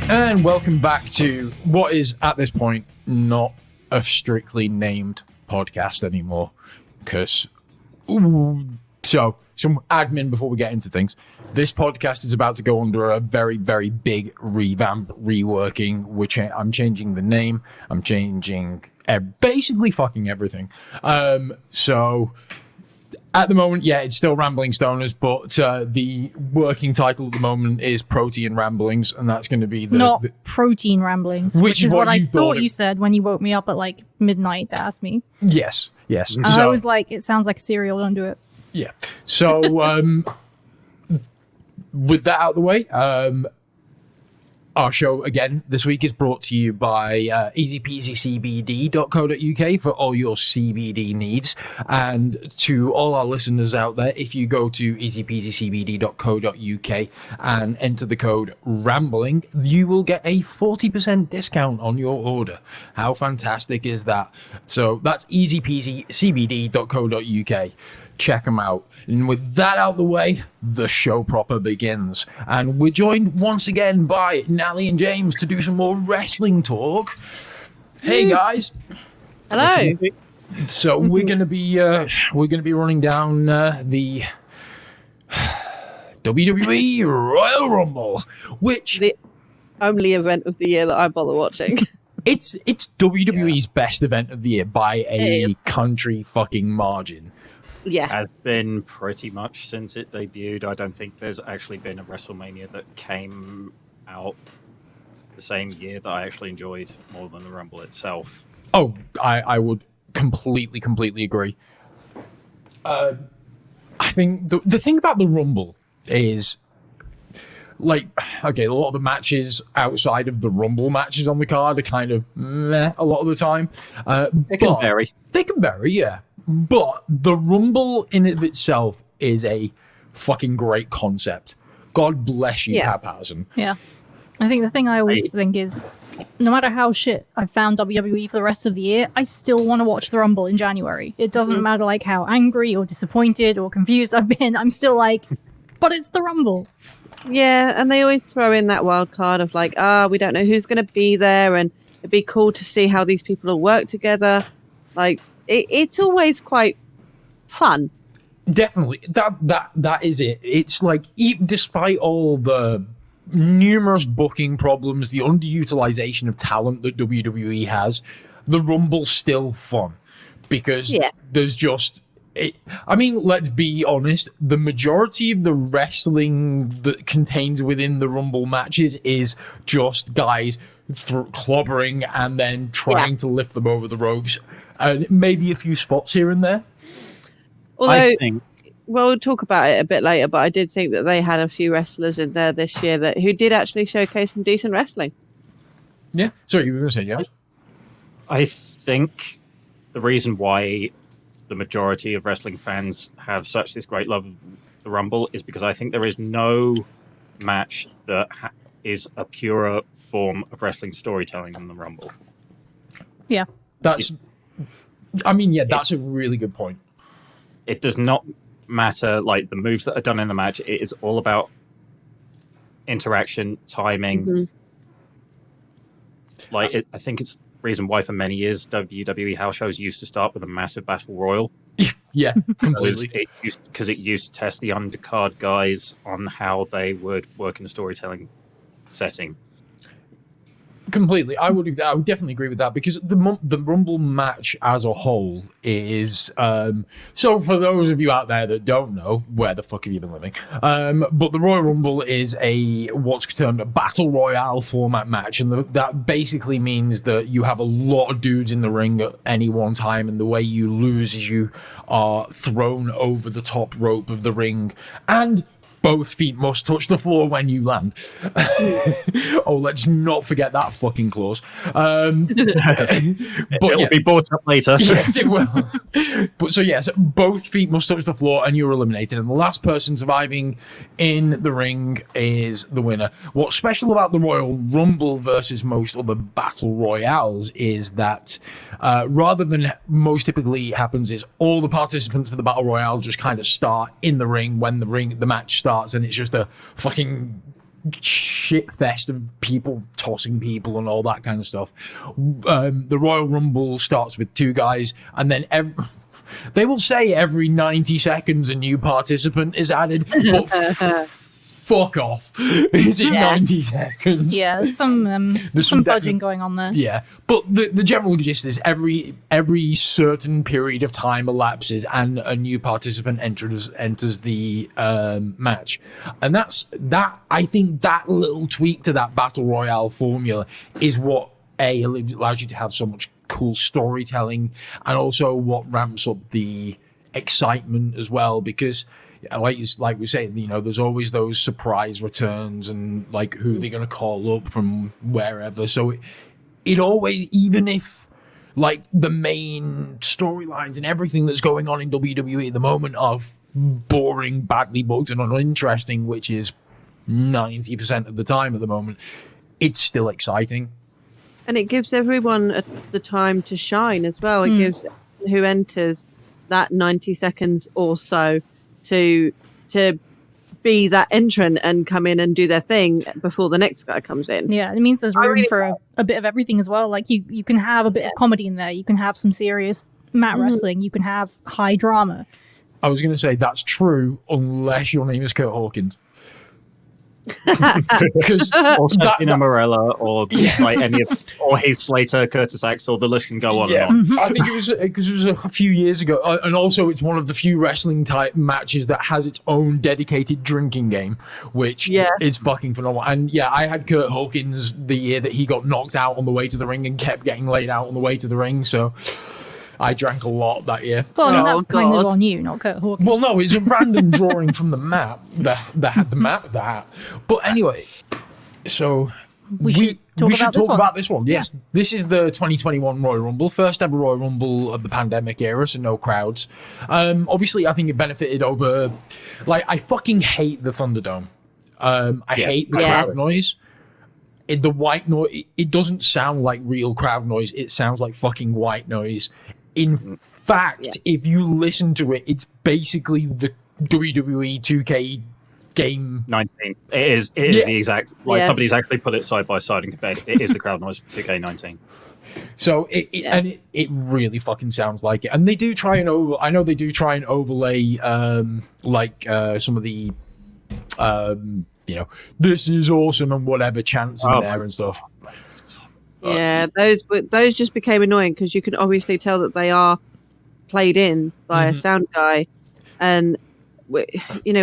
And welcome back to what is, at this point, not a strictly named podcast anymore. Because, so, some admin before we get into things. This podcast is about to go under a very, very big revamp, reworking, which I'm changing the name. I'm changing basically fucking everything. So... At the moment, yeah, it's still Rambling Stoners, but the working title at the moment is Protean Ramblings, and that's going to be not Protean Ramblings, which is what I thought you said when you woke me up at like midnight to ask me. Yes. And I was like, it sounds like cereal, don't do it. Yeah. So, with that out of the way, our show, again, this week is brought to you by easypeasycbd.co.uk for all your CBD needs. And to all our listeners out there, if you go to easypeasycbd.co.uk and enter the code RAMBLING, you will get a 40% discount on your order. How fantastic is that? So that's easypeasycbd.co.uk. Check them out. And with that out the way, the show proper begins. And we're joined once again by Natalie and James to do some more wrestling talk. Hey guys. Hello. So we're gonna be running down the WWE Royal Rumble, which the only event of the year that I bother watching. It's WWE's best event of the year by a country fucking margin. Yeah. Has been pretty much since it debuted. I don't think there's actually been a WrestleMania that came out the same year that I actually enjoyed more than the Rumble itself. Oh, I would completely agree. I think the thing about the Rumble is, like, okay, a lot of the matches outside of the Rumble matches on the card are kind of meh a lot of the time. They can vary. They can vary, yeah. But the Rumble in of itself is a fucking great concept. God bless you, Haphausen. Yeah. I think the thing I always think is, no matter how shit I've found WWE for the rest of the year, I still want to watch the Rumble in January. It doesn't matter like how angry or disappointed or confused I've been. I'm still like, but it's the Rumble. Yeah, and they always throw in that wild card of like, we don't know who's going to be there, and it'd be cool to see how these people will work together. Like, it's always quite fun. Definitely. That is it. It's like, despite all the numerous booking problems, the underutilization of talent that WWE has, the Rumble's still fun. Because there's just... I mean, let's be honest, the majority of the wrestling that contains within the Rumble matches is just guys clobbering and then trying to lift them over the ropes. And maybe a few spots here and there. Although, we'll talk about it a bit later, but I did think that they had a few wrestlers in there this year who did actually showcase some decent wrestling. Yeah. Sorry, you were going to say, James? I think the reason why the majority of wrestling fans have such this great love of the Rumble is because I think there is no match that is a purer form of wrestling storytelling than the Rumble. Yeah. That's a really good point. It does not matter, like, the moves that are done in the match. It is all about interaction, timing. Mm-hmm. Like, I think it's the reason why for many years WWE house shows used to start with a massive battle royal. Yeah, completely. Because it used to test the undercard guys on how they would work in a storytelling setting. Completely. I would definitely agree with that, because the Rumble match as a whole is... so for those of you out there that don't know, where the fuck have you been living? But the Royal Rumble is what's termed a Battle Royale format match, and that basically means that you have a lot of dudes in the ring at any one time, and the way you lose is you are thrown over the top rope of the ring, and both feet must touch the floor when you land. Oh, let's not forget that fucking clause. But it will be brought up later. Yes, it will. But so yes, both feet must touch the floor and you're eliminated. And the last person surviving in the ring is the winner. What's special about the Royal Rumble versus most other battle royales is that rather than most typically happens is all the participants for the battle royale just kind of start in the ring when the match starts, and it's just a fucking shit fest of people tossing people and all that kind of stuff. The Royal Rumble starts with 2 guys, and then they will say every 90 seconds a new participant is added, but fuck off. Is it 90 seconds? Yeah, there's some fudging going on there. Yeah, but the general gist is every certain period of time elapses and a new participant enters the match, and that. I think that little tweak to that battle royale formula is what allows you to have so much cool storytelling, and also what ramps up the excitement as well, because like we say, there's always those surprise returns and like who they're going to call up from wherever. So it always, even if like the main storylines and everything that's going on in WWE at the moment are boring, badly booked and uninteresting, which is 90% of the time at the moment, it's still exciting. And it gives everyone the time to shine as well. It gives who enters that 90 seconds or so to be that entrant and come in and do their thing before the next guy comes in. Yeah, it means there's room for a bit of everything as well. Like you can have a bit of comedy in there. You can have some serious mat wrestling. You can have high drama. I was going to say that's true unless your name is Kurt Hawkins. Because or Santino Marella, or like any of, or Heath Slater, Curtis Axel, the list can go on and on. I think it was because it was a few years ago, and also it's one of the few wrestling type matches that has its own dedicated drinking game, which is fucking phenomenal. And yeah, I had Kurt Hawkins the year that he got knocked out on the way to the ring and kept getting laid out on the way to the ring, so I drank a lot that year. Well, I mean, that's kind of on you, not Kurt Hawkins. Well, no, it's a random drawing from the map that had the map that. But anyway, so we should talk about this one. Yes, this is the 2021 Royal Rumble, first ever Royal Rumble of the pandemic era, so no crowds. Obviously, I think it benefited over. Like, I fucking hate the Thunderdome. I hate the crowd noise. The white noise. It doesn't sound like real crowd noise. It sounds like fucking white noise. In fact, if you listen to it, it's basically the WWE 2K game 19. It is the exact, like, somebody's actually put it side by side and compared. It is the crowd noise for 2K 19. So it really fucking sounds like it. And they do try and overlay some of the this is awesome and whatever chants in there and stuff. Yeah, those just became annoying because you can obviously tell that they are played in by a sound guy, and we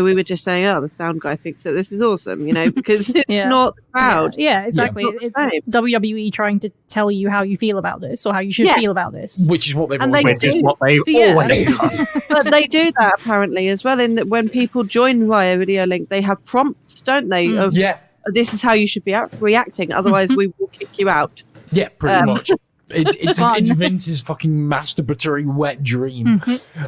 were just saying, the sound guy thinks that this is awesome, because it's not the crowd. Yeah, exactly. It's WWE trying to tell you how you feel about this or how you should feel about this, which is what they've always done. But they do that apparently as well. In that, when people join via video link, they have prompts, don't they? This is how you should be reacting. Otherwise, we will kick you out. Yeah, pretty much. It's Vince's fucking masturbatory wet dream.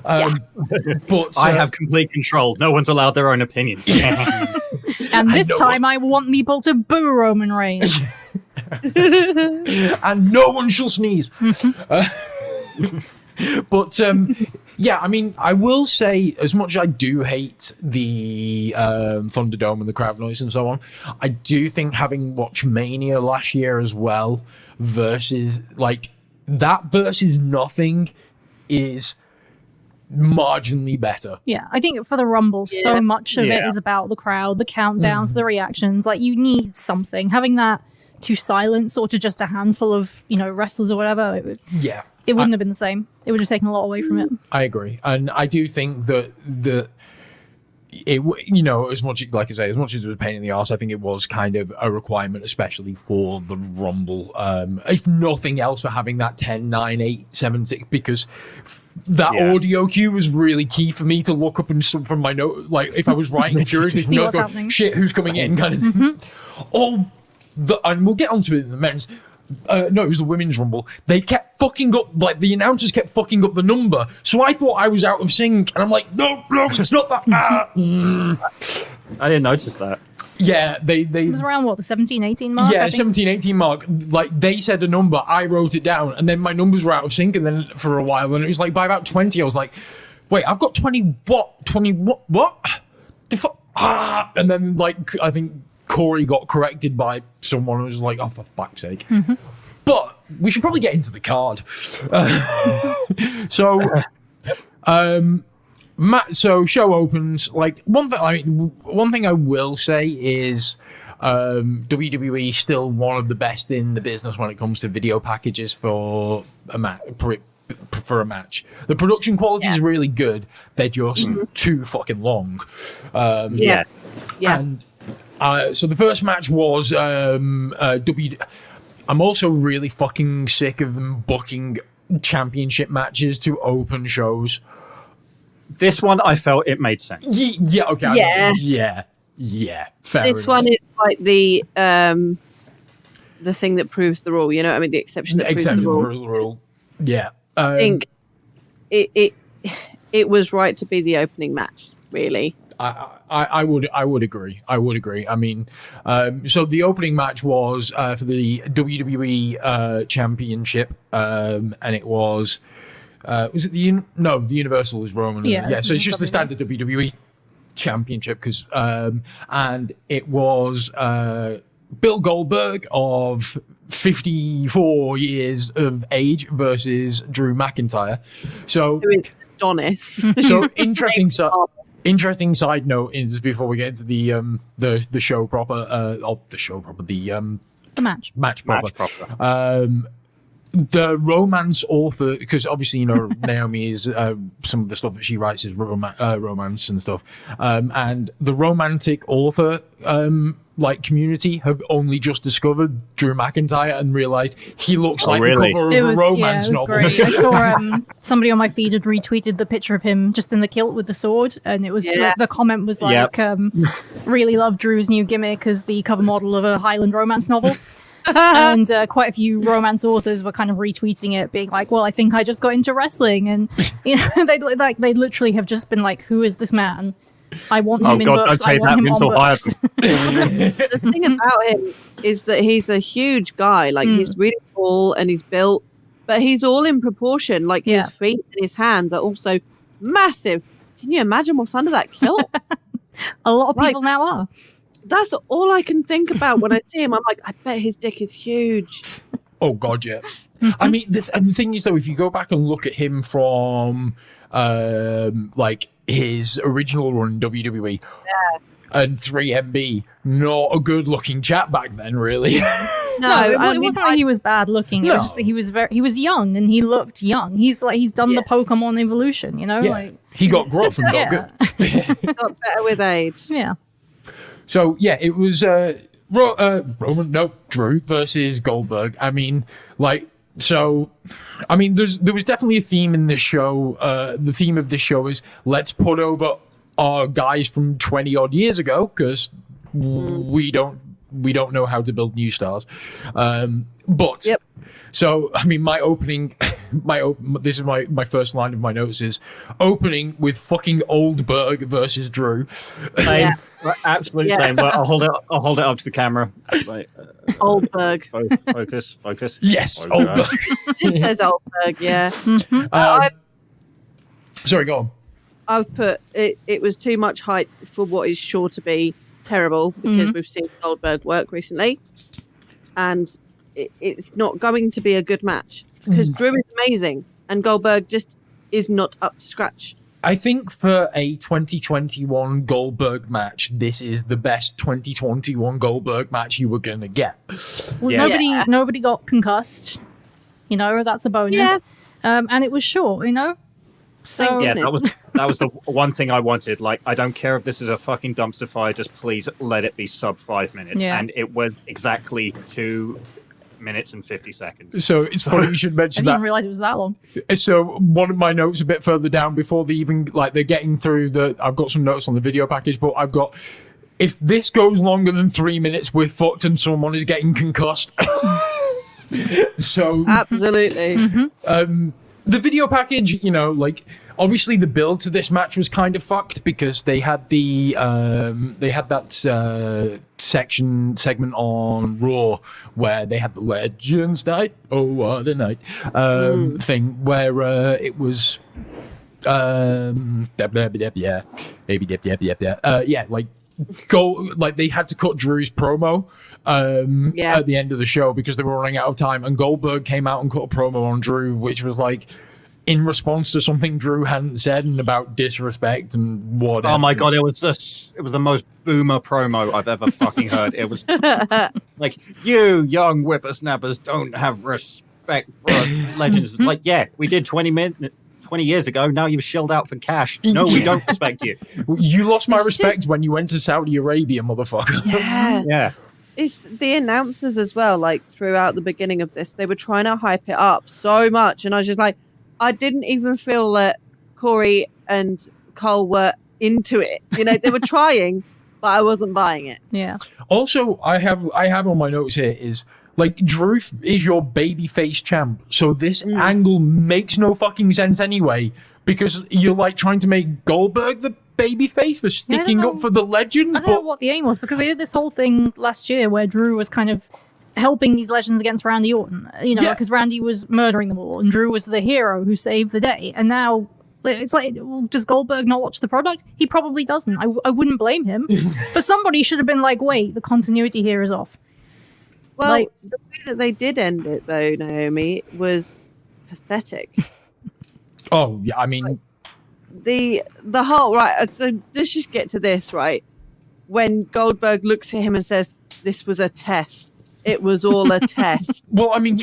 But I have complete control. No one's allowed their own opinions. And this time I want people to boo Roman Reigns. And no one shall sneeze. But I mean, I will say, as much as I do hate the Thunderdome and the crowd noise and so on, I do think having watched Mania last year as well, versus nothing is marginally better. Yeah, I think for the Rumble, so much of it is about the crowd, the countdowns, the reactions. Like, you need something. Having that to silence or to just a handful of, wrestlers or whatever, it wouldn't have been the same. It would have taken a lot away from it. I agree. And I do think that as much as it was a pain in the arse, I think it was kind of a requirement, especially for the Rumble. If nothing else, for having that 10, 9, 8, 7, 6, because that audio cue was really key for me to look up and from my note, like if I was writing furiously, shit, who's coming in, kind of thing. And we'll get onto it in the men's. No, it was the women's Rumble. They kept fucking up, like the announcers kept fucking up the number. So I thought I was out of sync, and I'm like, no, it's not that. I didn't notice that. Yeah, it was around what, the 17, 18 mark? Yeah, 17, 18 mark. Like, they said a number, I wrote it down, and then my numbers were out of sync, and then for a while, and it was like by about 20, I was like, wait, I've got 20 what? 20 what? The fuck? And then, like, I think Corey got corrected by someone who was like, oh, for fuck's sake. But we should probably get into the card. So show opens. Like one thing I will say is WWE still one of the best in the business when it comes to video packages for a match. For a match, the production quality is really good. They're just too fucking long. And so the first match was I'm also really fucking sick of them booking championship matches to open shows. This one, I felt it made sense. Yeah. Okay. Yeah. Fair This enough. one is like the thing that proves the rule. You know what I mean? The exception that proves the rule. Yeah. I think it was right to be the opening match, really. I would agree. I mean, so the opening match was for the WWE Championship, and it was it the Universal is Roman. Yeah, So it's just the standard WWE Championship because and it was Bill Goldberg of 54 years of age versus Drew McIntyre. So Who is Adonis. So interesting side note is before we get into the show proper, the match proper. The romance author, because obviously you know Naomi is some of the stuff that she writes is romance and stuff, and the romantic author community have only just discovered Drew McIntyre and realized he looks like the cover of a romance novel. Great. I saw somebody on my feed had retweeted the picture of him just in the kilt with the sword, and it was the comment was like, really love Drew's new gimmick as the cover model of a Highland romance novel. And quite a few romance authors were kind of retweeting it, being like, well, I think I just got into wrestling. And you know, they literally have just been like, who is this man? I want him in books. I want him on books. The thing about him is that he's a huge guy. Like he's really tall and he's built, but he's all in proportion. Like his feet and his hands are also massive. Can you imagine what's under that kilt? A lot of people now are. That's all I can think about when I see him. I'm like, I bet his dick is huge. Oh God, yeah. I mean, the thing is though, if you go back and look at him from his original run in WWE and 3MB, not a good-looking chap back then, really. No, it wasn't like he was bad looking. It was just that he was young and he looked young. He's done the Pokemon evolution, you know. Yeah. Like he got growth and got good. Got better with age. Yeah. So yeah, it was Drew versus Goldberg. I mean, there was definitely a theme in this show. The theme of this show is let's put over our guys from 20 odd years ago because we don't know how to build new stars. So, I mean, this is my first line of my notes is opening with fucking Oldberg versus Drew. Same, absolute same. Well, I'll hold it up to the camera. Right, Oldberg. Focus. Yes, Oldberg. It says Oldberg, yeah. Sorry, go on. I've put it was too much hype for what is sure to be terrible because we've seen Goldberg work recently, and it's not going to be a good match because Drew is amazing and Goldberg just is not up to scratch. I think for a 2021 Goldberg match, this is the best 2021 Goldberg match you were gonna get. Well, nobody got concussed. You know, that's a bonus. Yeah. And it was short, you know. So yeah, that was the one thing I wanted. Like, I don't care if this is a fucking dumpster fire, just please let it be sub 5 minutes. Yeah. And it was exactly 2 minutes and 50 seconds. So it's funny you should I mention didn't that. realize it was that long. So one of my notes a bit further down before they even they're getting through I've got some notes on the video package, but I've got, if this goes longer than 3 minutes, we're fucked and someone is getting concussed. So Absolutely. the video package, you know, obviously the build to this match was kind of fucked because they had that segment on Raw where they had the Legends Night, oh what a night, thing where it was they had to cut Drew's promo at the end of the show because they were running out of time, and Goldberg came out and cut a promo on Drew, which was like in response to something Drew hadn't said and about disrespect and whatever. Oh my god, it was the most boomer promo I've ever fucking heard. It was like, you young whippersnappers don't have respect for us legends. Like, yeah, we did 20 years ago. Now you've shelled out for cash. No, we don't respect you. You lost my respect when you went to Saudi Arabia, motherfucker. Yeah. It's the announcers as well, like throughout the beginning of this, they were trying to hype it up so much, and I was just like, I didn't even feel that Corey and Cole were into it. You know, they were trying, but I wasn't buying it. Yeah. Also, I have on my notes here is like Drew is your babyface champ, so this angle makes no fucking sense anyway because you're like trying to make Goldberg the babyface for sticking up for the legends. I don't know what the aim was because they did this whole thing last year where Drew was kind of helping these legends against Randy Orton, you know, because Randy was murdering them all and Drew was the hero who saved the day. And now it's like, well, does Goldberg not watch the product? He probably doesn't. I wouldn't blame him. But somebody should have been like, wait, the continuity here is off. Well, like, the way that they did end it, though, Naomi, was pathetic. Oh, yeah, I mean... The whole... Right, so let's just get to this, right? When Goldberg looks at him and says, this was a test. It was all a test. Well, I mean...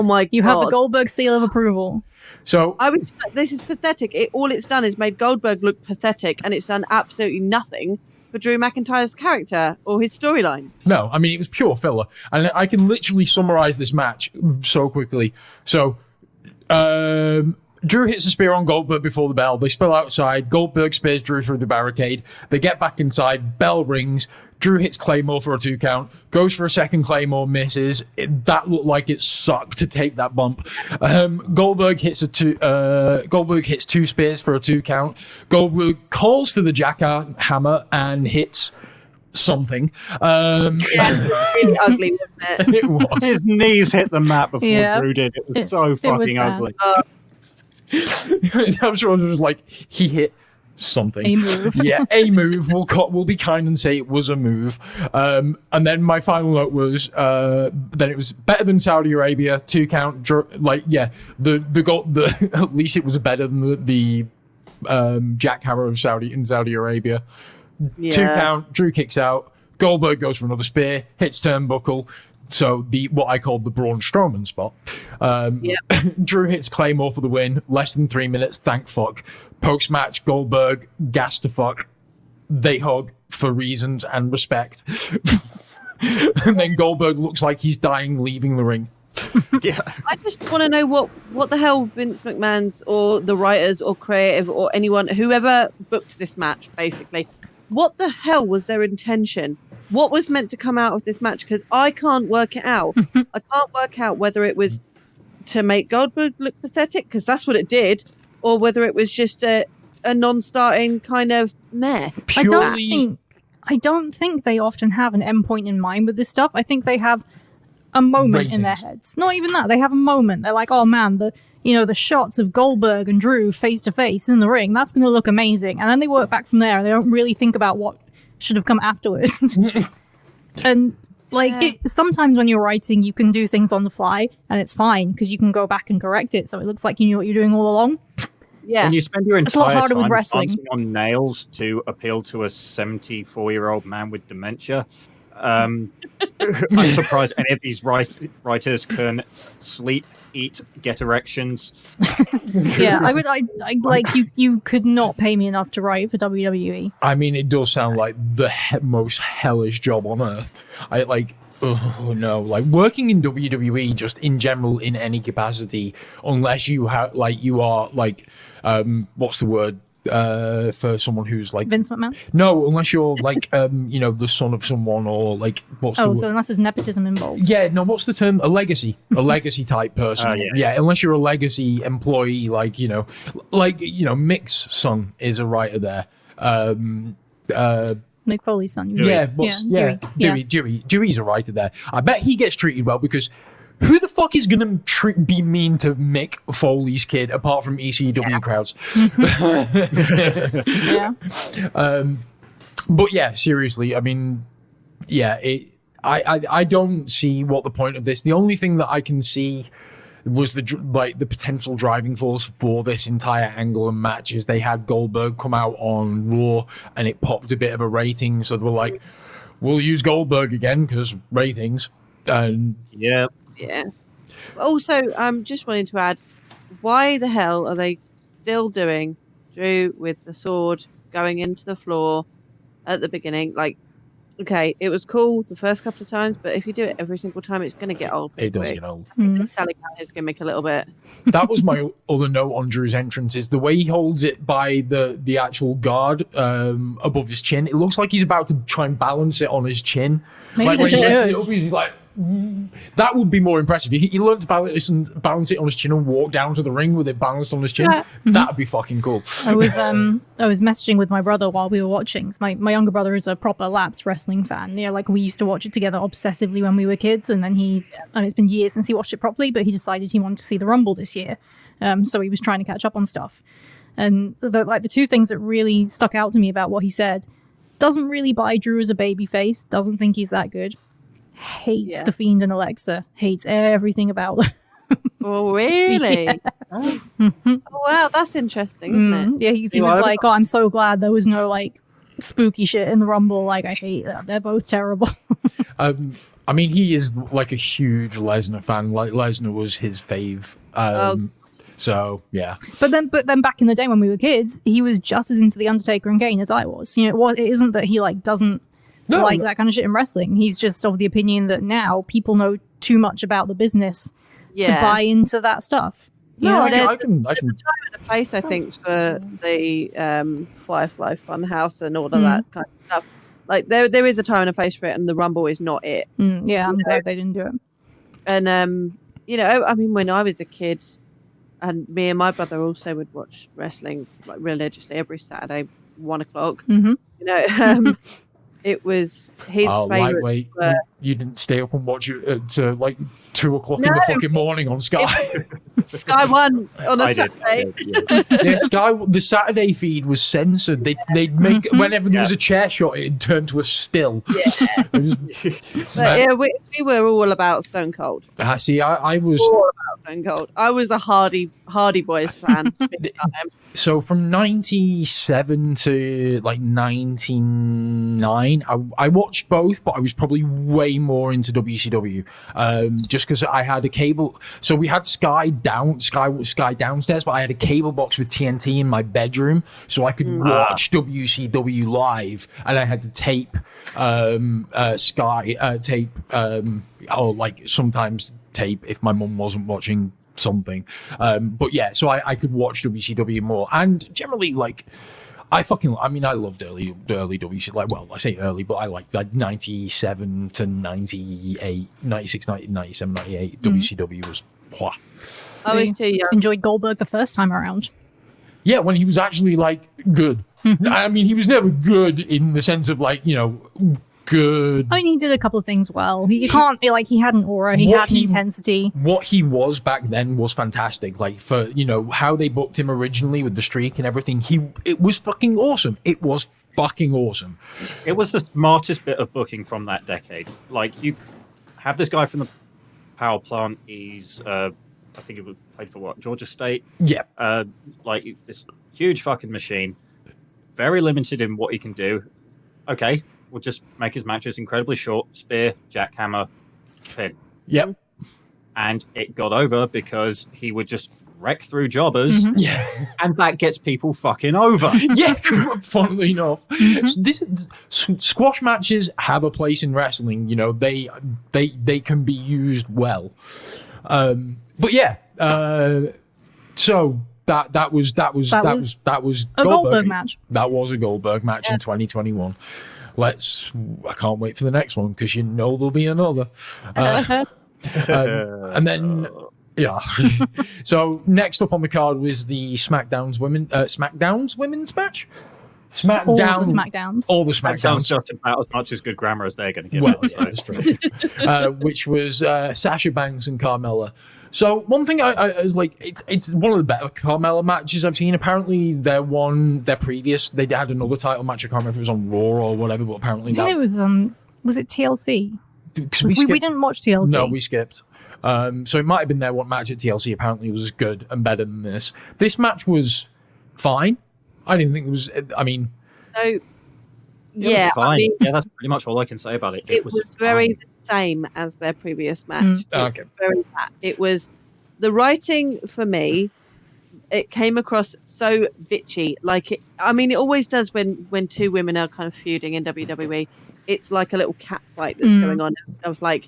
my God. You have the Goldberg seal of approval. So... I was like, this is pathetic. All it's done is made Goldberg look pathetic, and it's done absolutely nothing for Drew McIntyre's character or his storyline. No, I mean, it was pure filler. And I can literally summarize this match so quickly. So, Drew hits a spear on Goldberg before the bell. They spill outside. Goldberg spears Drew through the barricade. They get back inside. Bell rings. Drew hits Claymore for a 2 count. Goes for a second Claymore, misses. That looked like it sucked to take that bump. Goldberg hits 2 spears for a 2 count. Goldberg calls for the jackhammer and hits something. Really ugly, wasn't it? It was. His knees hit the mat before Drew did. It was so fucking ugly. I'm sure it was like he hit something. A move. Yeah, a move. We'll be kind and say it was a move. And then my final note was then it was better than Saudi Arabia. 2 count. Like the goal. At least it was better than the jackhammer of Saudi Arabia. 2 count. Drew kicks out. Goldberg goes for another spear. Hits turnbuckle. So what I called the Braun Strowman spot. Drew hits Claymore for the win. Less than 3 minutes. Thank fuck. Post-match, Goldberg, gas to fuck. They hug for reasons and respect. And then Goldberg looks like he's dying, leaving the ring. I just want to know what the hell Vince McMahon's or the writers or creative or anyone, whoever booked this match, basically, what the hell was their intention? What was meant to come out of this match? Because I can't work it out. I can't work out whether it was to make Goldberg look pathetic, because that's what it did, or whether it was just a non-starting kind of meh. I don't think they often have an endpoint in mind with this stuff. I think they have a moment in their heads. Not even that. They have a moment. They're like, oh man, the shots of Goldberg and Drew face to face in the ring, that's going to look amazing. And then they work back from there. They don't really think about what should have come afterwards. And sometimes when you're writing, you can do things on the fly and it's fine because you can go back and correct it. So it looks like you knew what you're doing all along. Yeah. When you spend your It's a lot entire harder with time wrestling. dancing on nails to appeal to a 74-year-old man with dementia, I'm surprised any of these writers can sleep, eat, get erections. Yeah, I like you could not pay me enough to write for WWE. I mean, it does sound like the most hellish job on earth. Oh no, like working in WWE just in general in any capacity, unless you have you are what's the word for someone who's like Vince McMahon? No, unless you're the son of someone or what's the word? So unless there's nepotism involved. Yeah, no, what's the term? A legacy type person. Yeah, unless you're a legacy employee, Mick's son is a writer there. Mick Foley's son. Dewey's a writer there. I bet he gets treated well because who the fuck is going to be mean to Mick Foley's kid apart from ECW crowds? Yeah. But yeah, seriously, I mean, yeah, I don't see what the point of this. The only thing that I can see was the potential driving force for this entire angle and match is they had Goldberg come out on Raw and it popped a bit of a rating, so they were like, we'll use Goldberg again because ratings. And Yeah. Also, just wanting to add, why the hell are they still doing Drew with the sword going into the floor at the beginning? Like, okay, it was cool the first couple of times, but if you do it every single time, it's going to get old. it does quick. get old. It's selling out his gimmick a little bit. That was my other note on Drew's entrance is the way he holds it by the actual guard above his chin. It looks like he's about to try and balance it on his chin. Maybe Like when he he lifts should. it up, he's like, that would be more impressive. He learned to balance it on his chin and walk down to the ring with it balanced on his chin. Yeah. That'd be fucking cool. I was messaging with my brother while we were watching. So my younger brother is a proper lapsed wrestling fan. You know, like we used to watch it together obsessively when we were kids, and then it's been years since he watched it properly, but he decided he wanted to see the Rumble this year. So he was trying to catch up on stuff. And the two things that really stuck out to me about what he said: doesn't really buy Drew as a babyface, doesn't think he's that good, hates the Fiend and Alexa, hates everything about them. Oh, really? Oh, wow, that's interesting, isn't it? Yeah, he was like, "Oh, I'm so glad there was no like spooky shit in the Rumble. Like, I hate that. They're both terrible." I mean, he is like a huge Lesnar fan. Like Lesnar was his fave. So yeah. But then back in the day when we were kids, he was just as into the Undertaker and Kane as I was. You know, it isn't that he like doesn't that kind of shit in wrestling. He's just of the opinion that now people know too much about the business to buy into that stuff. No, Yeah, I can. There's a time and a place, I think, for the Firefly Funhouse and all of that kind of stuff. Like there is a time and a place for it, and the Rumble is not it. Yeah, I'm glad they didn't do it. And you know, I mean, when I was a kid, and me and my brother also would watch wrestling like religiously every Saturday, 1 o'clock. Mhm. You know, it was his favorite. Lightweight. You didn't stay up and watch it to like 2 o'clock in the fucking morning on Sky. Sky One on a I did. Saturday. Yeah, Sky. The Saturday feed was censored. They'd make whenever there was a chair shot, it'd turn to a still. Yeah. It was, But yeah, we were all about Stone Cold. see, I was. All about Stone Cold. I was a Hardy Boys fan. big time. So from 97 to like 99, I watched both, but I was probably way more into WCW. Just because I had a cable. So we had Sky downstairs, but I had a cable box with TNT in my bedroom, so I could watch WCW live, and I had to tape like sometimes tape if my mum wasn't watching something. But yeah, so I could watch WCW more, and generally like I loved the early WCW. Like, well, I say early, but I like 97 to 98, 96, 97, 98. WCW was wah. So I was too young. enjoyed Goldberg the first time around. Yeah, when he was actually like good. I mean, he was never good in the sense of like, you know, good. I mean, he did a couple of things well. He can't be like he had an aura, he had an intensity. What he was back then was fantastic. Like for, you know, how they booked him originally with the streak and everything, it was fucking awesome. It was fucking awesome. It was the smartest bit of booking from that decade. Like, you have this guy from the power plant. He's, I think he played for what, Georgia State? Yeah. Like this huge fucking machine. Very limited in what he can do. Okay, we'll just make his matches incredibly short. Spear, jackhammer, pin. Yep. And it got over because he would just wreck through jobbers, Yeah. and that gets people fucking over. Yeah, funnily enough. So squash matches have a place in wrestling. You know, they can be used well. But yeah, so that was A Goldberg match. That was a Goldberg match in 2021. I can't wait for the next one because you know there'll be another. And then yeah. So next up on the card was the SmackDown's women's match. SmackDown, all the SmackDowns. all the That sounds SmackDowns. just about as much as good grammar as they're going to give. Well, it, yeah, that's true. Which was Sasha Banks and Carmella. So one thing I is like, it's one of the better Carmella matches I've seen. Apparently, they had another title match. I can't remember if it was on Raw or whatever, but apparently I think it was it TLC? because We didn't watch TLC. No, we skipped. So it might have been their one match at TLC. Apparently, it was good and better than this. This match was fine. I didn't think it was. I mean, So, It yeah, was fine. I mean, Yeah, that's pretty much all I can say about it. it was very the same as their previous match. It was Okay. very that. It was the writing for me. It came across so bitchy. Like it always does when two women are kind of feuding in WWE. It's like a little cat fight that's going on of like,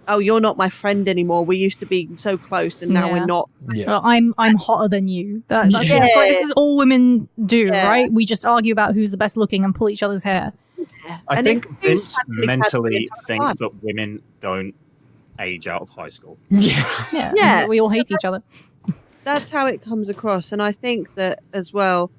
oh, you're not my friend anymore. We used to be so close, and now Yeah. we're not. yeah. Well, I'm hotter than you. That's Yeah. it's like, this is all women do, Yeah. right? We just argue about who's the best looking and pull each other's hair. I And think it Vince seems mentally fun. thinks that women don't age out of high school. Yeah. Yeah, Yeah. we all hate each other. That's how it comes across, and I think that as well.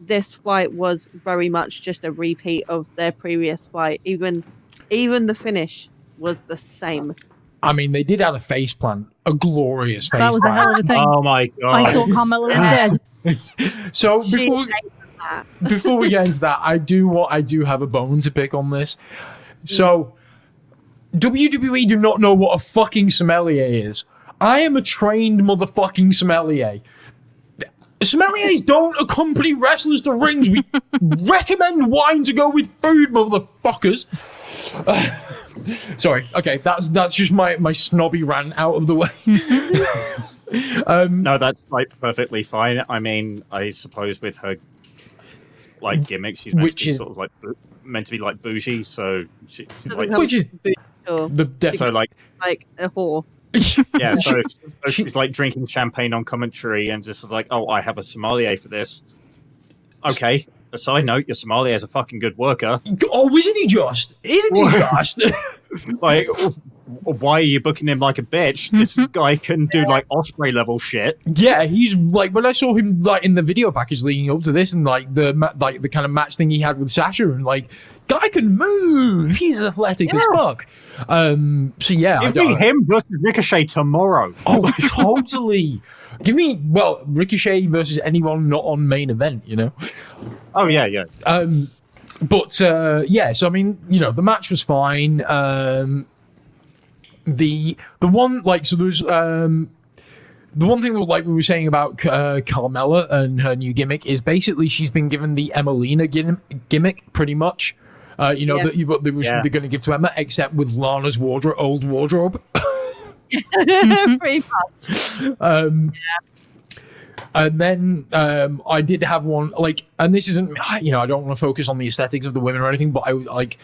This fight was very much just a repeat of their previous fight. Even the finish was the same. I mean, they did have a face plant, a glorious face That was a plant. hell of a thing. Oh my god! I thought Carmella was dead. So She before hated that. before we get into that, I do have a bone to pick on this. So WWE do not know what a fucking sommelier is. I am a trained motherfucking sommelier. Sommeliers don't accompany wrestlers to rings. We recommend wine to go with food, motherfuckers. Sorry. Okay, that's just my snobby rant out of the way. No, that's like perfectly fine. I mean, I suppose with her like gimmick, she's meant Which to be is- sort of like meant to be like bougie, so she's Doesn't like, have Which is boots or the so like a whore. yeah, so She- she's like drinking champagne on commentary and just like, oh, I have a sommelier for this. Okay. A side note, your sommelier is a fucking good worker. Oh, isn't he just? Isn't he just? Like, why are you booking him like a bitch? This guy can do like Osprey level shit. Yeah, he's like when I saw him like in the video package leading up to this, and like the kind of match thing he had with Sasha, and like guy can move. He's athletic as fuck. So yeah, Give me him versus Ricochet tomorrow. Oh, totally. Give me Ricochet versus anyone not on main event. You know. Oh yeah, yeah. But yeah, so I mean, you know, the match was fine. The one like so there's the one thing that like we were saying about Carmella and her new gimmick is basically she's been given the Emelina gimmick pretty much. You know Yeah. what they're going to give to Emma, except with Lana's old wardrobe. Pretty much. And then I did have one like, and this isn't, you know, I don't want to focus on the aesthetics of the women or anything, but I like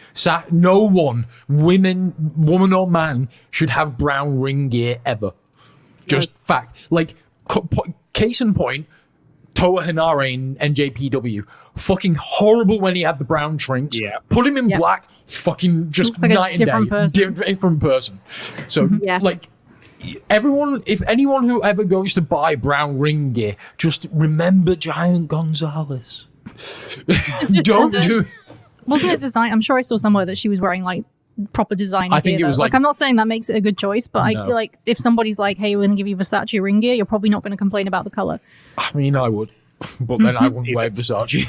no one, woman or man, should have brown ring gear ever. Just fact. Like case in point, Toa Hinare in NJPW, fucking horrible when he had the brown trinks. Yeah. Put him in black, fucking just Looks like a night and different day, person. different person. So Yeah. like. Everyone, if anyone who ever goes to buy brown ring gear, just remember Giant Gonzalez. Don't do. Wasn't it designed? I'm sure I saw somewhere that she was wearing like proper design. I think gear, it was though. like- I'm not saying that makes it a good choice, but No. I like if somebody's like, "Hey, we're going to give you Versace ring gear," you're probably not going to complain about the color. I mean, I would, but then I wouldn't wear Versace.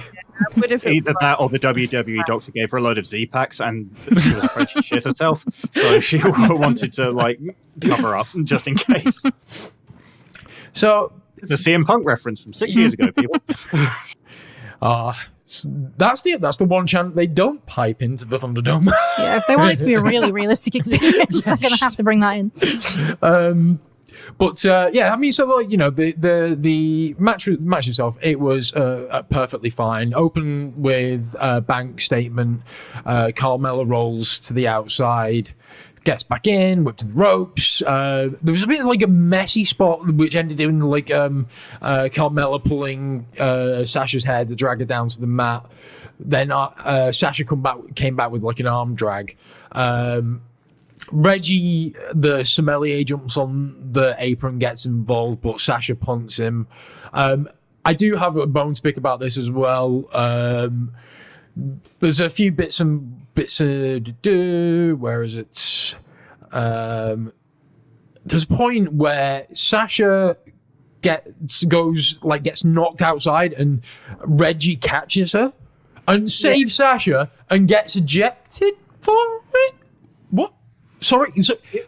But if it Either that or the WWE doctor gave her a load of Z-packs and she was afraid she'd shit herself. So she wanted to like cover up just in case. So The CM Punk reference from 6 years ago, people. that's the one chant they don't pipe into the Thunderdome. Yeah, if they want it to be a really realistic experience, they're going to have to bring that in. But yeah, I mean, so like you know, the match itself, it was perfectly fine. Open with bank statement. Carmella rolls to the outside, gets back in, whipped to the ropes. There was a bit like a messy spot which ended in like Carmella pulling Sasha's hair to drag her down to the mat. Then Sasha came back with like an arm drag. Reggie, the sommelier, jumps on the apron, gets involved, but Sasha punts him. I do have a bone to pick about this as well. There's a few bits of where is it? There's a point where Sasha gets knocked outside and Reggie catches her and saves Sasha and gets ejected for it. What? Sorry.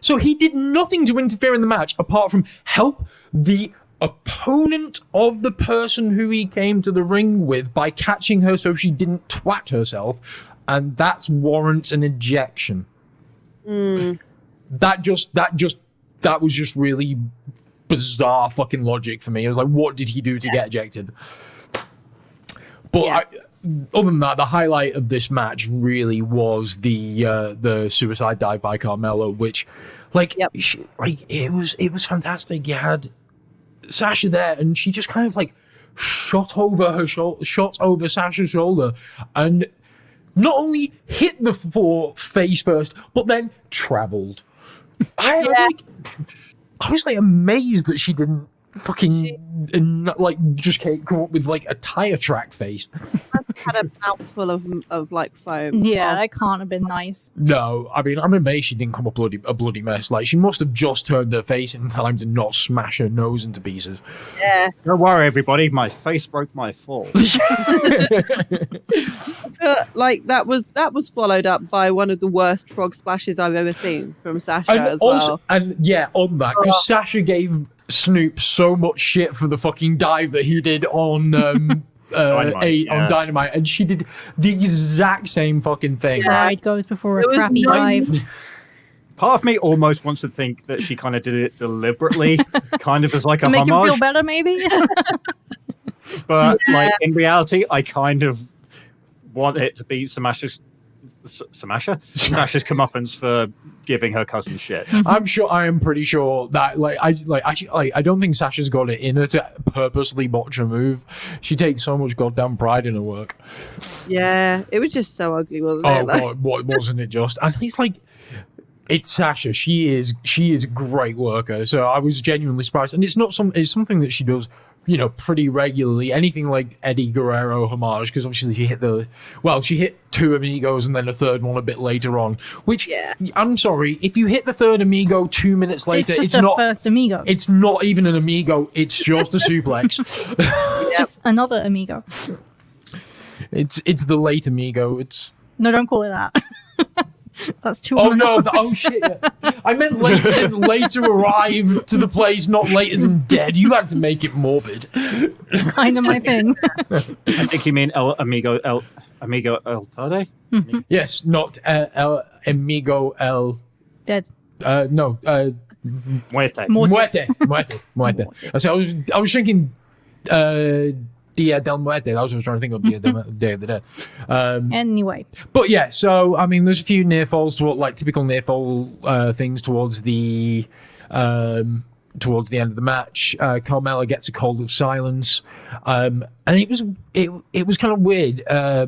So he did nothing to interfere in the match apart from help the opponent of the person who he came to the ring with by catching her so she didn't twat herself, and that warrants an ejection. That was just really bizarre fucking logic for me. I was like, what did he do to get ejected? But other than that, the highlight of this match really was the suicide dive by Carmella, which, it was fantastic. You had Sasha there, and she just kind of shot over Sasha's shoulder, and not only hit the floor face first, but then traveled. I was amazed that she didn't just come up with a tire track face. Had a mouthful of foam. Yeah, that can't have been nice. No, I mean, I'm amazed she didn't come up a bloody mess. She must have just turned her face in time to not smash her nose into pieces. Yeah. Don't worry, everybody. My face broke my fall. That was followed up by one of the worst frog splashes I've ever seen from Sasha as well. And on that, because Sasha gave Snoop so much shit for the fucking dive that he did on Dynamite, and she did the exact same fucking thing. Pride goes before a crappy dive. Part of me almost wants to think that she kind of did it deliberately, kind of as a to make homage. him feel better, maybe. But in reality, I kind of want it to be Sasha's comeuppance for giving her cousin shit. I am pretty sure that I don't think Sasha's got it in her to purposely botch a move. She takes so much goddamn pride in her work. Yeah, it was just so ugly, wasn't it? Oh god, what wasn't it just? And it's Sasha. She is a great worker. So I was genuinely surprised, and it's something that she does, pretty regularly. Anything like Eddie Guerrero homage, because obviously she hit two amigos and then a third one a bit later on. Which I'm sorry, if you hit the third amigo 2 minutes later, it's not first amigo. It's not even an amigo. It's just a suplex. It's just another amigo. It's the late amigo. No, don't call it that. That's too. Oh no! Oh shit! I meant later arrive to the place, not late as in dead. You had to make it morbid. Kind of my thing. I think you mean El Amigo Tarde? Mm-hmm. Yes, not El Amigo El Dead. No. Muerte. Muerte. So I was thinking. Dia del Muerte. That was what I was trying to think of. Day of the Dead. Anyway. But yeah, so I mean, there's a few near falls, typical near fall things towards the end of the match. Carmella gets a cold of silence, and it was kind of weird.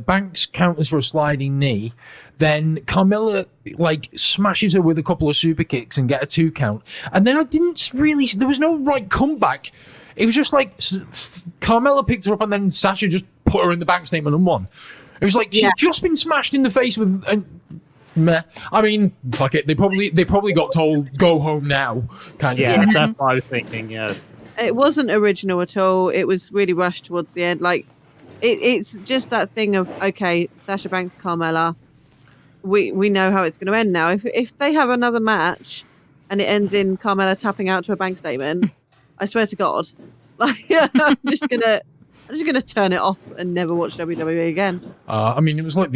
Banks counters for a sliding knee. Then Carmella smashes her with a couple of super kicks and get a 2 count. And then there was no comeback. It was just Carmella picked her up and then Sasha just put her in the bank statement and won. It was she'd just been smashed in the face with meh. I mean, fuck it. They probably got told go home now. Kind of. Yeah, that's what I was thinking. Yeah. It wasn't original at all. It was really rushed towards the end. It's just that thing of Sasha Banks, Carmella. We know how it's going to end now. If they have another match and it ends in Carmella tapping out to a bank statement. I swear to God, I'm just gonna turn it off and never watch WWE again. I mean, it was like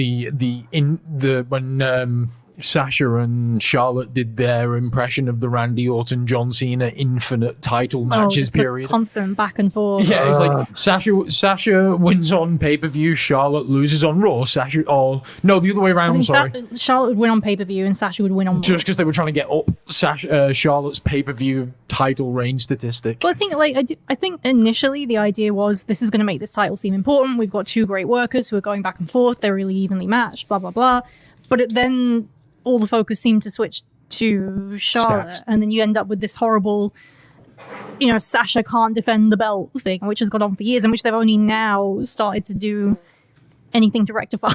when Sasha and Charlotte did their impression of the Randy Orton John Cena infinite title matches period. Constant back and forth. Yeah, it's Sasha wins on pay-per-view, Charlotte loses on Raw. The other way around. Charlotte would win on pay-per-view and Sasha would win on Raw. Just because they were trying to get up Charlotte's pay-per-view title reign statistic. Well, I think initially the idea was this is going to make this title seem important. We've got 2 great workers who are going back and forth. They're really evenly matched. Blah blah blah. But then all the focus seemed to switch to Charlotte, and then you end up with this horrible Sasha can't defend the belt thing, which has gone on for years, and which they've only now started to do anything to rectify.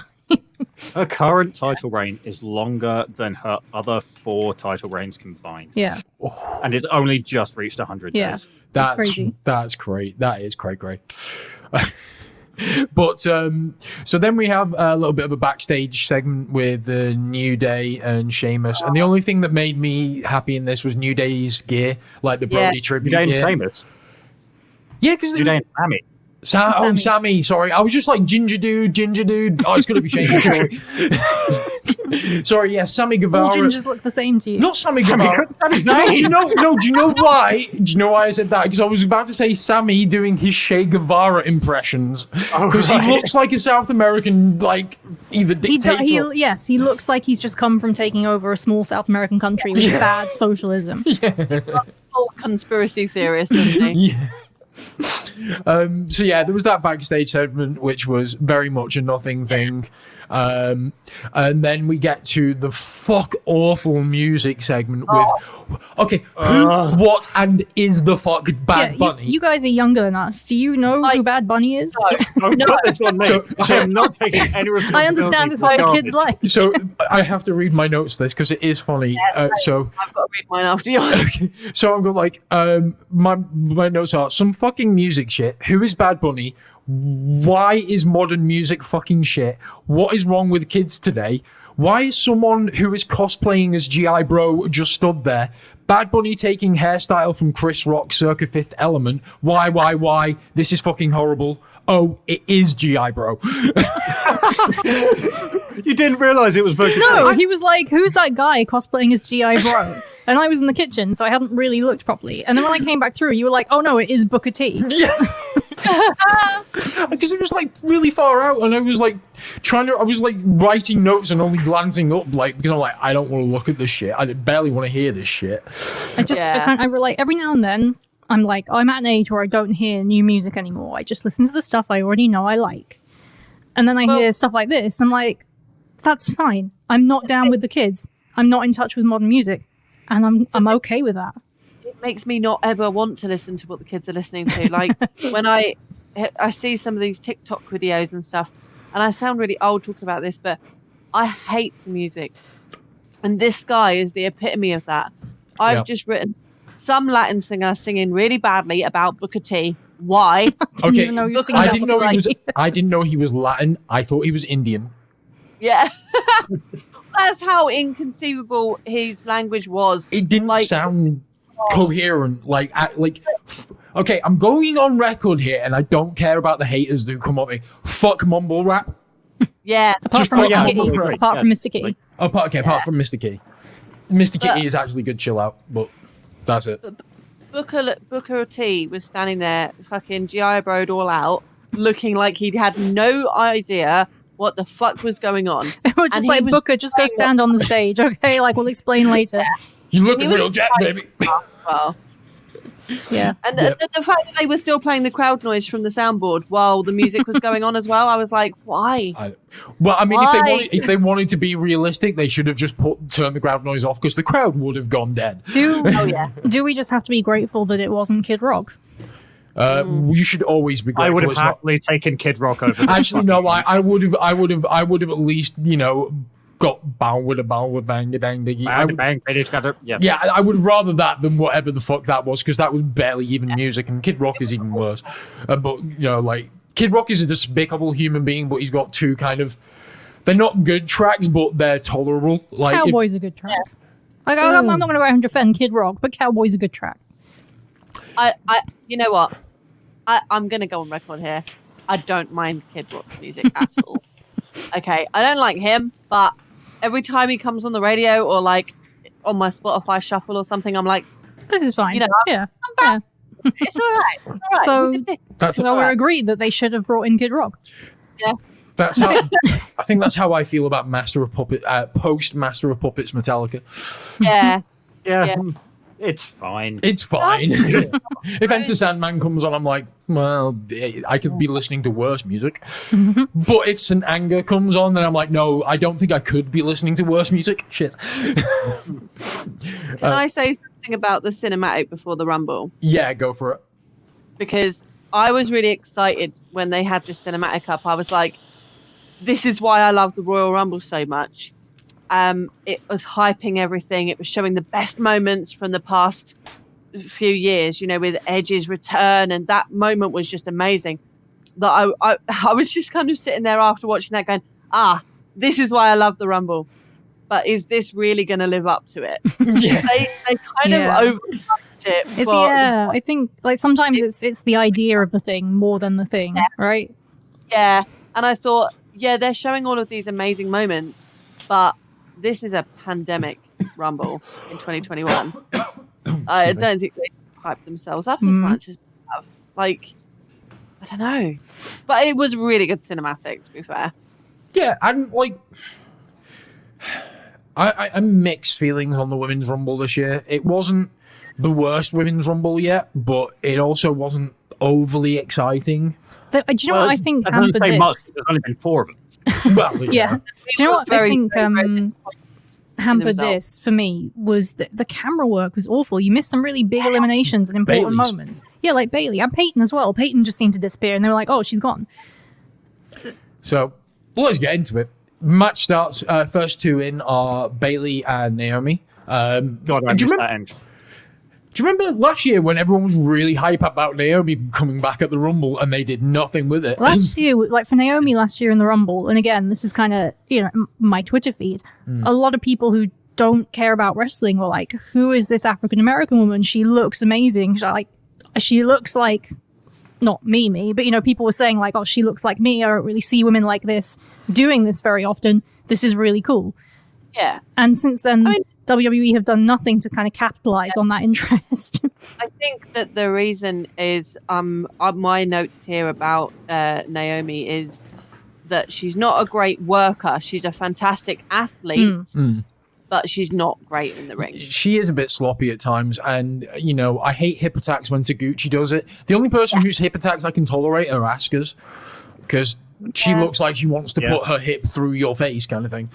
Her current title reign is longer than her other 4 title reigns combined. Yeah. And it's only just reached 100 Yeah. days. That's crazy. That's great. That is great. But so then we have a little bit of a backstage segment with New Day and Sheamus, and the only thing that made me happy in this was New Day's gear, like the Brody tribute New Day gear. and Sheamus. Yeah, because New Day and Sammy. Sammy. Sorry, I was just like ginger dude. Oh, it's gonna be Sheamus. Sorry. Sorry, yeah, Sammy Guevara. All gingers look the same to you. Not Sammy Guevara. No, do you know why? Do you know why I said that? Because I was about to say Sammy doing his Che Guevara impressions. Because he looks like a South American, like, either dictator. He looks like he's just come from taking over a small South American country with bad socialism. Full conspiracy theorist, isn't he? Yeah. So yeah, there was that backstage segment, which was very much a nothing thing. And then we get to the fuck awful music segment with, what and is the fuck Bad Bunny? You guys are younger than us. Do you know who Bad Bunny is? No, it's on me. I am not taking any responsibility. I understand it's what the kids like. So I have to read my notes for this because it is funny. So I've got to read mine after you. So I'm going like, my notes are some fucking music shit. Who is Bad Bunny? Why is modern music fucking shit? What is wrong with kids today? Why is someone who is cosplaying as G.I. Bro just stood there? Bad Bunny taking hairstyle from Chris Rock circa Fifth Element. Why? This is fucking horrible. Oh, it is G.I. Bro. You didn't realise it was Booker T. No, he was like, who's that guy cosplaying as G.I. Bro? And I was in the kitchen, so I hadn't really looked properly. And then when I came back through, you were like, oh no, it is Booker T. Yeah. Because it was like really far out, and I was like writing notes and only glancing up, like, because I'm like, I don't want to look at this shit. I barely want to hear this shit. I relate every now and then. I'm like, I'm at an age where I don't hear new music anymore. I just listen to the stuff I already know I like. And then I hear stuff like this. I'm like, that's fine. I'm not down with the kids. I'm not in touch with modern music. And I'm okay with that. It makes me not ever want to listen to what the kids are listening to. Like when I see some of these TikTok videos and stuff, and I sound really old talking about this, but I hate the music. And this guy is the epitome of that. I've just written some Latin singer singing really badly about Booker T. Why? I didn't know he was Latin. I thought he was Indian. Yeah. That's how inconceivable his language was. It didn't sound coherent. Okay, I'm going on record here, and I don't care about the haters who come at me. Fuck mumble rap. Yeah. Apart from Mr. Kitty. Apart from Mr. Kitty. Mr. Kitty is actually good chill out, but that's it. Booker T was standing there, fucking G.I. Bro'd all out, looking like he had no idea what the fuck was going on. We're just like, Booker, just go stand on the stage, okay? Like, we'll explain later. You look a real jet, baby. Well. Yeah. And the fact that they were still playing the crowd noise from the soundboard while the music was going on as well, I was like, why? If they wanted to be realistic, they should have just turned the crowd noise off because the crowd would have gone dead. Do we just have to be grateful that it wasn't Kid Rock? You should always be grateful. I would have happily taken Kid Rock over. Actually, no. I would have at least got bound with bang bang diggy. Yeah, I would rather that than whatever the fuck that was, because that was barely even music, and Kid Rock is even worse. But Kid Rock is a despicable human being, but he's got two kind of. They're not good tracks, but they're tolerable. Like Cowboy's a good track. Like I'm not going to go out and defend Kid Rock, but Cowboy's a good track. You know what? I'm going to go on record here. I don't mind Kid Rock's music at all. Okay, I don't like him, but every time he comes on the radio or like on my Spotify shuffle or something, I'm like, this is fine. Yeah. It's all right. So we're agreed that they should have brought in Kid Rock. Yeah. That's how. I think that's how I feel about Master of Puppets, post Master of Puppets Metallica. Yeah. Yeah. It's fine. It's fine. If Enter Sandman comes on, I'm like, well, I could be listening to worse music. But if St. Anger comes on, then I'm like, no, I don't think I could be listening to worse music. Shit. Can I say thing about the cinematic before the Rumble, Yeah, go for it. because I was really excited when they had this cinematic up. I was like, this is why I love the Royal Rumble so much. It was hyping everything. It was showing the best moments from the past few years, with Edge's return, and that moment was just amazing. That I was just kind of sitting there after watching that going, this is why I love the Rumble. But is this really going to live up to it? Yeah. They kind of overhyped it. I think like sometimes it's the idea of the thing more than the thing, right? Yeah, and I thought, they're showing all of these amazing moments, but this is a pandemic Rumble in 2021. I don't think they hyped themselves up as much as they have. Like, I don't know. But it was really good cinematics, to be fair. Yeah, and like, I'm mixed feelings on the Women's Rumble this year. It wasn't the worst Women's Rumble yet, but it also wasn't overly exciting. Do you know what I think hampered this? There's only been 4 of them. Well, Yeah. Do you know what I think hampered themselves. this for me was that the camera work was awful. You missed some really big eliminations and important Bayley's. moments. Yeah, like Bayley and Peyton as well. Peyton just seemed to disappear, and they were like, "Oh, she's gone." So let's get into it. Match starts. First 2 in are Bayley and Naomi. God, I do you missed that end. Do you remember last year when everyone was really hype about Naomi coming back at the Rumble and they did nothing with it? Last year, like for Naomi last year in the Rumble, and again, this is kind of, my Twitter feed. A lot of people who don't care about wrestling were like, who is this African-American woman? She looks amazing. She looks like, not me, but, people were saying like, oh, she looks like me. I don't really see women like this doing this very often. This is really cool. Yeah. And since then, WWE have done nothing to kind of capitalize on that interest. I think that the reason is my notes here about Naomi is that she's not a great worker. She's a fantastic athlete, but she's not great in the ring. She is a bit sloppy at times, and I hate hip attacks when Taguchi does it. The only person whose hip attacks I can tolerate are Asuka's, because she looks like she wants to put her hip through your face, kind of thing.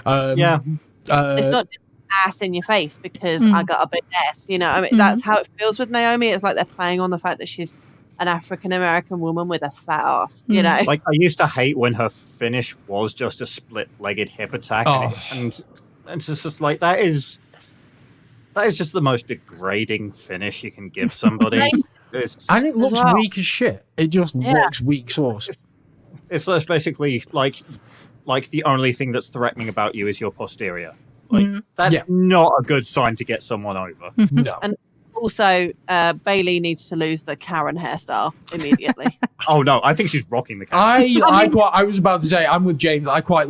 It's not just ass in your face because I got a big ass. That's how it feels with Naomi. It's like they're playing on the fact that she's an African-American woman with a fat ass, Like, I used to hate when her finish was just a split-legged hip attack, and it's just like, that is just the most degrading finish you can give somebody. And it looks weak as shit. It just looks weak sauce. It's just basically like the only thing that's threatening about you is your posterior. Like, that's not a good sign to get someone over. No. And also, Bayley needs to lose the Karen hairstyle immediately. Oh no, I think she's rocking the cat. I was about to say, I'm with James. I quite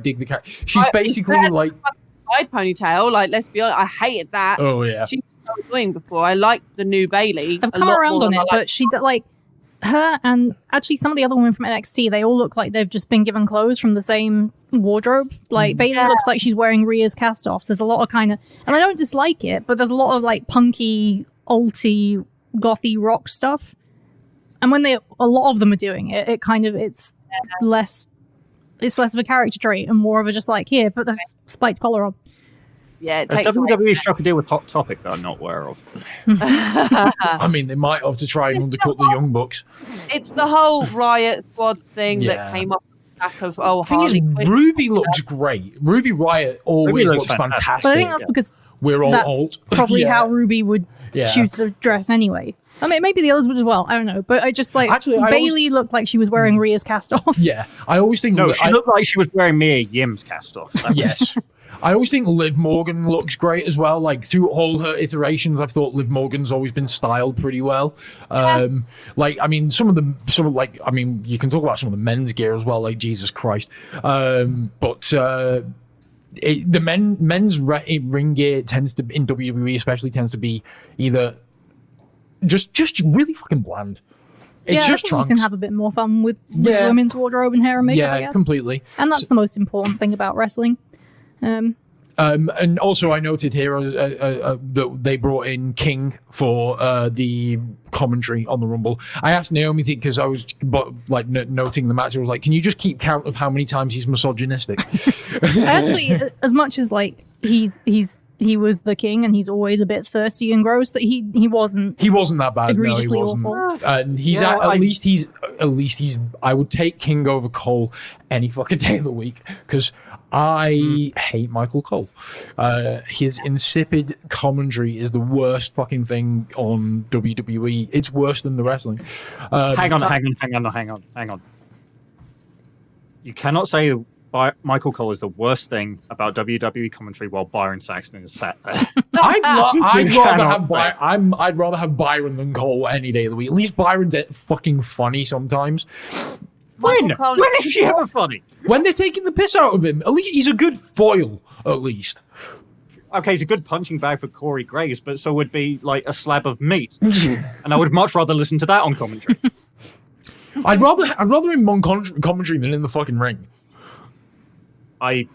dig the cat. She's basically like side ponytail. Like, let's be honest, I hated that. Oh yeah. She was so annoying before. I liked the new Bayley. I've come around on it, but she like her and actually some of the other women from NXT. They all look like they've just been given clothes from the same wardrobe. Like Bayley looks like she's wearing Rhea's cast-offs. There's a lot of kind of, and I don't dislike it, but there's a lot of like punky, alty, gothy rock stuff. And when a lot of them are doing it, it's less of a character trait and more of a just like, here, put the spiked collar on. Yeah, it Has takes WWE struck a deal with Hot Topic that I'm not aware of? I mean, they might have to try and undercut the Young Bucks. It's the whole Riot Squad thing that came off the back of Harley Quinn. Ruby looks great. Ruby Riot always Ruby looks fantastic. But I think that's because we're all that's alt. probably how Ruby would choose to dress anyway. I mean, maybe the others would as well. I don't know. But I just like, Bayley looked like she was wearing Rhea's cast-off. Yeah. I always think... No, she looked like she was wearing Mia Yim's cast-off. Yes. I always think Liv Morgan looks great as well. Like, through all her iterations, I've thought Liv Morgan's always been styled pretty well. Like, I mean, you can talk about some of the men's gear as well, like, Jesus Christ. But the men's ring gear tends to, in WWE especially, tends to be either just really fucking bland. It's just trunks. You can have a bit more fun with women's wardrobe and hair and makeup, I guess. Completely. And that's the most important thing about wrestling. And also, I noted here that they brought in King for the commentary on the Rumble. I asked Naomi because I was noting the match. I was like, "Can you just keep count of how many times he's misogynistic?" Actually, as much as like he's he was the king and he's always a bit thirsty and gross, that he wasn't. He wasn't that bad. Egregiously no, he wasn't. awful. And he's at least he's. I would take King over Cole any fucking day of the week because I hate Michael Cole. His insipid commentary is the worst fucking thing on WWE. It's worse than the wrestling. Hang on. You cannot say Michael Cole is the worst thing about WWE commentary while Byron Saxton is sat there. I'd rather have Byron than Cole any day of the week. At least Byron's fucking funny sometimes. When is she ever funny? When they're taking the piss out of him. At least he's a good foil, at least. Okay, he's a good punching bag for Corey Graves, but so would be like a slab of meat. And I would much rather listen to that on commentary. I'd rather him on commentary than in the fucking ring. I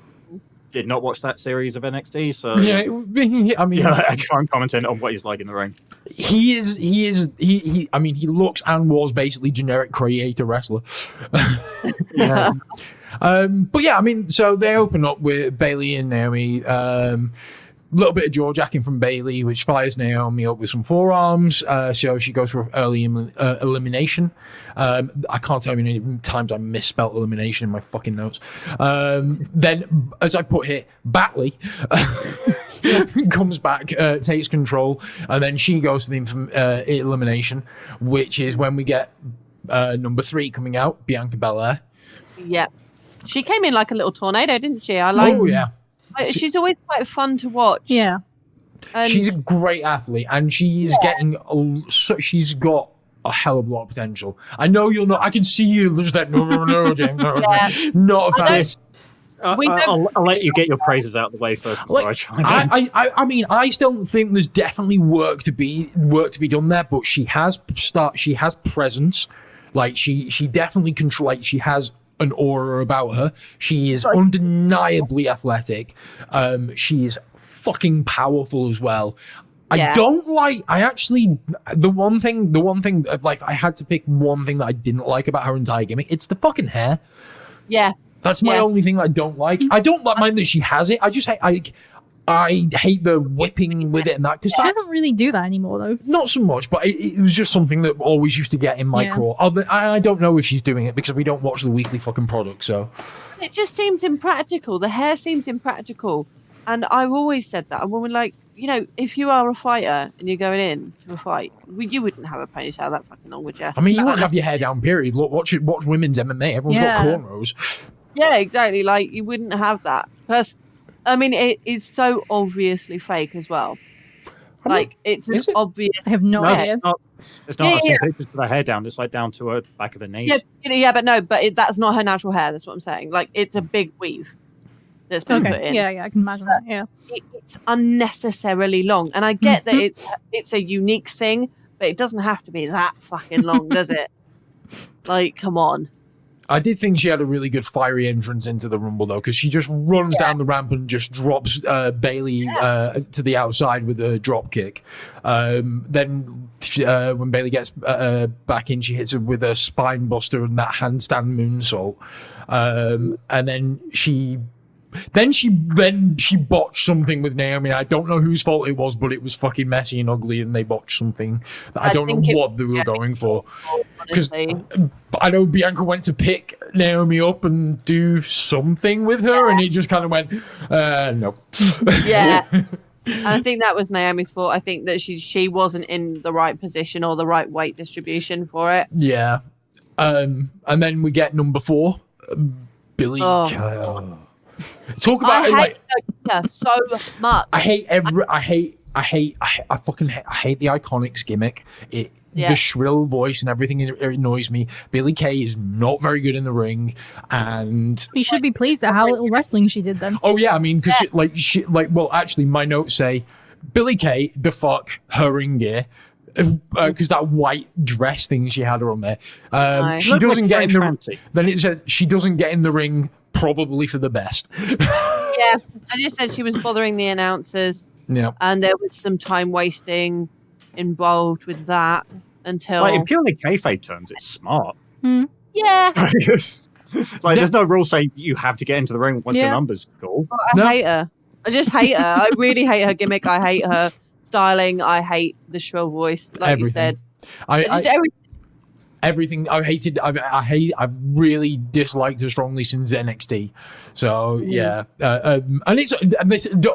did not watch that series of NXT, so Yeah, I mean, I can't comment on what he's like in the ring. He looks and was basically generic creator wrestler. Yeah. But yeah, I mean, so they open up with Bailey and Naomi. Little bit of jaw jacking from Bailey, which fires Naomi up with some forearms. So she goes for early elimination. I can't tell you how many times I misspelled elimination in my fucking notes. Then, as I put here, Batley comes back, takes control, and then she goes to the elimination, which is when we get number 3 coming out, Bianca Belair. Yeah. She came in like a little tornado, didn't she? Oh, yeah. She's always quite fun to watch. Yeah. And She's a great athlete, and she's she's got a hell of a lot of potential. I know you're not. I can see you just like no, James, not a fan. I'll let you get your praises out of the way first before I chime in. I mean, I still think there's definitely work to be done there, but she has presence. Like she definitely control. Like she has an aura about her. She is undeniably athletic. She is fucking powerful as well. Yeah. The one thing of like, I had to pick one thing that I didn't like about her entire gimmick. It's the fucking hair. Yeah. That's my only thing that I don't like. I don't mind that she has it. I just hate, I hate the whipping with it and that. She doesn't really do that anymore, though. Not so much, but it was just something that always used to get in my craw. I don't know if she's doing it because we don't watch the weekly fucking product, so. It just seems impractical. The hair seems impractical. And I've always said that. And when we're like, you know, if you are a fighter and you're going in to a fight, you wouldn't have a ponytail that fucking long, would you? I mean, you wouldn't have your hair down, period. Look, watch women's MMA. Everyone's got cornrows. Yeah, exactly. Like, you wouldn't have that. I mean, it is so obviously fake as well. It's obvious. I have no idea. It's not. I've seen pictures with her hair down. It's like down to her back of her knees. But that's not her natural hair. That's what I'm saying. Like, it's a big weave that's been put in. Yeah, I can imagine that. Yeah, it's unnecessarily long, and I get that it's a unique thing, but it doesn't have to be that fucking long, does it? Like, come on. I did think she had a really good fiery entrance into the Rumble, though, because she just runs down the ramp and just drops Bailey to the outside with a drop kick. Then when Bailey gets back in, she hits her with a spine buster and that handstand moonsault. And then she botched something with Naomi. I don't know whose fault it was, but it was fucking messy and ugly, and they botched something that I don't know what they were going for. Because I know Bianca went to pick Naomi up and do something with her, and it just kind of went, no. Yeah. I think that was Naomi's fault. I think that she wasn't in the right position or the right weight distribution for it. Yeah. And then we get number 4, Billy. Talk about I hate her so much. I hate the Iconics gimmick. The shrill voice and everything, it annoys me. Billy Kay is not very good in the ring, and you should be pleased at how little wrestling she did then. Oh yeah, I mean, because actually, my notes say Billy Kay, the fuck her ring gear. Because that white dress thing she had her on there, she doesn't get in the ring. Then it says she doesn't get in the ring, probably for the best. I just said she was bothering the announcers. Yeah, and there was some time wasting involved with that until. Like in purely kayfabe terms, it's smart. Yeah. There's no rule saying you have to get into the ring once your numbers go. I hate her. I just hate her. I really hate her gimmick. I hate her styling. I hate the shrill voice, like Everything. you said. I Everything. everything I hated. I've really disliked her strongly since NXT. So yeah, and this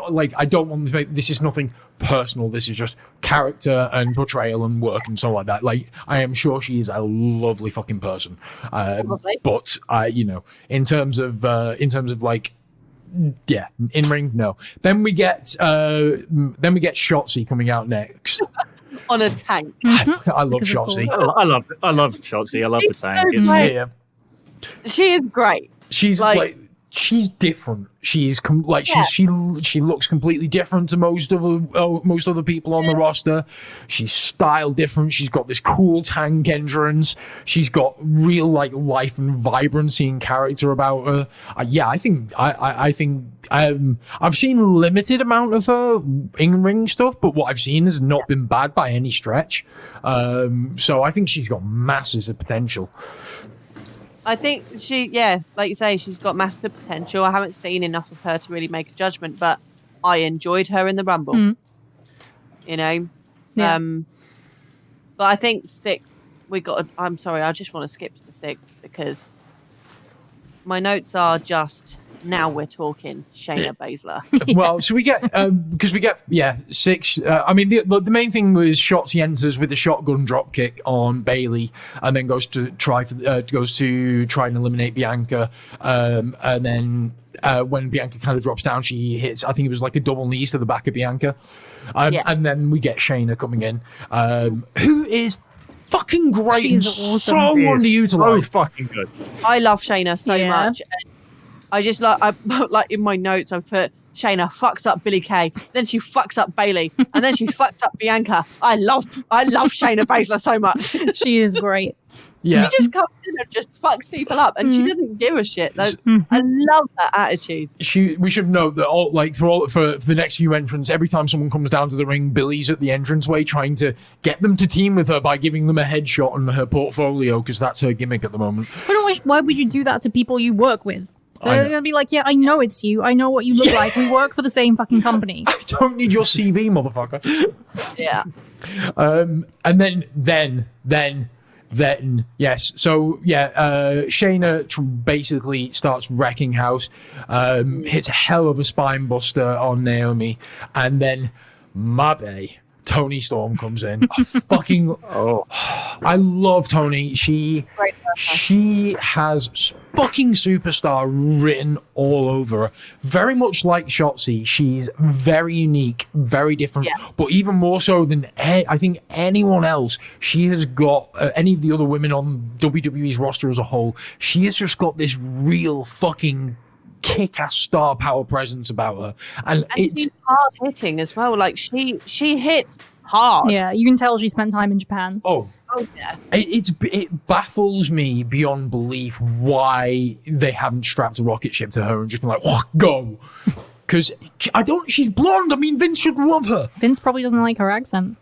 like I don't want to make this is nothing personal. This is just character and portrayal and work and so like that. Like I am sure she is a lovely fucking person, but in terms of like. Yeah, in ring, no. Then we get Shotzi coming out next. On a tank. I love Because of Shotzi. course. I love Shotzi. I love the It's tank. so It's, great. Yeah, She is great. she's Like- she's different. She's she looks completely different to most other people on the roster. She's styled different. She's got this cool tank entrance. She's got real like life and vibrancy and character about her. I think I've seen limited amount of her in ring stuff, but what I've seen has not been bad by any stretch. So I think she's got masses of potential. I think like you say, she's got massive potential. I haven't seen enough of her to really make a judgment, but I enjoyed her in the Rumble. You know? Yeah. But I think 6, I'm sorry, I just want to skip to the 6 because my notes are just, now we're talking Shayna Baszler. Well, so we get because we get 6. I mean, the main thing was Shotzi enters with a shotgun drop kick on Bailey, and then goes to try and eliminate Bianca. And then when Bianca kind of drops down, she hits. I think it was like a double knees to the back of Bianca, and then we get Shayna coming in, who is fucking great and She's awesome. so so underutilized. fucking good. I love Shayna so Yeah. much. And I just like in my notes I've put Shayna fucks up Billie Kay, then she fucks up Bailey, and then she fucks up Bianca. I love Shayna Baszler so much. She is great. Yeah. She just comes in and just fucks people up, and she doesn't give a shit. I love that attitude. We should note that for the next few entrants, every time someone comes down to the ring, Billy's at the entranceway trying to get them to team with her by giving them a headshot on her portfolio because that's her gimmick at the moment. Why would you do that to people you work with? I They're know. gonna be like, yeah, I know it's you. I know what you look like. We work for the same fucking company. I don't need your CV, motherfucker. Yeah. And then yes. So Shayna basically starts wrecking house, hits a hell of a spine buster on Naomi, and then Mabe, Tony Storm comes in. I love Tony. She has fucking superstar written all over her. Very much like Shotzi, she's very unique, very different, but even more so than I think anyone else. She has got any of the other women on WWE's roster as a whole. She has just got this real fucking kick-ass star power presence about her, and it's she's hard hitting as well. Like she hits hard. Yeah, you can tell she spent time in Japan. Oh yeah. It baffles me beyond belief why they haven't strapped a rocket ship to her and just been like, go. Because she's blonde. I mean, Vince should love her. Vince probably doesn't like her accent.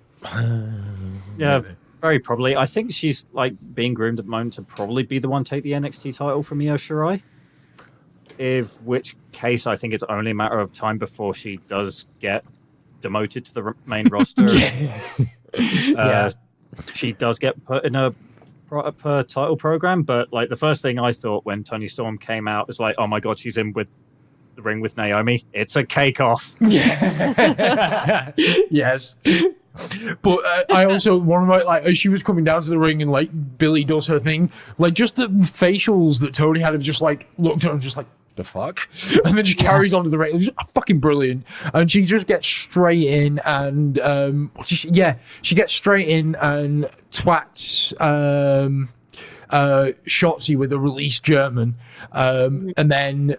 Yeah, very probably. I think she's like being groomed at the moment to probably be the one to take the NXT title from Io Shirai. Which case I think it's only a matter of time before she does get demoted to the main roster. She does get put in a proper title program, but like the first thing I thought when Tony Storm came out was like, oh my god, she's in with the ring with Naomi. It's a cake off. Yeah. Yes. But I also want to as she was coming down to the ring and like Billy does her thing, like just the facials that Tony had of just like looked at her and just like, the fuck, and then just carries on to the ring. It was fucking brilliant, and she just gets straight in and she gets straight in and twats Shotzi with a released German, and then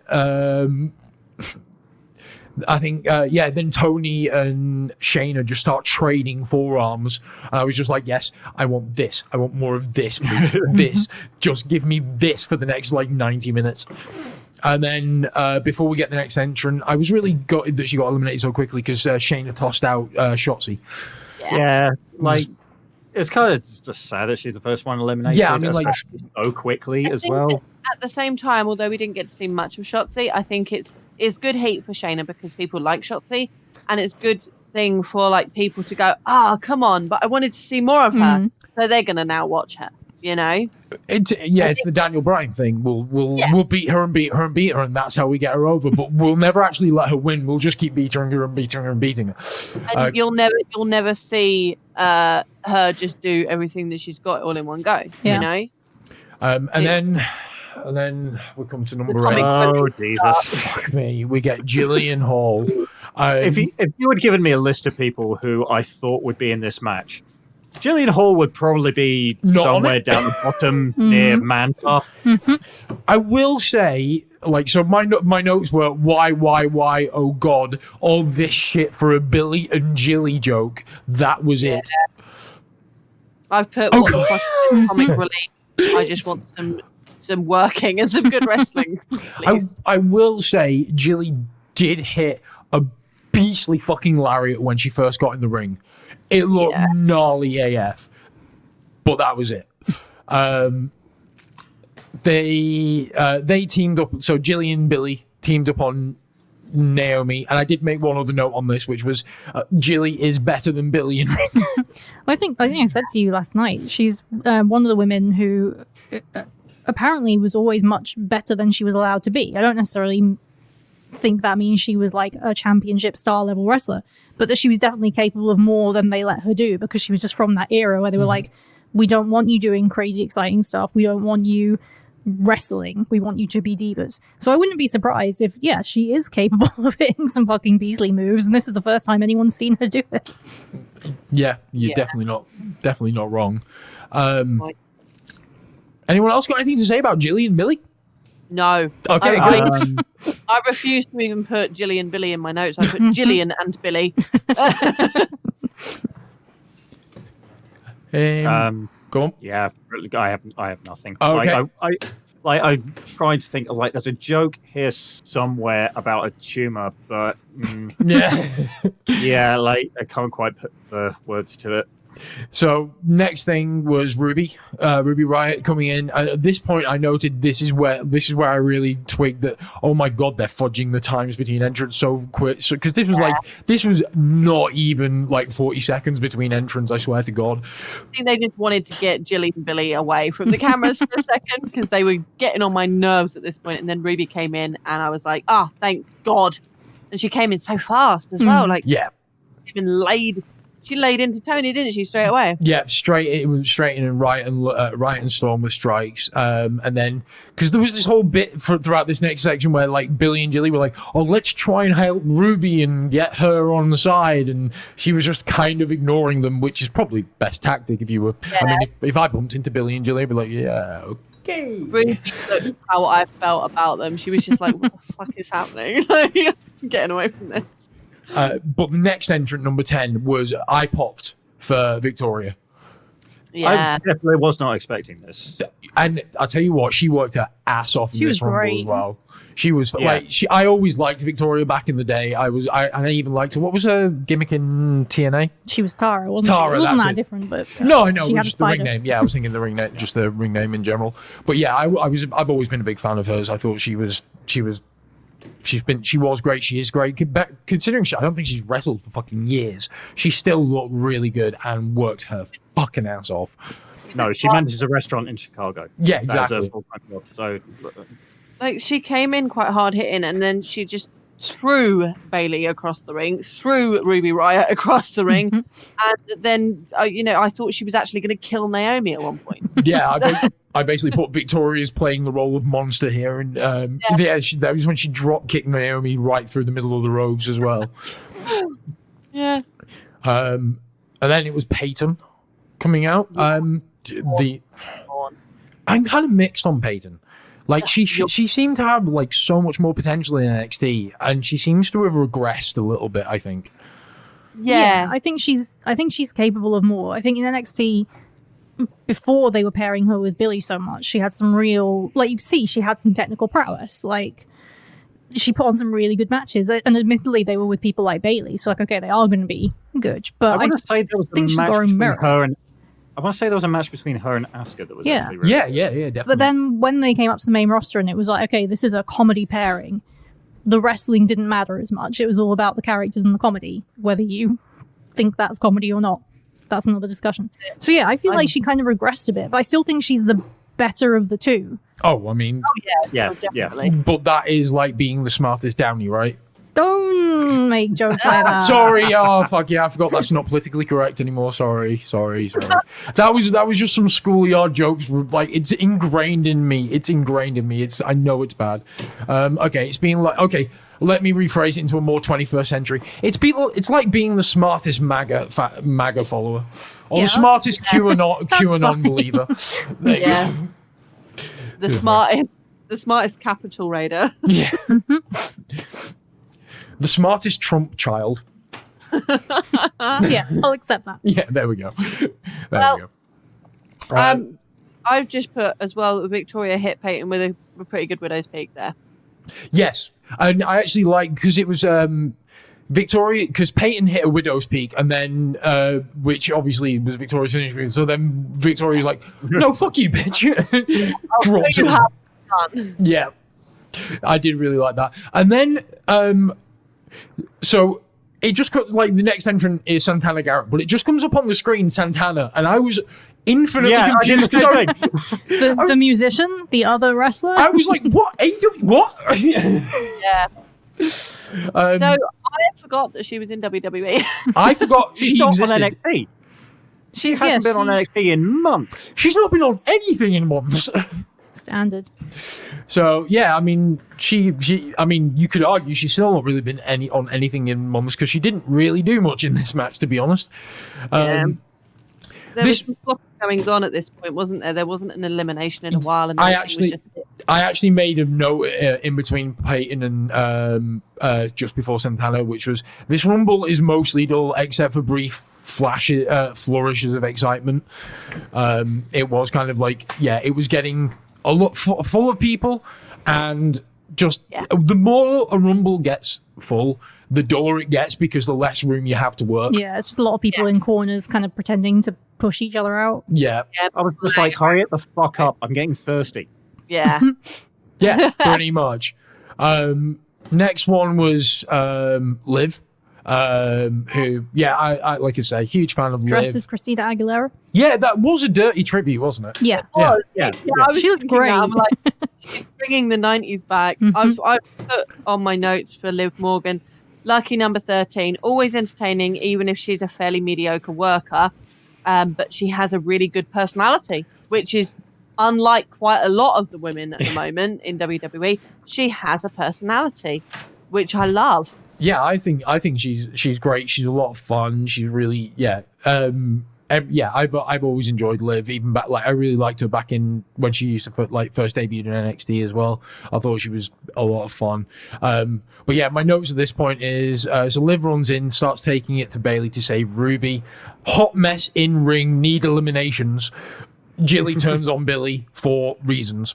I think then Tony and Shayna just start trading forearms, and I was just like, yes, I want this, I want more of this, please. This, just give me this for the next like 90 minutes. And then before we get the next entrant, I was really gutted that she got eliminated so quickly because Shayna tossed out Shotzi. Yeah, like it's kind of just sad that she's the first one eliminated. Yeah, I mean, like so quickly I as think well. At the same time, although we didn't get to see much of Shotzi, I think it's it's good heat for Shayna because people like Shotzi, and it's good thing for like people to go, come on, but I wanted to see more of her, so they're gonna now watch her. You know, it's the Daniel Bryan thing. We'll beat her and beat her and beat her, and that's how we get her over. But we'll never actually let her win. We'll just keep beating her and beating her and beating her. And you'll never see her just do everything that she's got all in one go. Yeah. You know, and then we come to number comic 8. Oh Jesus! Fuck me. We get Jillian Hall. If you had given me a list of people who I thought would be in this match, Jillian Hall would probably be somewhere down the bottom near Manta. I will say, so my notes were why, oh God, all this shit for a Billy and Jilly joke. That was it. I've put what the fuck is comic relief. I just want some working and some good wrestling. I will say, Jilly did hit a beastly fucking lariat when she first got in the ring. It looked gnarly AF, but that was it. They teamed up. So Jilly and Billy teamed up on Naomi, and I did make one other note on this, which was Jilly is better than Billy in ring. I think I said to you last night, she's one of the women who apparently was always much better than she was allowed to be. I don't necessarily think that means she was like a championship star level wrestler, but that she was definitely capable of more than they let her do, because she was just from that era where they were like, we don't want you doing crazy exciting stuff, we don't want you wrestling, we want you to be divas. So I wouldn't be surprised if she is capable of hitting some fucking Beasley moves, and this is the first time anyone's seen her do it. You're definitely not wrong. Anyone else got anything to say about Jilly and Billy? No. Okay, I refuse to even put Jilly and Billy in my notes. I put Jillian and Billy. Go on. Yeah, I have nothing. Okay. I tried to think of there's a joke here somewhere about a tumor, but I can't quite put the words to it. So next thing was Ruby Riott coming in. At this point, I noted this is where I really twigged that. Oh my God, they're fudging the times between entrants so quick. So because this was not even 40 seconds between entrants. I swear to God. I think they just wanted to get Jilly and Billy away from the cameras for a second because they were getting on my nerves at this point. And then Ruby came in, and I was like, thank God. And she came in so fast as well. She laid into Tony, didn't she, straight away? Yeah, straight in and right and Storm with strikes. And then, because there was this whole bit throughout this next section where Billy and Jilly were like, let's try and help Ruby and get her on the side. And she was just kind of ignoring them, which is probably best tactic if you were. Yeah. I mean, if I bumped into Billy and Jilly, I'd be like, yeah, okay. Ruby looked how I felt about them. She was just like, what the fuck is happening? Getting away from this. But the next entrant, number 10, was I popped for Victoria. Yeah. I definitely was not expecting this. And I'll tell you what, she worked her ass off in this Rumble as well. She was I always liked Victoria back in the day. I even liked her. What was her gimmick in TNA? She was Tara, wasn't she? It wasn't that different, but no, I know. It was just the ring name. Yeah, I was thinking the ring name, just the ring name in general. But yeah, I've always been a big fan of hers. I thought she was great. She is great. Considering I don't think she's wrestled for fucking years. She still looked really good and worked her fucking ass off. No, she manages a restaurant in Chicago. Yeah, exactly. That's a full-time job, so she came in quite hard hitting, and then she just threw Bayley across the ring, threw Ruby Riott across the ring, and then I thought she was actually going to kill Naomi at one point. Yeah, I basically put Victoria's playing the role of monster here, and that was when she drop kicked Naomi right through the middle of the ropes as well. Yeah. And then it was Peyton coming out. I'm kind of mixed on Peyton. She seemed to have so much more potential in NXT, and she seems to have regressed a little bit, I think. Yeah, I think she's capable of more. I think in NXT, before they were pairing her with Billy so much, she had some real, she had some technical prowess. She put on some really good matches, and admittedly they were with people like Bayley, so okay, they are going to be good. But I want to say there was a match between her and. I want to say there was a match between her and Asuka that was really definitely. But then when they came up to the main roster and it was okay, this is a comedy pairing, the wrestling didn't matter as much. It was all about the characters and the comedy, whether you think that's comedy or not. That's another discussion. So yeah, I feel like she kind of regressed a bit, but I still think she's the better of the two. Oh, I mean, Yeah, definitely. but that is like being the smartest Downey, right? Don't make jokes like that. Sorry, oh fuck yeah, I forgot that's not politically correct anymore. Sorry. That was just some schoolyard jokes. Like it's ingrained in me. I know it's bad. Okay, it's being like let me rephrase it into a more 21st century. It's like being the smartest MAGA follower or the smartest QAnon believer. There you go. The smartest capital raider. Yeah. The smartest Trump child. Yeah, I'll accept that. Yeah, there we go. I've just put as well Victoria hit Peyton with a pretty good widow's peak there. Yes, and I actually like because it was Victoria, because Peyton hit a widow's peak, and then which obviously was Victoria's finish move. So then Victoria's like, "No, fuck you, bitch." Drops it. Yeah, I did really like that, and then so it just got like the next entrant is Santana Garrett, but it just comes up on the screen Santana, and I was infinitely confused because the musician, the other wrestler. I was like, "What? What?" Yeah. So I forgot that she was in WWE. I forgot she's she not existed. on NXT. She hasn't been on NXT in months. She's not been on anything in months. Standard. So yeah, I mean, I mean, you could argue she's still not really been on anything in months because she didn't really do much in this match, to be honest. There was some sloppy goings on at this point, wasn't there? There wasn't an elimination in a while. And I actually made a note in between Peyton and just before Santana, which was this Rumble is mostly dull except for brief flourishes of excitement. It was kind of like, it was getting a lot full of people, and just the more a Rumble gets full, the duller it gets because the less room you have to work. Yeah, it's just a lot of people in corners kind of pretending to push each other out. Yeah. I was just like, hurry it the fuck up. I'm getting thirsty. Yeah. Yeah, pretty much. Next one was Liv. Who, I like I say, huge fan of Dressed Liv. as Christina Aguilera. Yeah, that was a dirty tribute, wasn't it? Yeah. I was She looked thinking great. that. I'm like, she's bringing the 90s back. I've put on my notes for Liv Morgan, lucky number 13, always entertaining, even if she's a fairly mediocre worker. But she has a really good personality, which is unlike quite a lot of the women at the moment in WWE. She has a personality, which I love. Yeah, I think she's great. She's a lot of fun. She's really I've always enjoyed Liv. Even back, like I really liked her back in when she used to first debuted in NXT as well. I thought she was a lot of fun. But yeah, my notes at this point is so Liv runs in, starts taking it to Bayley to save Ruby. Hot mess in ring, need eliminations. Jilly turns on Billy for reasons.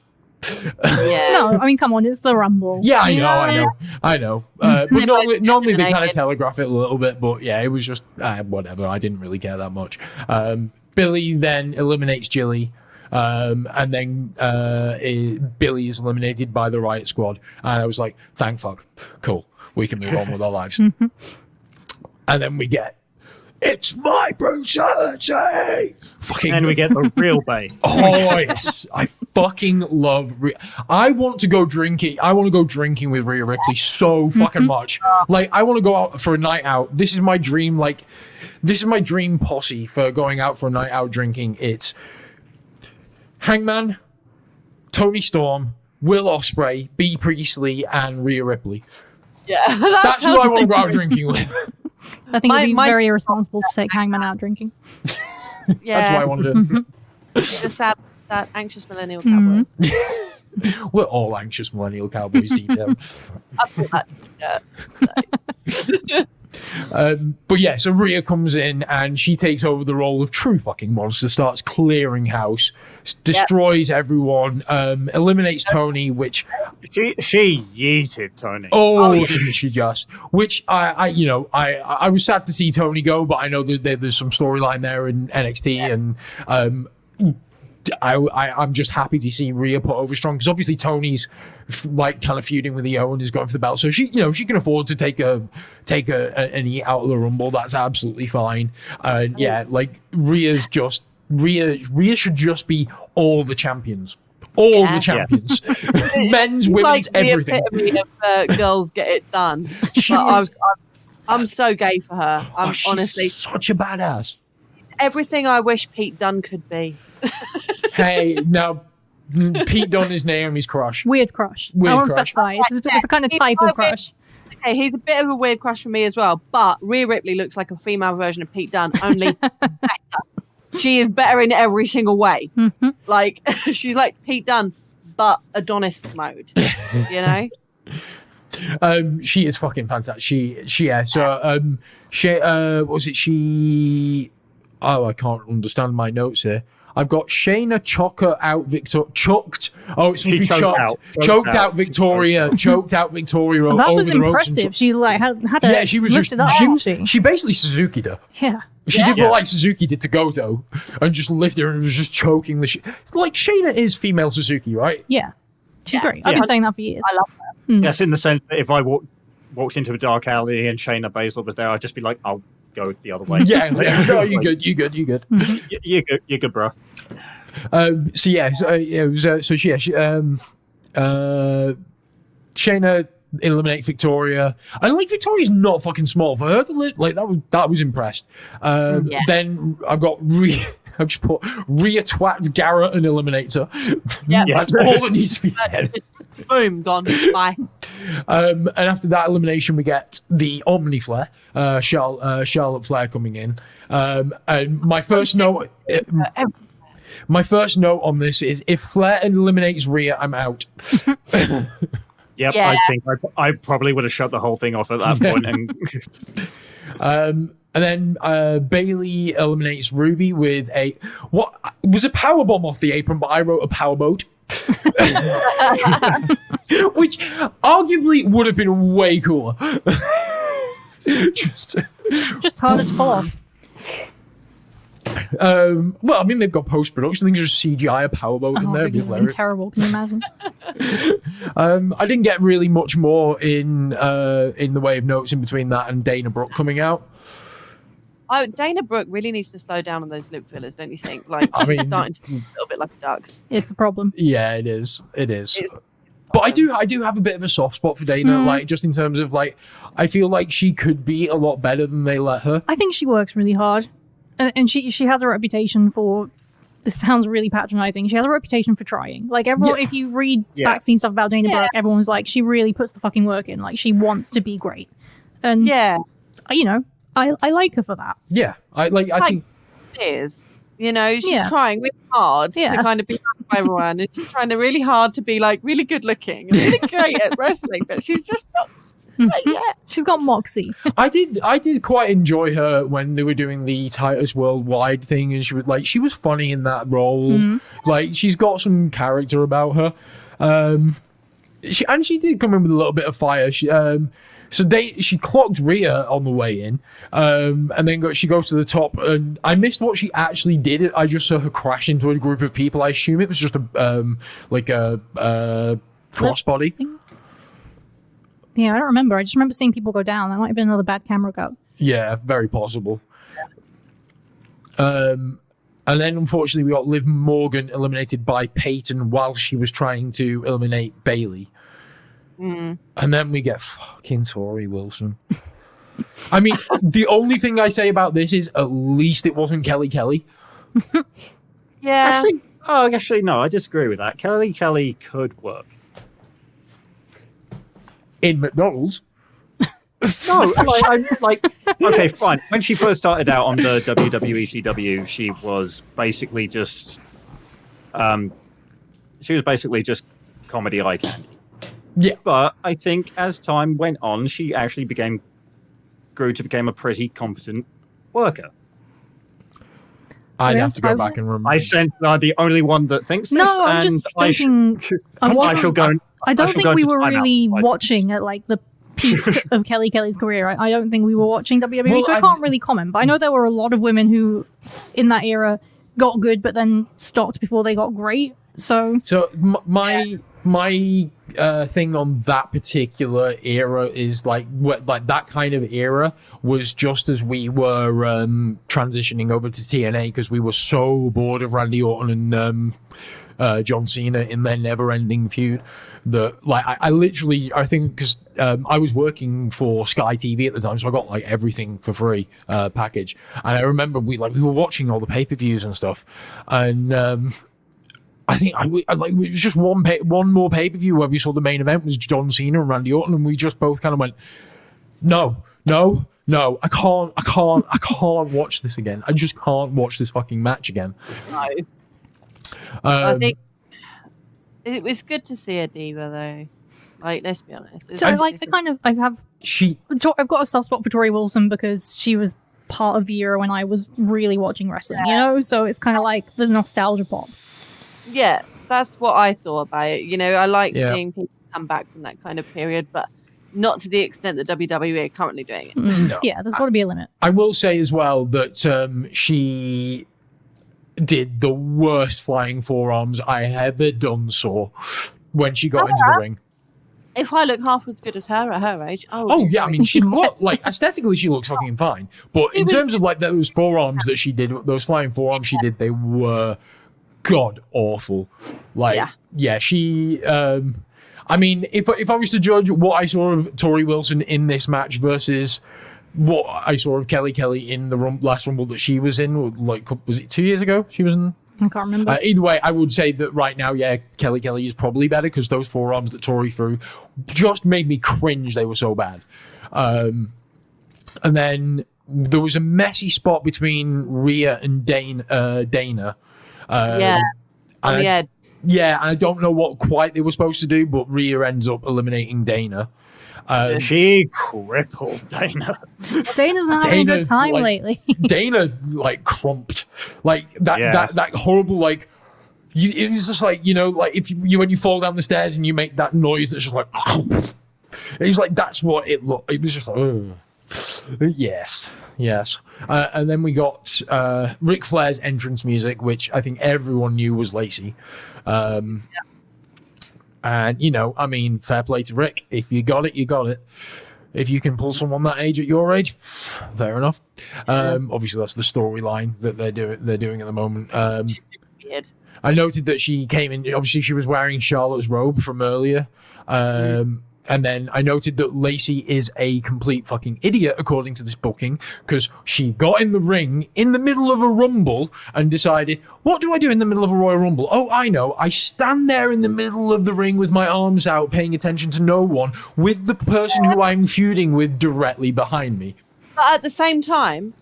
Yeah. No, I mean, come on, it's the Rumble. Yeah, I know. But normally they kind of telegraph it a little bit, but yeah, it was just whatever. I didn't really care that much. Billy then eliminates Jilly, and then Billy is eliminated by the Riot Squad, and I was like, thank fuck, cool, we can move on with our lives. And then we get, it's my brutality. And we get the real Bay. Oh yes, I fucking love. I want to go drinking. I want to go drinking with Rhea Ripley so fucking much. Like I want to go out for a night out. This is my dream. Like this is my dream posse for going out for a night out drinking. It's Hangman, Tony Storm, Will Ospreay, B Priestley, and Rhea Ripley. Yeah. That's who I want to go out drinking with. I think it'd be very irresponsible to take Hangman out drinking. Yeah. That's what I want to do. It's a sad, anxious millennial cowboy. We're all anxious millennial cowboys deep down. I feel that. But yeah, so Rhea comes in and she takes over the role of true fucking monster, starts clearing house, destroys everyone, eliminates Tony, which she yeeted Tony. Didn't she just? Which I was sad to see Tony go, but I know that there's some storyline there in NXT, and I'm just happy to see Rhea put over strong, because obviously Tony's like kind of feuding with Io and is going for the belt, so she can afford to take an E out of the Rumble. That's absolutely fine. Yeah, like Rhea should just be all the champions. All the champions. Men's, women's, everything. The epitome of girls get it done. I'm so gay for her. I'm honestly such a badass. Everything I wish Pete Dunne could be. Hey, now Pete Dunne is Naomi's crush. Weird crush. I won't specify. It's a kind of type of crush. Okay, he's a bit of a weird crush for me as well, but Rhea Ripley looks like a female version of Pete Dunne, only better. She is better in every single way. Mm-hmm. Like, she's like Pete Dunne, but Adonis mode, you know? She is fucking fantastic. I can't understand my notes here. I've got Shayna chucked. Oh, it's supposed to be choked out Victoria. Choked out Victoria. That over was the ropes impressive. She like had a yeah, she was lifted just up, she? She basically Suzuki'd her. Yeah. She did what like Suzuki did to Goto, and just lifted her and was just choking the shit. Like Shayna is female Suzuki, right? Yeah. She's great. I've been saying that for years. I love her. Yes, in the sense that if I walked into a dark alley and Shayna Baszler was there, I'd just be like, I'll go the other way. Yeah, no, you good. You're good, bro. Shayna eliminates Victoria, and like Victoria's not fucking small for her to live. Like that was impressed. Then I've got I've just put Rhea twat Garrett and eliminates her. Yeah, that's all that needs to be said. Boom, gone. Bye. And after that elimination, we get the Omni Flair, Charlotte Flair coming in. And my first note on this is, if Flair eliminates Rhea, I'm out. Yep, Yeah. I think I probably would have shut the whole thing off at that point. And then Bailey eliminates Ruby with what was a power bomb off the apron, but I wrote a power boat. Which arguably would have been way cooler. just harder to pull off. Well, I mean, they've got post-production. I think there's CGI a powerboat in there. It would have been terrible. Can you imagine? I didn't get really much more in the way of notes in between that and Dana Brooke coming out. Dana Brooke really needs to slow down on those lip fillers, don't you think? Like, she's starting to be a little bit like a duck. It's a problem. Yeah, it is. But I do have a bit of a soft spot for Dana, like just in terms of like, I feel like she could be a lot better than they let her. I think she works really hard, and she has a reputation for. This sounds really patronizing. She has a reputation for trying. Like everyone, if you read backscene stuff about Dana Brooke, everyone's like, she really puts the fucking work in. Like she wants to be great, and you know, I like her for that. Yeah, I think it is. You know, she's trying really hard to kind of be loved by everyone, and she's trying really hard to be like really good looking and really great at wrestling, but she's just not yet. She's got moxie. I did quite enjoy her when they were doing the Titus Worldwide thing, and she was funny in that role. Like she's got some character about her. She did come in with a little bit of fire. She clocked Rhea on the way in, and then she goes to the top, and I missed what she actually did. I just saw her crash into a group of people. I assume it was just a crossbody. Yeah, I don't remember. I just remember seeing people go down. That might have been another bad camera go. Yeah, very possible. And then unfortunately we got Liv Morgan eliminated by Peyton while she was trying to eliminate Bailey. And then we get fucking Tori Wilson. I mean, the only thing I say about this is at least it wasn't Kelly Kelly. Yeah. Actually, no, I disagree with that. Kelly Kelly could work. In McDonald's? No, okay, fine. When she first started out on the WWE CW, she was basically just comedy eye candy. Yeah. But I think as time went on, she actually grew to become a pretty competent worker. I'd have to go back and remember. I sense that I'm the only one that thinks this. No, I'm just thinking. I don't think we were really watching at like the peak of Kelly's career. I don't think we were watching WWE, so I can't really comment. But I know there were a lot of women who, in that era, got good, but then stopped before they got great. So my thing on that particular era is like that kind of era was just as we were transitioning over to TNA, because we were so bored of Randy Orton and John Cena in their never-ending feud that like I think because I was working for Sky TV at the time, so I got like everything for free package, and I remember we were watching all the pay-per-views and stuff, and I think it was just one more pay-per-view where we saw the main event was John Cena and Randy Orton, and we just both kind of went, no, I can't watch this again. I just can't watch this fucking match again. No. I think it was good to see a diva though. Like, let's be honest. So I like the kind of I've got a soft spot for Tori Wilson because she was part of the era when I was really watching wrestling, you know? So it's kind of like the nostalgia pop. Yeah, that's what I thought about it. You know, I like seeing people come back from that kind of period, but not to the extent that WWE are currently doing it. No. Yeah, there's got to be a limit. I will say as well that she did the worst flying forearms I ever done saw when she got into the ring. If I look half as good as her at her age, I mean, she looked like aesthetically she looks fucking fine, but in terms of like those forearms that she did, those flying forearms she did, they were god awful. Like, she. I mean, if I was to judge what I saw of Tori Wilson in this match versus what I saw of Kelly in the last Rumble that she was in, like, was it 2 years ago? She was in. I can't remember. Either way, I would say that right now, Kelly is probably better because those forearms that Tori threw just made me cringe. They were so bad. And then there was a messy spot between Rhea and Dana. On the edge. Yeah, and I don't know what quite they were supposed to do, but Rhea ends up eliminating Dana. She crippled Dana. Dana's not having a good time lately. Dana crumped that horrible it was just like, you know, like if you when you fall down the stairs and you make that noise that's just like it's like that's what it looked. It was just like yes. And then we got Ric Flair's entrance music, which I think everyone knew was Lacey. And, you know, I mean, fair play to Rick. If you got it, you got it. If you can pull someone that age at your age, fair enough. Obviously, that's the storyline that they're doing at the moment. Weird. I noted that she came in. Obviously, she was wearing Charlotte's robe from earlier. And then I noted that Lacey is a complete fucking idiot, according to this booking, because she got in the ring in the middle of a Rumble and decided, what do I do in the middle of a Royal Rumble? Oh, I know. I stand there in the middle of the ring with my arms out, paying attention to no one, with the person who I'm feuding with directly behind me. But at the same time,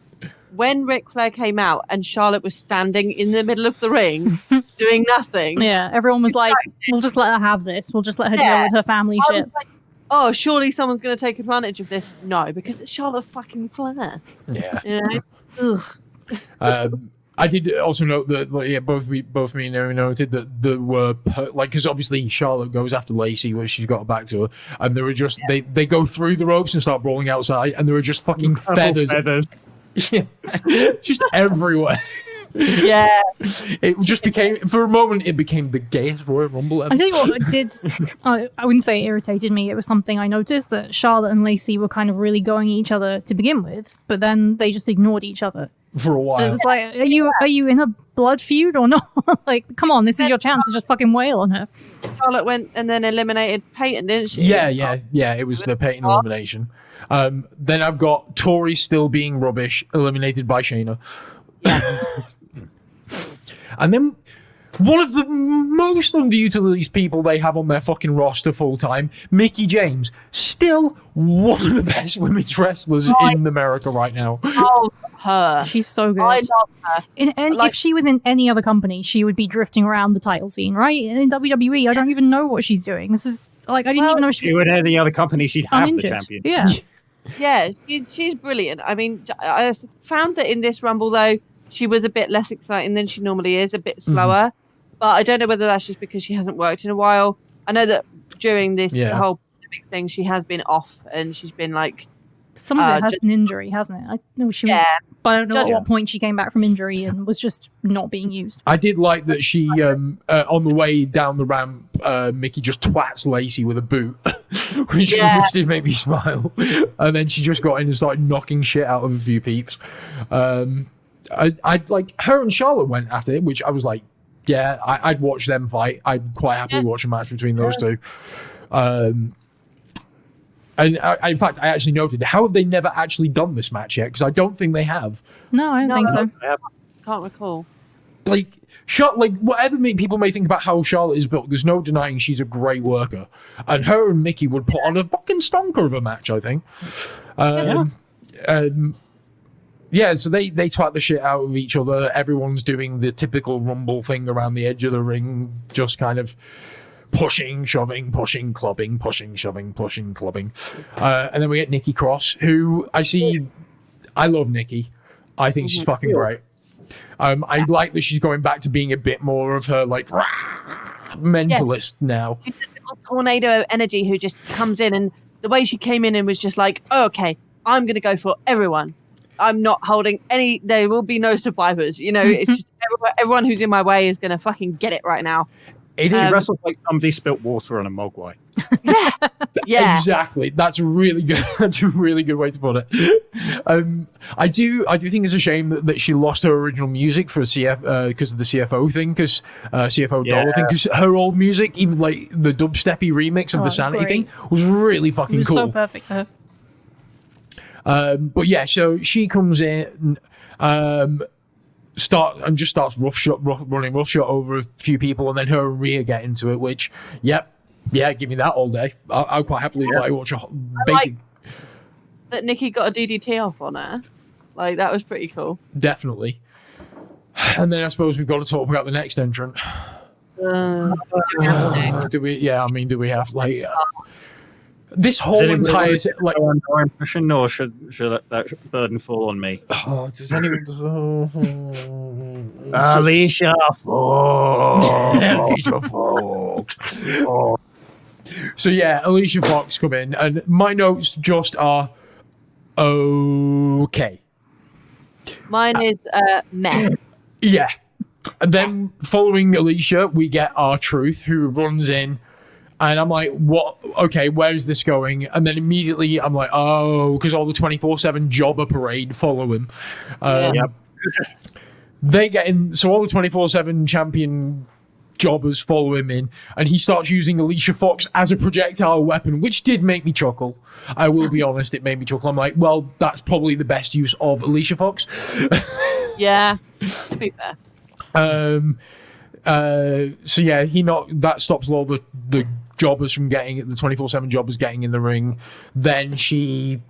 when Ric Flair came out and Charlotte was standing in the middle of the ring doing nothing. Yeah, everyone was like, we'll just let her have this. We'll just let her deal with her family shit. Like, oh, surely someone's going to take advantage of this. No, because it's Charlotte fucking Flair. Yeah. You know? I did also note that both me and Aaron noted that there were because obviously Charlotte goes after Lacey when she's got back to her, and there were just they go through the ropes and start brawling outside, and there were just fucking feathers. Yeah, just everywhere. Yeah, it just became for a moment. It became the gayest Royal Rumble ever. I tell you what, it did. I wouldn't say it irritated me. It was something I noticed that Charlotte and Lacey were kind of really going at each other to begin with, but then they just ignored each other for a while. So it was like, are you in a blood feud or not? Like, come on, this is your chance to just fucking wail on her. Charlotte went and then eliminated Peyton, didn't she? Yeah. It was the Peyton elimination. Then I've got Tori still being rubbish, eliminated by Shayna. And then one of the most underutilized people they have on their fucking roster full time, Mickie James, still one of the best women's wrestlers in America right now. Oh, her. She's so good. I love her. If she was in any other company, she would be drifting around the title scene, right? In WWE, I don't even know what she's doing. This is like I didn't even know she was. If she were in any other company, she'd have the champion. Yeah. Yeah, she's brilliant. I mean, I found that in this Rumble, though, she was a bit less exciting than she normally is, a bit slower. Mm-hmm. But I don't know whether that's just because she hasn't worked in a while. I know that during this whole pandemic thing, she has been off and she's been like Some of it has been injury, hasn't it? I know she. Yeah. But I don't know at Yeah. what point she came back from injury and was just not being used. I did like that she, on the way down the ramp, Mickey just twats Lacey with a boot, which did make me smile. And then she just got in and started knocking shit out of a few peeps. I like her and Charlotte went at it, which I was like, yeah, I'd watch them fight. I'd quite happily watch a match between those two. And in fact, I actually noted, how have they never actually done this match yet? Because I don't think they have. No, I don't think so. Can't recall. Like, whatever people may think about how Charlotte is built, there's no denying she's a great worker. And her and Mickey would put on a fucking stonker of a match, I think. Yeah, so they twat the shit out of each other. Everyone's doing the typical Rumble thing around the edge of the ring, just kind of pushing, shoving, pushing, clubbing, pushing, shoving, pushing, clubbing. And then we get Nikki Cross, who I love Nikki. I think she's fucking great. I like that she's going back to being a bit more of her, like, mentalist now. She's a little tornado of energy who just comes in, and the way she came in and was just like, oh, okay, I'm going to go for everyone. I'm not holding any, there will be no survivors. You know, it's just everyone who's in my way is going to fucking get it right now. It is wrestled like somebody spilt water on a mogwai. Yeah. Exactly. That's really good. That's a really good way to put it. I do think it's a shame that she lost her original music for because of the CFO thing, because CFO dollar thing, because her old music, even like the dubsteppy remix of the Sanity thing, was really fucking It was cool. so perfect for her. But yeah, so she comes in, starts running roughshod over a few people, and then her and Rhea get into it. Which, yeah, give me that all day. I'll quite happily watch a basic. That Nikki got a DDT off on her, like that was pretty cool. Definitely. And then I suppose we've got to talk about the next entrant. Do we? Yeah, I mean, do we have like? This whole entire like our impression, or should that burden fall on me? Oh, does anyone? Alicia Fox. Alicia Fox. So yeah, Alicia Fox come in, and my notes just are okay. Mine is meh. Yeah. And then following Alicia, we get R-Truth, who runs in. And I'm like, what? Okay, where is this going? And then immediately I'm like, oh, because all the 24/7 jobber parade follow him. They get in, so all the 24/7 champion jobbers follow him in, and he starts using Alicia Fox as a projectile weapon, which did make me chuckle. I will be honest, it made me chuckle. I'm like, well, that's probably the best use of Alicia Fox. Yeah, to be fair. So yeah, that stops all the jobbers from getting the 24/7 jobbers getting in the ring. Then she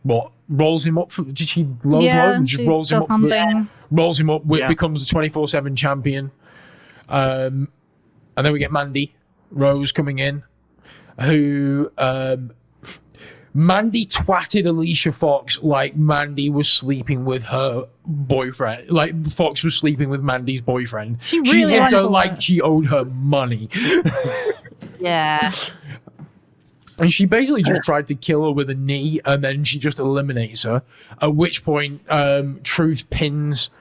rolls him up. Did she low blow? She rolls him up. Rolls him up. Becomes the 24/7 champion. And then we get Mandy Rose coming in, who Mandy twatted Alicia Fox like Mandy was sleeping with her boyfriend. Like Fox was sleeping with Mandy's boyfriend. She really hit her liked like she owed her money. Yeah. And she basically just tried to kill her with a knee, and then she just eliminates her. At which point, Truth pins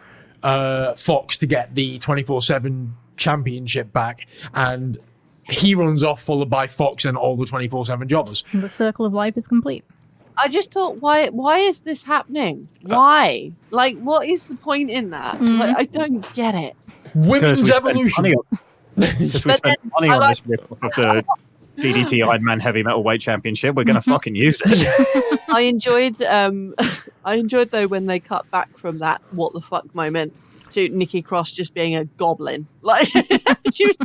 Fox to get the 24/7 championship back, and he runs off, followed by Fox and all the 24/7 jobbers. The circle of life is complete. I just thought, why is this happening? Why? Like, what is the point in that? Like, I don't get it. Women's evolution. Because we spent money on this rip of the DDT Iron Man Heavy Metal Weight Championship, we're gonna fucking use it. I enjoyed though when they cut back from that what the fuck moment to Nikki Cross just being a goblin. Like she was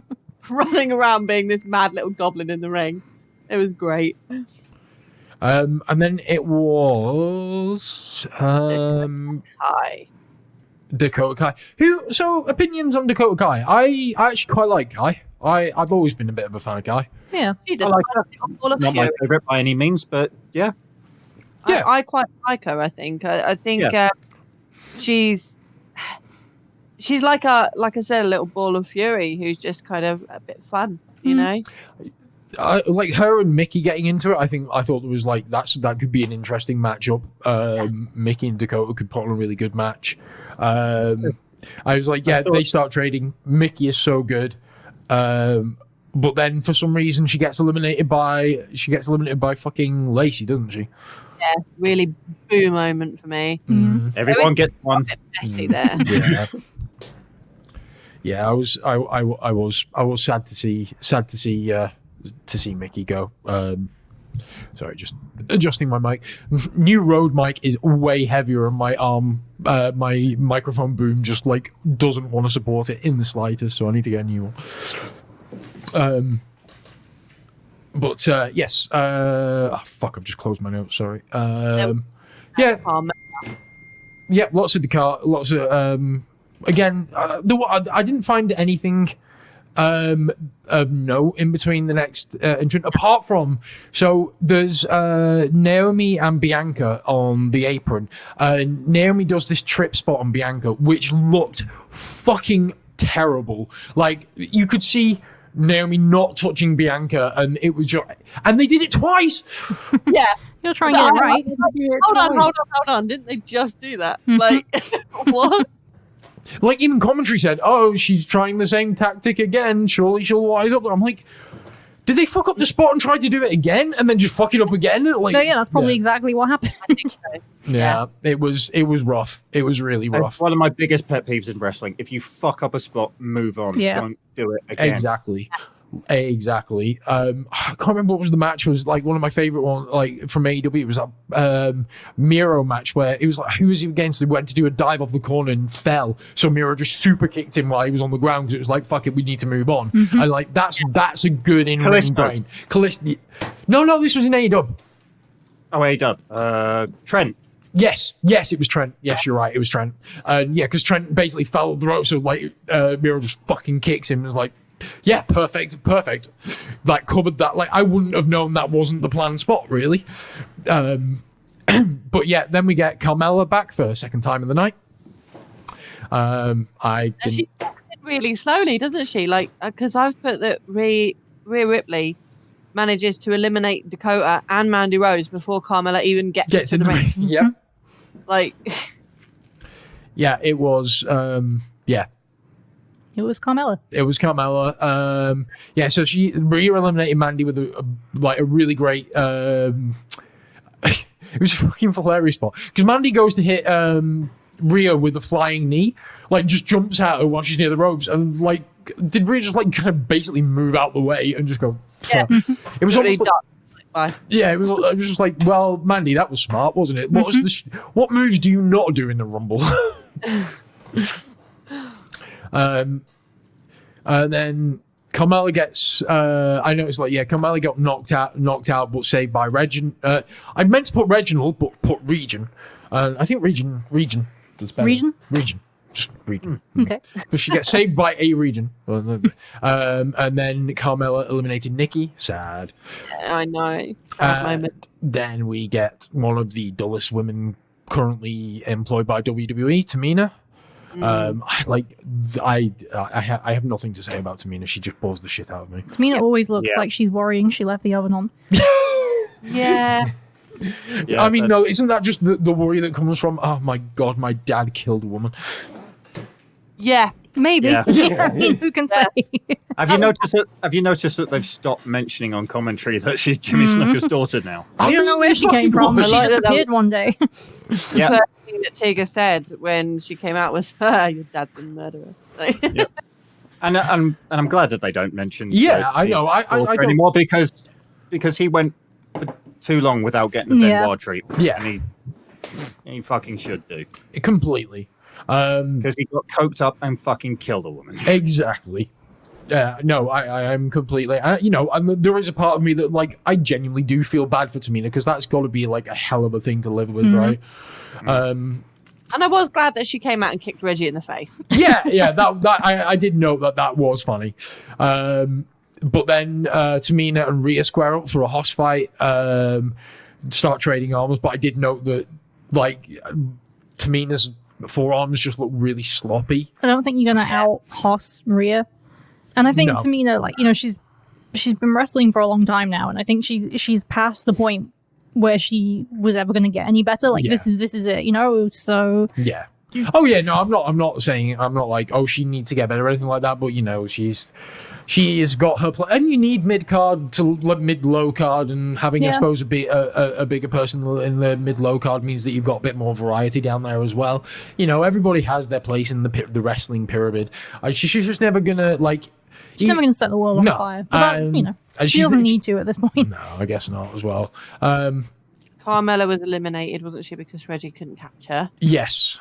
running around being this mad little goblin in the ring. It was great. And then it was Hi. Dakota Kai. So opinions on Dakota Kai. I actually quite like Kai. I've always been a bit of a fan of Kai. Yeah. She did I like her. Not my favourite by any means, but yeah. Yeah. I quite like her, I think. I think she's like I said, a little ball of fury who's just kind of a bit fun, you know? like her and Mickey getting into it. I thought it was like that could be an interesting matchup. Mickey and Dakota could put on a really good match. I was like, they start trading. Mickey is so good. But then for some reason she gets eliminated by fucking Lacey, doesn't she? Yeah, really boo moment for me. Everyone gets one. A bit messy there. Yeah, I was sad to see Mickey go. Sorry, just adjusting my mic. New Rode mic is way heavier, and my arm, my microphone boom just like doesn't want to support it in the slightest. So I need to get a new one. But yes. Fuck! I've just closed my notes. Sorry. Yeah. Yeah. Lots of the car. Lots of again. I didn't find anything of note in between the next entrant, apart from there's Naomi and Bianca on the apron. Naomi does this trip spot on Bianca, which looked fucking terrible. Like you could see Naomi not touching Bianca, and it was just, and they did it twice. Yeah, you're trying to get it right. Hold on! Didn't they just do that? Like what? Like even commentary said, "Oh, she's trying the same tactic again. Surely she'll wise up." I'm like, did they fuck up the spot and try to do it again, and then just fuck it up again? Like, no, yeah, that's probably exactly what happened. I think so. Yeah, it was rough. It was really rough. It's one of my biggest pet peeves in wrestling. If you fuck up a spot, move on. Yeah. Don't do it again. Exactly. I can't remember what was the match. It was like one of my favorite ones, like from AEW. It was that Miro match where it was like, who was he against? He went to do a dive off the corner and fell. So Miro just super kicked him while he was on the ground because it was like, fuck it, we need to move on. And like that's a good in-ring brain. Callisto. No, this was in AEW. Oh, AEW. Trent. Yes, it was Trent. Yes, you're right, it was Trent. Because Trent basically fell off the rope, so like Miro just fucking kicks him and was like, yeah, perfect. Like covered that. Like I wouldn't have known that wasn't the planned spot, really. But yeah, then we get Carmella back for a second time in the night. She did really slowly, doesn't she? Like because I've put that Rhea Ripley manages to eliminate Dakota and Mandy Rose before Carmella even gets in the ring. Yep. Like, yeah, it was. It was Carmella. So Rhea eliminated Mandy with a really great. It was a fucking hilarious spot because Mandy goes to hit Rhea with a flying knee, like just jumps at her while she's near the ropes, and like did Rhea just like kind of basically move out the way and just go? Yeah. It was almost. Bye. Yeah, it was just like, well, Mandy, that was smart, wasn't it? What was what moves do you not do in the Rumble? And then Carmella gets. I noticed, Carmella got knocked out, but saved by Reginald. I meant to put Reginald, but put Region. I think Region does better. Region. Just Region. Okay. But she gets saved by a Region. And then Carmella eliminated Nikki. Sad. I know. Sad moment. Then we get one of the dullest women currently employed by WWE, Tamina. I have nothing to say about Tamina. She just bores the shit out of me. Tamina always looks like she's worrying she left the oven on. Yeah. I mean, no, isn't that just the worry that comes from, oh my god, my dad killed a woman? Yeah. Maybe. Yeah. I mean, who can say? Have you noticed that they've stopped mentioning on commentary that she's Jimmy Snuka's daughter now? I don't know where she came from. She like just that. appeared one day. Yeah. The first thing that Tiga said when she came out was, your dad's a murderer. Yep. And I'm glad that they don't mention. Yeah, I know. I don't anymore because he went for too long without getting the Benoit treatment. Yeah, and he fucking should do completely. Because he got coked up and fucking killed a woman. Exactly. No, I am completely. And there is a part of me that, like, I genuinely do feel bad for Tamina because that's got to be like a hell of a thing to live with, right? And I was glad that she came out and kicked Reggie in the face. Yeah. That I did note that was funny. But then Tamina and Rhea square up for a hoss fight. Start trading arms, but I did note that like Tamina's forearms just look really sloppy. I don't think you're going to out-hoss Rhea. And I think Tamina, she's she's been wrestling for a long time now, and I think she's past the point where she was ever going to get any better. Like this is it, you know. So yeah. Oh yeah, no, I'm not saying, I'm not like, oh, she needs to get better or anything like that. But you know, she's got her and you need mid card to mid low card, and having I suppose a bigger person in the mid low card means that you've got a bit more variety down there as well. You know, everybody has their place in the wrestling pyramid. She's just never gonna like. She's never going to set the world on fire. But that, you know, she doesn't need to at this point. No, I guess not as well. Carmella was eliminated, wasn't she, because Reggie couldn't catch her? Yes.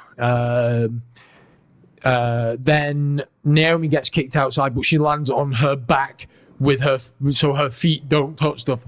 Then Naomi gets kicked outside, but she lands on her back with so her feet don't touch stuff.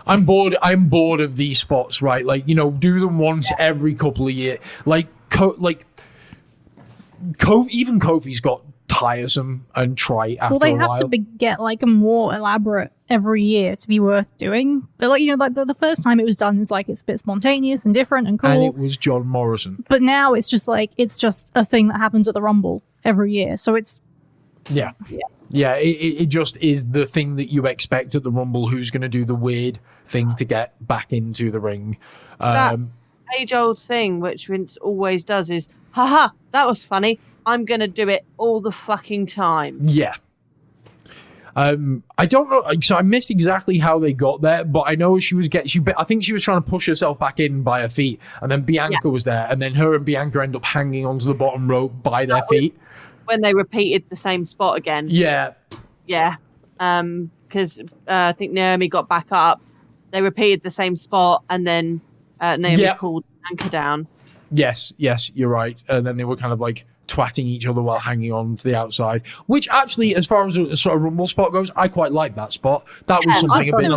I'm bored of these spots, right? Like, you know, do them once every couple of years. Like even Kofi's got tiresome and trite after a while. Well, they have to get like a more elaborate every year to be worth doing. But like, you know, like the first time it was done is like it's a bit spontaneous and different and cool. And it was John Morrison. But now it's just a thing that happens at the Rumble every year. So it's it just is the thing that you expect at the Rumble. Who's going to do the weird thing to get back into the ring? That age-old thing, which Vince always does, is, haha, that was funny. I'm going to do it all the fucking time. Yeah. I don't know. So I missed exactly how they got there, but I know I think she was trying to push herself back in by her feet, and then Bianca was there, and then her and Bianca end up hanging onto the bottom rope by their feet. When they repeated the same spot again. Yeah. Yeah. Because I think Naomi got back up. They repeated the same spot, and then Naomi pulled Bianca down. Yes, you're right. And then they were kind of like twatting each other while hanging on to the outside, which actually, as far as a sort of Rumble spot goes, I quite like that spot. That was something a bit.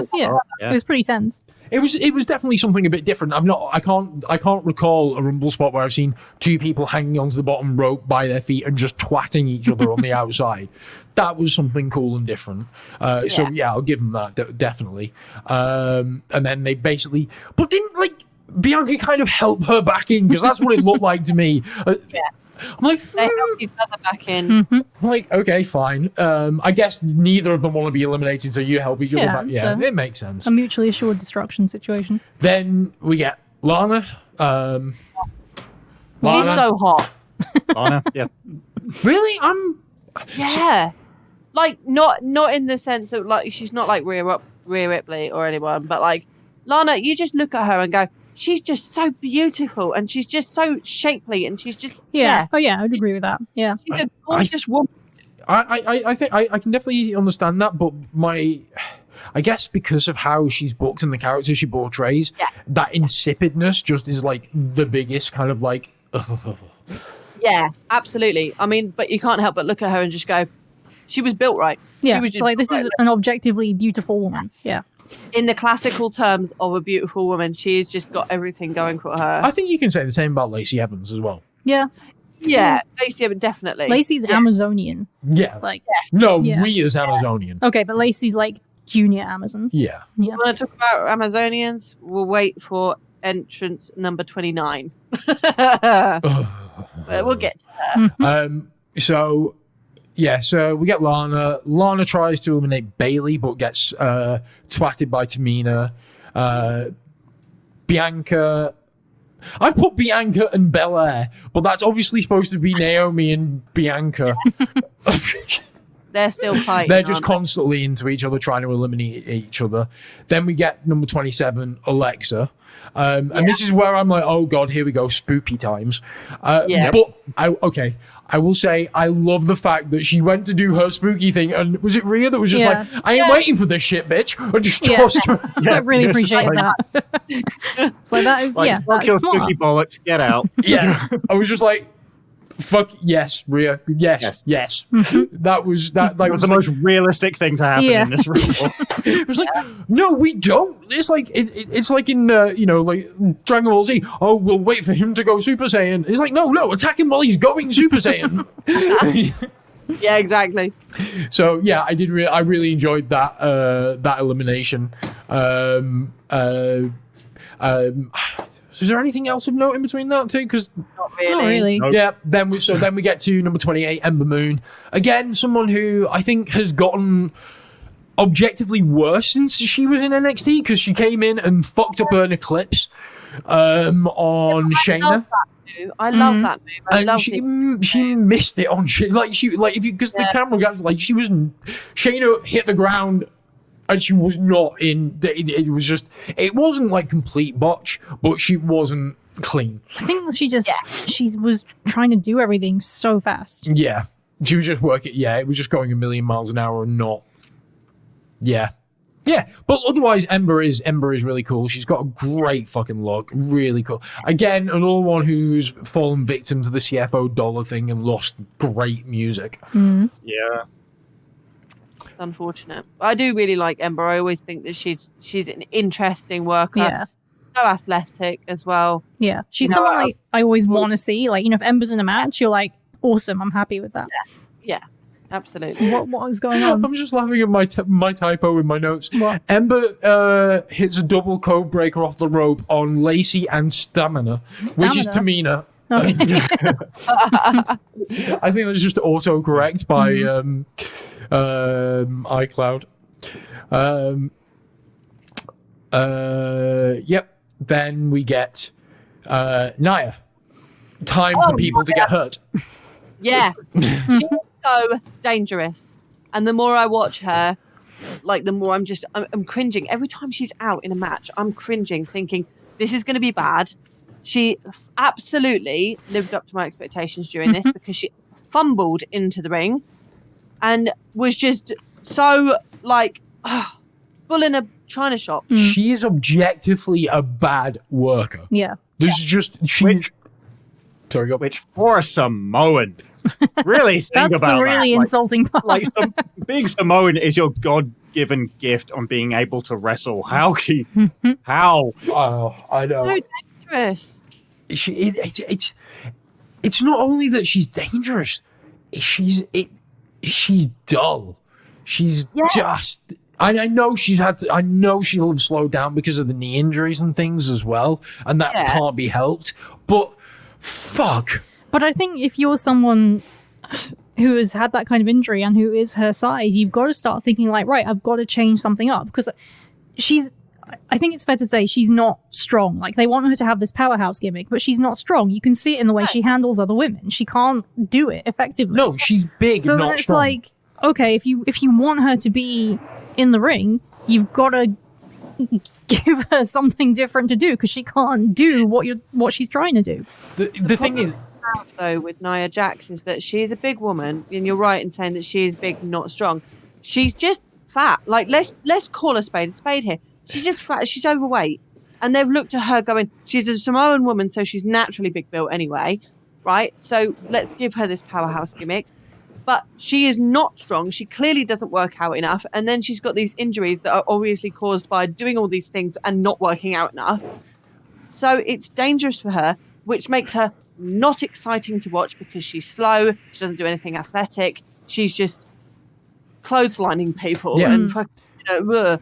It was pretty tense. It was definitely something a bit different. I can't recall a Rumble spot where I've seen two people hanging onto the bottom rope by their feet and just twatting each other on the outside. That was something cool and different. So yeah, I'll give them that definitely. And then they basically, but didn't like Bianca kind of help her back in, because that's what it looked like to me. I'm like, they helped each other back in. Mm-hmm. I'm like, okay, fine. I guess neither of them want to be eliminated, so you help each other back. Yeah, it makes sense. A mutually assured destruction situation. Then we get Lana. She's so hot. Lana, yeah. Really? Yeah. Like, not in the sense of, like, she's not like Rhea Ripley or anyone, but like, Lana, you just look at her and go, she's just so beautiful, and she's just so shapely, and she's just Oh yeah, I'd agree with that. Yeah, she's a gorgeous woman. I think I can definitely understand that, but I guess because of how she's booked and the character she portrays, that insipidness just is like the biggest kind of like. Yeah, absolutely. I mean, but you can't help but look at her and just go, she was built right. Yeah, it's like this is an objectively beautiful woman. Yeah. In the classical terms of a beautiful woman, she's just got everything going for her. I think you can say the same about Lacey Evans as well. Yeah. Yeah, Lacey Evans, definitely. Lacey's Amazonian. Yeah. Like. No, Rhea's Amazonian. Okay, but Lacey's like junior Amazon. Yeah. You want to talk about Amazonians? We'll wait for entrance number 29. We'll get to her. So we get Lana. Lana tries to eliminate Bailey, but gets twatted by Tamina. Bianca. I've put Bianca and Belair, but that's obviously supposed to be Naomi and Bianca. They're still fighting. They're just constantly into each other, trying to eliminate each other. Then we get number 27, Alexa. And this is where I'm like, oh god, here we go, spooky times. But I will say I love the fact that she went to do her spooky thing, and was it Rhea that was just like, I ain't waiting for this shit, bitch, and just tossed her. I really appreciate that. So that is like, that's your smart. spooky bollocks, get out. Yeah, I was just like, fuck yes, Rhea, yes. That was that. Like, was the most realistic thing to happen in this room. It was like, no, we don't. It's like it's like in like Dragon Ball Z. Oh, we'll wait for him to go Super Saiyan. It's like, no, attack him while he's going Super Saiyan. Yeah, exactly. So yeah, I did. I really enjoyed that that elimination. Is there anything else of note in between that too? Because not really. Not really. Nope. Yeah. Then we get to number 28, Ember Moon. Again, someone who I think has gotten objectively worse since she was in NXT because she came in and fucked up an Eclipse on Shayna. I love that move. I And love she missed it on shit. Because the camera guys Shayna hit the ground and she was not in. It wasn't like complete botch, but she wasn't clean. I think she was trying to do everything so fast. Yeah, she was just working. Yeah, it was just going a million miles an hour and not. Yeah. Yeah, but otherwise, Ember is really cool. She's got a great fucking look, really cool. Again, another one who's fallen victim to the CFO dollar thing and lost great music. Mm-hmm. Yeah, it's unfortunate. I do really like Ember. I always think that she's an interesting worker. Yeah, so athletic as well. Yeah, she's someone I always want to see. Like, if Ember's in a match, you're like, awesome. I'm happy with that. Yeah. Absolutely. What is going on? I'm just laughing at my typo in my notes. What? Ember hits a double code breaker off the rope on Lacey and Stamina, which is Tamina. Okay. I think that's just autocorrect by iCloud. Yep. Then we get Nia. Time for people to get hurt. Yeah. She's so dangerous. And the more I watch her, like, the more I'm cringing. Every time she's out in a match, I'm cringing, thinking, this is going to be bad. She absolutely lived up to my expectations during this because she fumbled into the ring and was just so, like, bull in a china shop. She is objectively a bad worker. Yeah. There's just... Sorry, go. which for a Samoan, really think That's about the really that. insulting part. Being Samoan is your God-given gift on being able to wrestle. How? Oh, I know. So dangerous. It's not only that she's dangerous. She's dull. She's just. I know she's had to. I know she'll have slowed down because of the knee injuries and things as well, and that can't be helped. But fuck. But I think if you're someone who has had that kind of injury and who is her size, you've got to start thinking like, right, I've got to change something up because I think it's fair to say she's not strong. Like, they want her to have this powerhouse gimmick, but she's not strong. You can see it in the way she handles other women. She can't do it effectively. No, she's big, so not then it's strong. like, okay, if you want her to be in the ring, you've got to give her something different to do because she can't do what she's trying to do. The thing is, though, with Nia Jax is that she's a big woman, and you're right in saying that she is big, not strong. She's just fat. Like, let's call a spade here. She's just fat. She's overweight, and they've looked at her going, she's a Samoan woman, so she's naturally big built anyway, right? So let's give her this powerhouse gimmick. But she is not strong. She clearly doesn't work out enough, and then she's got these injuries that are obviously caused by doing all these things and not working out enough. So it's dangerous for her, which makes her not exciting to watch because she's slow. She doesn't do anything athletic. She's just clotheslining people and it's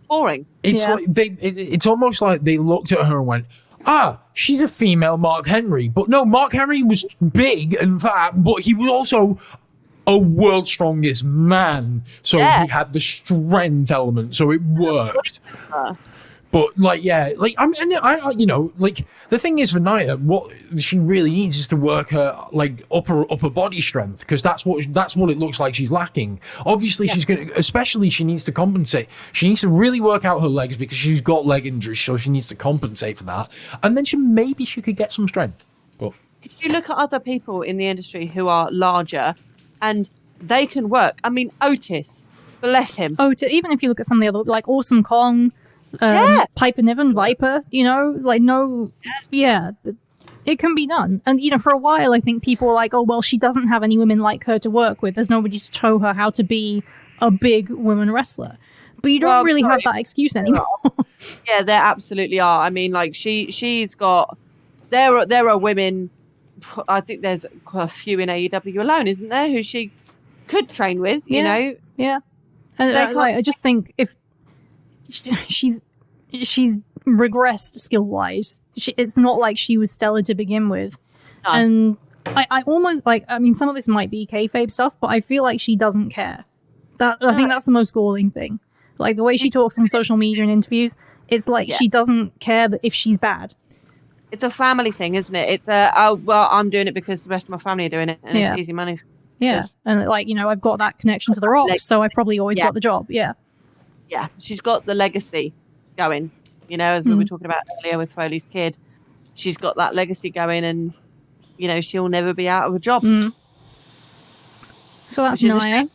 boring. it's like it's almost like they looked at her and went, she's a female Mark Henry. But no, Mark Henry was big and fat, but he was also a world's strongest man. So he had the strength element, so it worked. But the thing is for Nia, what she really needs is to work her like upper body strength, because that's what it looks like she's lacking. Obviously, she needs to compensate. She needs to really work out her legs because she's got leg injuries, so she needs to compensate for that. And then she could get some strength. But If you look at other people in the industry who are larger, and they can work. I mean, Otis, bless him. Even if you look at some of the other, like Awesome Kong, Piper Niven, Viper, it can be done. And, for a while, I think people were like, oh, well, she doesn't have any women like her to work with. There's nobody to show her how to be a big woman wrestler. But you don't really have that excuse anymore. Yeah, there absolutely are. I mean, like, she's got... There are women... I think there's a few in AEW alone, isn't there, who she could train with, you know? Yeah. And I just think if she's regressed skill-wise, it's not like she was stellar to begin with. No. And I almost, some of this might be kayfabe stuff, but I feel like she doesn't care. I think that's the most galling thing. Like the way she talks in social media and interviews, it's like she doesn't care that if she's bad. It's a family thing, isn't it? It's I'm doing it because the rest of my family are doing it, and it's easy money. Yeah, and like I've got that connection to the Rock, so I probably always got the job. Yeah, she's got the legacy going. As we were talking about earlier with Foley's kid, she's got that legacy going, and she'll never be out of a job. So that's Nia.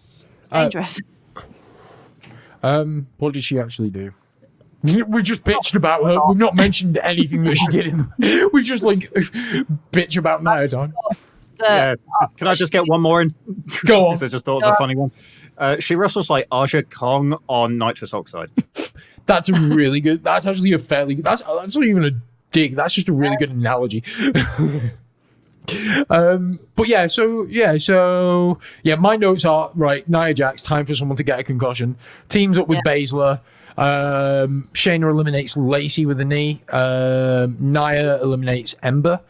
Dangerous. What did she actually do? We just bitched about her. We've not mentioned anything that she did. We just bitch about Nia time. Can I just get one more in? Go on. I just thought of a funny one. She wrestles like Aja Kong on nitrous oxide. That's a really good. That's actually a fairly. That's not even a dig. That's just a really good analogy. But my notes are right. Nia Jax, time for someone to get a concussion. Teams up with Baszler. Shayna eliminates Lacey with a knee. Nia eliminates Ember.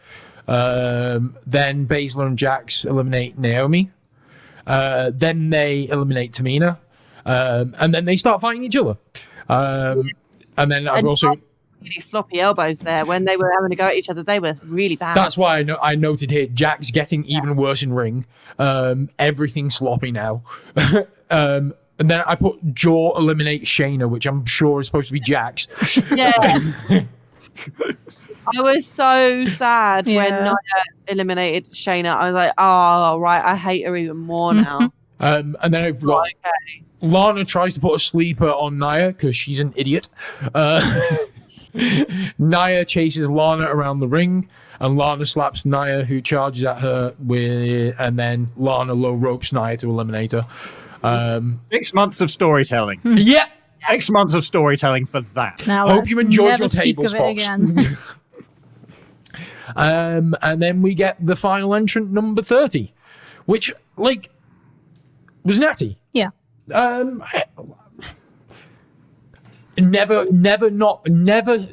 Then Baszler and Jax eliminate Naomi. Then they eliminate Tamina. And then they start fighting each other. And then I've also really sloppy elbows there when they were having to go at each other. They were really bad. That's why I noted here Jax getting even worse in ring. Everything sloppy now. And then I put Jaw eliminate Shayna, which I'm sure is supposed to be Jax. Yeah. I was so sad when Nia eliminated Shayna. I was like, oh, right, I hate her even more now. And then I've got Lana tries to put a sleeper on Nia because she's an idiot. Nia chases Lana around the ring, and Lana slaps Nia, who charges at her and then Lana low ropes Nia to eliminate her. 6 months of storytelling. Yeah. 6 months of storytelling for that. Now hope you enjoyed your speak table of it spots. And then we get the final entrant, number 30, which was Natty. Yeah. Never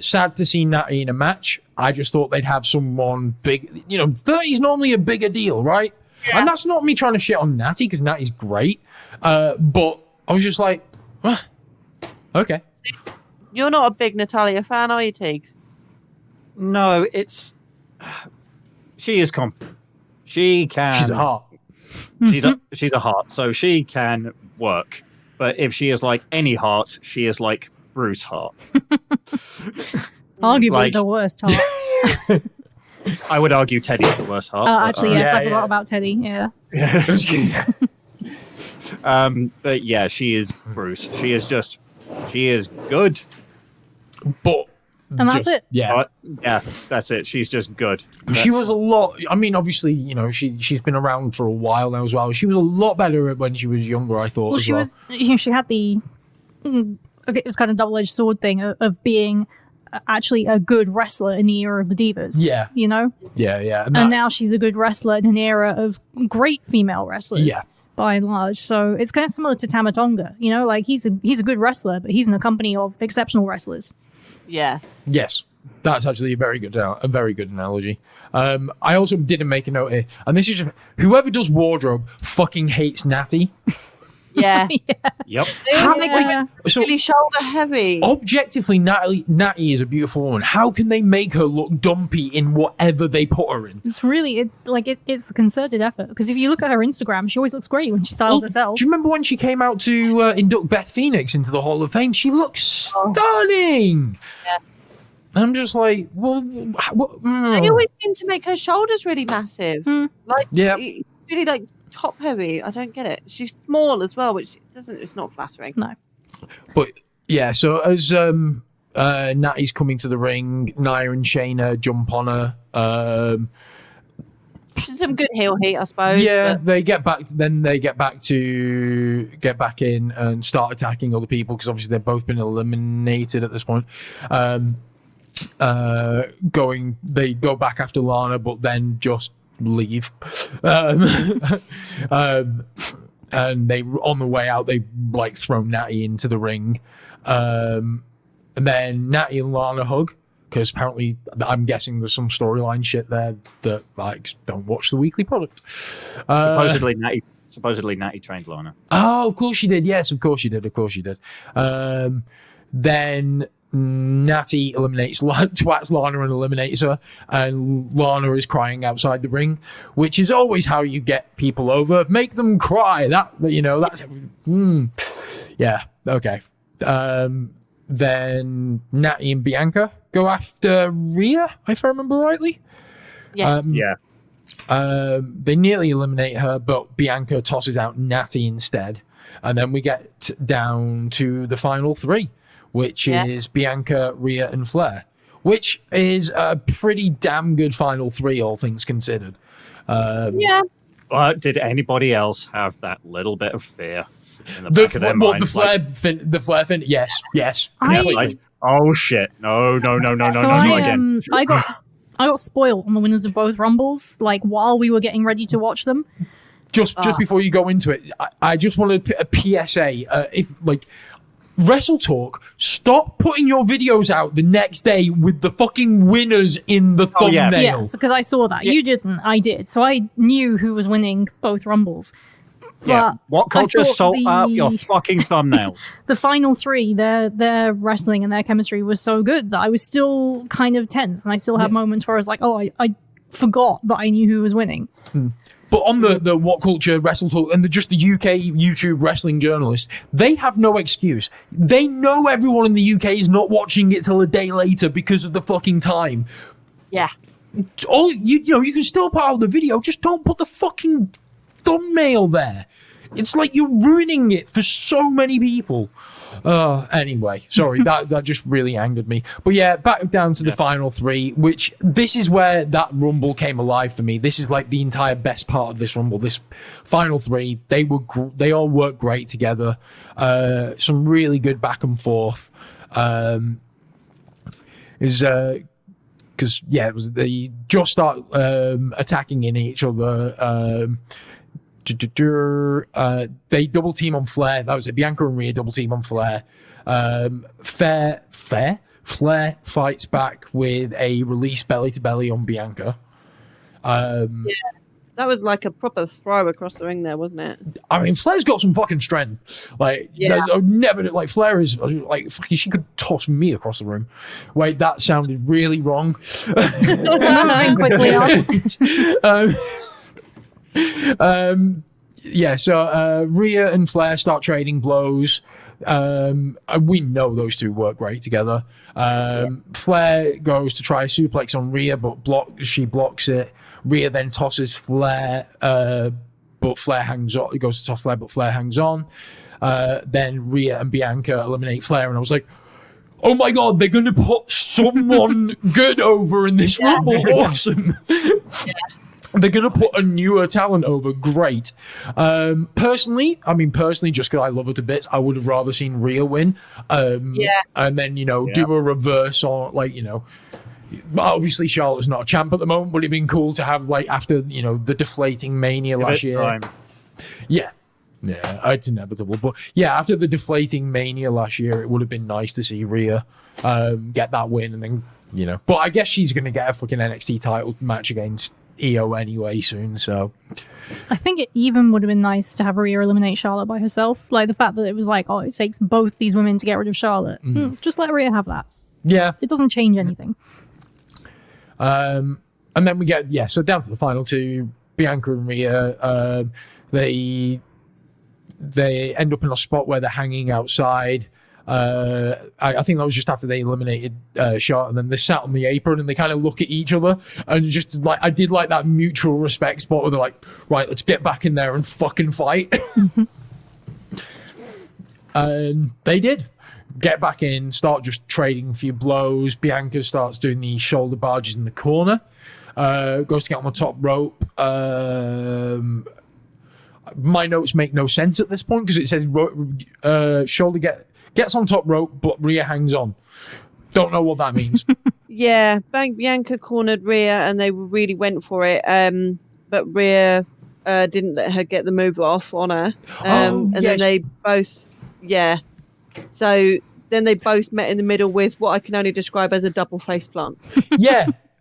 sad to see Natty in a match. I just thought they'd have someone big. 30 is normally a bigger deal, right? Yeah. And that's not me trying to shit on Natty because Natty's great. But I was just like, okay. You're not a big Natalia fan, are you, Teagues? No, she is competent. She can. She's a heart. She's a heart, so she can work. But if she is like any heart, she is like Bruce Hart. Arguably the worst heart. I would argue Teddy's the worst heart. Actually, yes, I forgot about Teddy. Yeah. But yeah, she is Bruce. She is good. But and that's it. Yeah. Yeah, that's it. She's just good. She was a lot. I mean, obviously, she's been around for a while now as well. She was a lot better when she was younger, I thought. Well, she was. She had the. It was kind of double-edged sword thing of being actually a good wrestler in the era of the divas. Yeah. Yeah. And now she's a good wrestler in an era of great female wrestlers. Yeah. By and large, so it's kind of similar to Tama Tonga. He's a good wrestler, but he's in a company of exceptional wrestlers. Yeah. Yes, that's actually a very good analogy. I also didn't make a note here, and this is just whoever does wardrobe fucking hates Natty. Yeah. Yep. So really shoulder heavy. Objectively, Natty is a beautiful woman. How can they make her look dumpy in whatever they put her in? It's really it's a concerted effort, because if you look at her Instagram, she always looks great when she styles herself. Do you remember when she came out to induct Beth Phoenix into the Hall of Fame? She looks stunning. Yeah. I'm just like, well, They always seem to make her shoulders really massive. Really top heavy. I don't get it. She's small as well, which it's not flattering. No. But yeah, so as Natty's coming to the ring, Nia and Shayna jump on her. She's some good heel heat, I suppose. Yeah, they get back in and start attacking other people because obviously they've both been eliminated at this point. They go back after Lana, but then just leave. And they, on the way out, they throw Natty into the ring. And then Natty and Lana hug, because apparently I'm guessing there's some storyline shit there that don't watch the weekly product. Supposedly supposedly Natty trained Lana. Oh, of course she did. Yes, of course she did. Then Natty twats Lana and eliminates her, and Lana is crying outside the ring, which is always how you get people over. Make them cry. That's yeah. Okay. Then Natty and Bianca go after Rhea, if I remember rightly. Yeah. They nearly eliminate her, but Bianca tosses out Natty instead. And then we get down to the final three, which is Bianca, Rhea, and Flair, which is a pretty damn good final three, all things considered. But did anybody else have that little bit of fear in the back of their mind? The Flair fin? Yes. Oh shit! No, not again. I got spoiled on the winners of both Rumbles, like while we were getting ready to watch them. Just before you go into it, I just wanted to put a PSA. If Wrestle Talk, stop putting your videos out the next day with the fucking winners in the thumbnail. Yes, because I saw that. You didn't, I did. So I knew who was winning both Rumbles. Yeah. What culture salt out your fucking thumbnails? The final three, their wrestling and their chemistry was so good that I was still kind of tense, and I still had moments where I was like, oh, I forgot that I knew who was winning. But on the What Culture Wrestle Talk and the UK YouTube wrestling journalists, they have no excuse. They know everyone in the UK is not watching it till a day later because of the fucking time. Yeah. You can still put out the video, just don't put the fucking thumbnail there. It's like you're ruining it for so many people. Anyway, sorry, that just really angered me. But yeah, back down to the final three, which this is where that Rumble came alive for me. This is like the entire best part of this Rumble. This final three, they all work great together. Some really good back and forth. Because they just start attacking in each other. They double team on Flair. That was it. Bianca and Rhea double team on Flair. Flair fights back with a release belly to belly on Bianca. That was like a proper throw across the ring there, wasn't it? I mean, Flair's got some fucking strength. Flair is like fucking. She could toss me across the room. Wait, that sounded really wrong. Moving quickly on. So Rhea and Flair start trading blows. We know those two work great together. Flair goes to try a suplex on Rhea, but she blocks it. Rhea then tosses Flair, but Flair hangs on. He goes to toss Flair, but Flair hangs on. Then Rhea and Bianca eliminate Flair, and I was like, oh my god, they're going to put someone good over in this Rumble. Awesome. They're going to put a newer talent over. Great. Personally, just because I love her to bits, I would have rather seen Rhea win. And then, do a reverse on, obviously Charlotte's not a champ at the moment, but it'd been cool to have, after, the deflating Mania last year. Time. Yeah, it's inevitable. But yeah, after the deflating Mania last year, it would have been nice to see Rhea get that win and then, But I guess she's going to get a fucking NXT title match against EO anyway soon, so I think it even would have been nice to have Rhea eliminate Charlotte by herself. Like the fact that it was like, oh, it takes both these women to get rid of Charlotte. Just let Rhea have that. Yeah. It doesn't change anything. And then we get, so down to the final two, Bianca and Rhea. They end up in a spot where they're hanging outside. I think that was just after they eliminated Charlotte, and then they sat on the apron and they kind of look at each other and just I did like that mutual respect spot where they're like, right, let's get back in there and fucking fight. And they did get back in, start just trading a few blows. Bianca starts doing the shoulder barges in the corner, goes to get on the top rope. My notes make no sense at this point because it says shoulder gets on top rope, but Rhea hangs on. Don't know what that means. Bianca cornered Rhea and they really went for it. But Rhea didn't let her get the move off on her. Then they both, So then they both met in the middle with what I can only describe as a double face plant.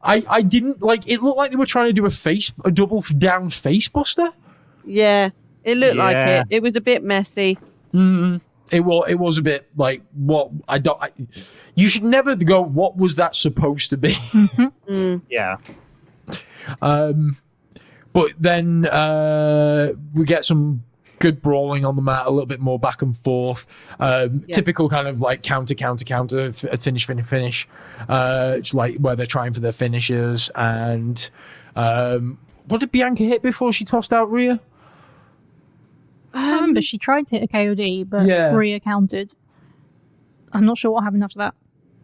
I didn't it looked like they were trying to do a double down face buster. Yeah. It looked like Yeah. it. It was a bit messy. It was a bit like what you should never go. What was that supposed to be? Yeah. But then we get some good brawling on the mat, a little bit more back and forth. Typical kind of like counter, finish. It's like where they're trying for their finishers. And what did Bianca hit before she tossed out Rhea? I remember she tried to hit a KOD, but Yeah. Rhea countered. I'm not sure what happened after that.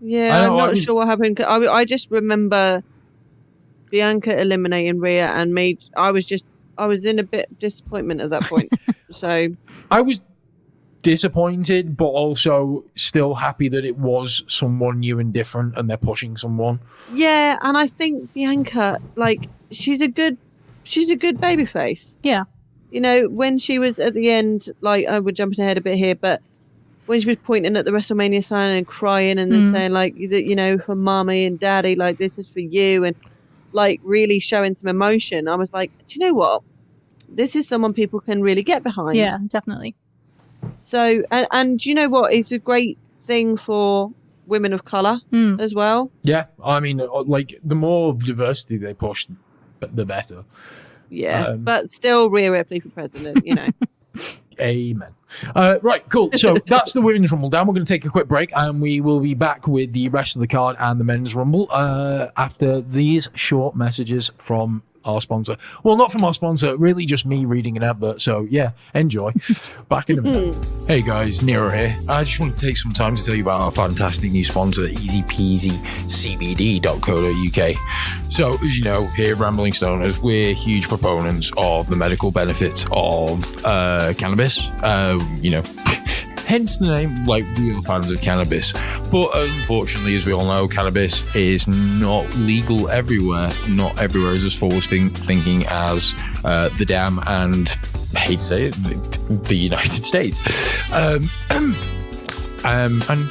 Yeah, I know, I'm not sure what happened. I just remember Bianca eliminating Rhea and me. I was in a bit of disappointment at that point. So I was disappointed, but also still happy that it was someone new and different, and they're pushing someone. yeah, and I think Bianca, like, she's a good babyface. Yeah. You know, when she was at the end, like, we're jumping ahead a bit here, but when she was pointing at the WrestleMania sign and crying and then saying, like, that, you know, for mommy and daddy, like, this is for you, and like really showing some emotion, I was like, do you know what? This is someone people can really get behind. Yeah, definitely. So, and you know what? It's a great thing for women of color as well. Yeah, I mean, like the more diversity they push, the better. Yeah, but still, Rhea Ripley for president. You know. Amen. Right, cool. So that's the Women's Rumble down. We're going to take a quick break and we will be back with the rest of the card and the Men's Rumble after these short messages from our sponsor. Well, not from our sponsor, really just me reading an advert. So yeah, enjoy. Back in a minute. Hey guys, Nero here. I just want to take some time to tell you about our fantastic new sponsor, Peasy CBD.co.uk. So, as you know, here at Rambling Stoners, we're huge proponents of the medical benefits of cannabis. You know, hence the name, like, we are fans of cannabis. But unfortunately, as we all know, cannabis is not legal everywhere. Not everywhere is as forward-thinking as the damn, and I hate to say it, the United States. And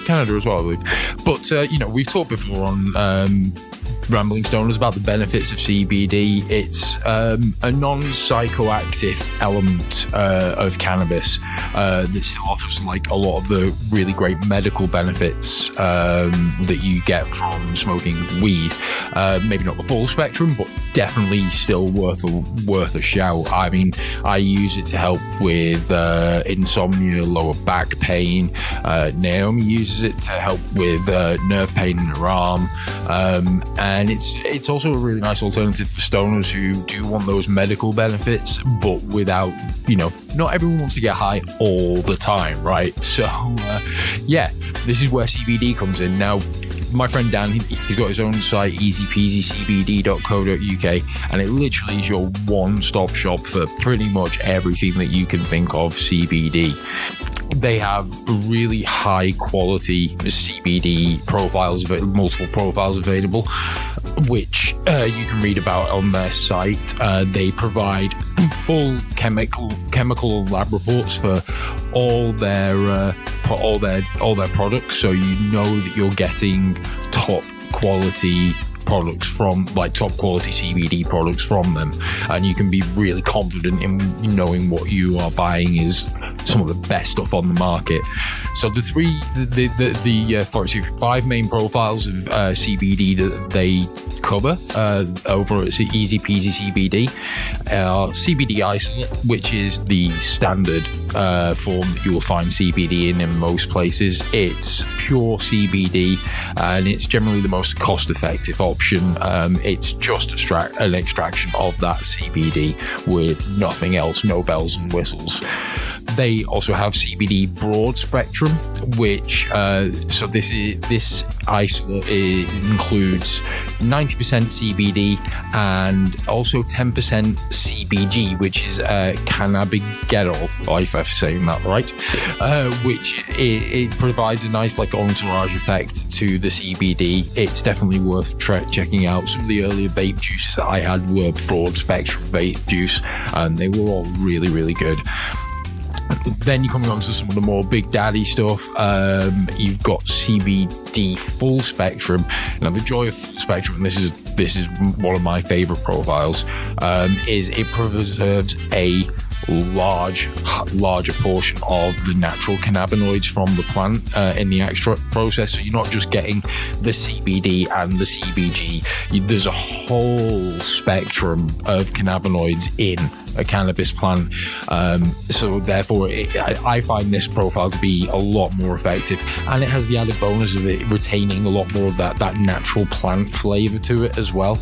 Canada as well, I believe. But, you know, we've talked before on Rambling Stoners about the benefits of CBD. It's a non-psychoactive element of cannabis that still offers like a lot of the really great medical benefits that you get from smoking weed. Maybe not the full spectrum, but definitely still worth a shout. I mean, I use it to help with insomnia, lower back pain. Naomi uses it to help with nerve pain in her arm. And it's also a really nice alternative for stoners who do want those medical benefits, but without, you know, not everyone wants to get high all the time, right? So, yeah, this is where CBD comes in. Now, my friend Dan, he's got his own site, easypeasycbd.co.uk, and it literally is your one-stop shop for pretty much everything that you can think of CBD. They have really high quality CBD profiles, multiple profiles available, which you can read about on their site. They provide full chemical lab reports for all their products, so you know that you're getting top quality products from, like, top quality CBD products from them, and you can be really confident in knowing what you are buying is some of the best stuff on the market. So the five main profiles of CBD that they cover over at Easy Peasy CBD are CBD isolate, which is the standard form that you will find CBD in most places. It's pure CBD, and it's generally the most cost-effective option. It's just an extraction of that CBD with nothing else, no bells and whistles. They also have CBD broad spectrum, which so this isolate includes 90% CBD and also 10% CBG, which is cannabigerol, if I'm saying that right, which it provides a nice like entourage effect to the CBD. It's definitely worth checking out. Some of the earlier vape juices that I had were broad spectrum vape juice, and they were all really, really good. Then you're coming on to some of the more big daddy stuff. You've got CBD full spectrum. Now, the joy of full spectrum, and this is one of my favorite profiles, is it preserves a larger portion of the natural cannabinoids from the plant in the extract process. So you're not just getting the CBD and the CBG. There's a whole spectrum of cannabinoids in a cannabis plant. So therefore, I find this profile to be a lot more effective, and it has the added bonus of it retaining a lot more of that natural plant flavor to it as well.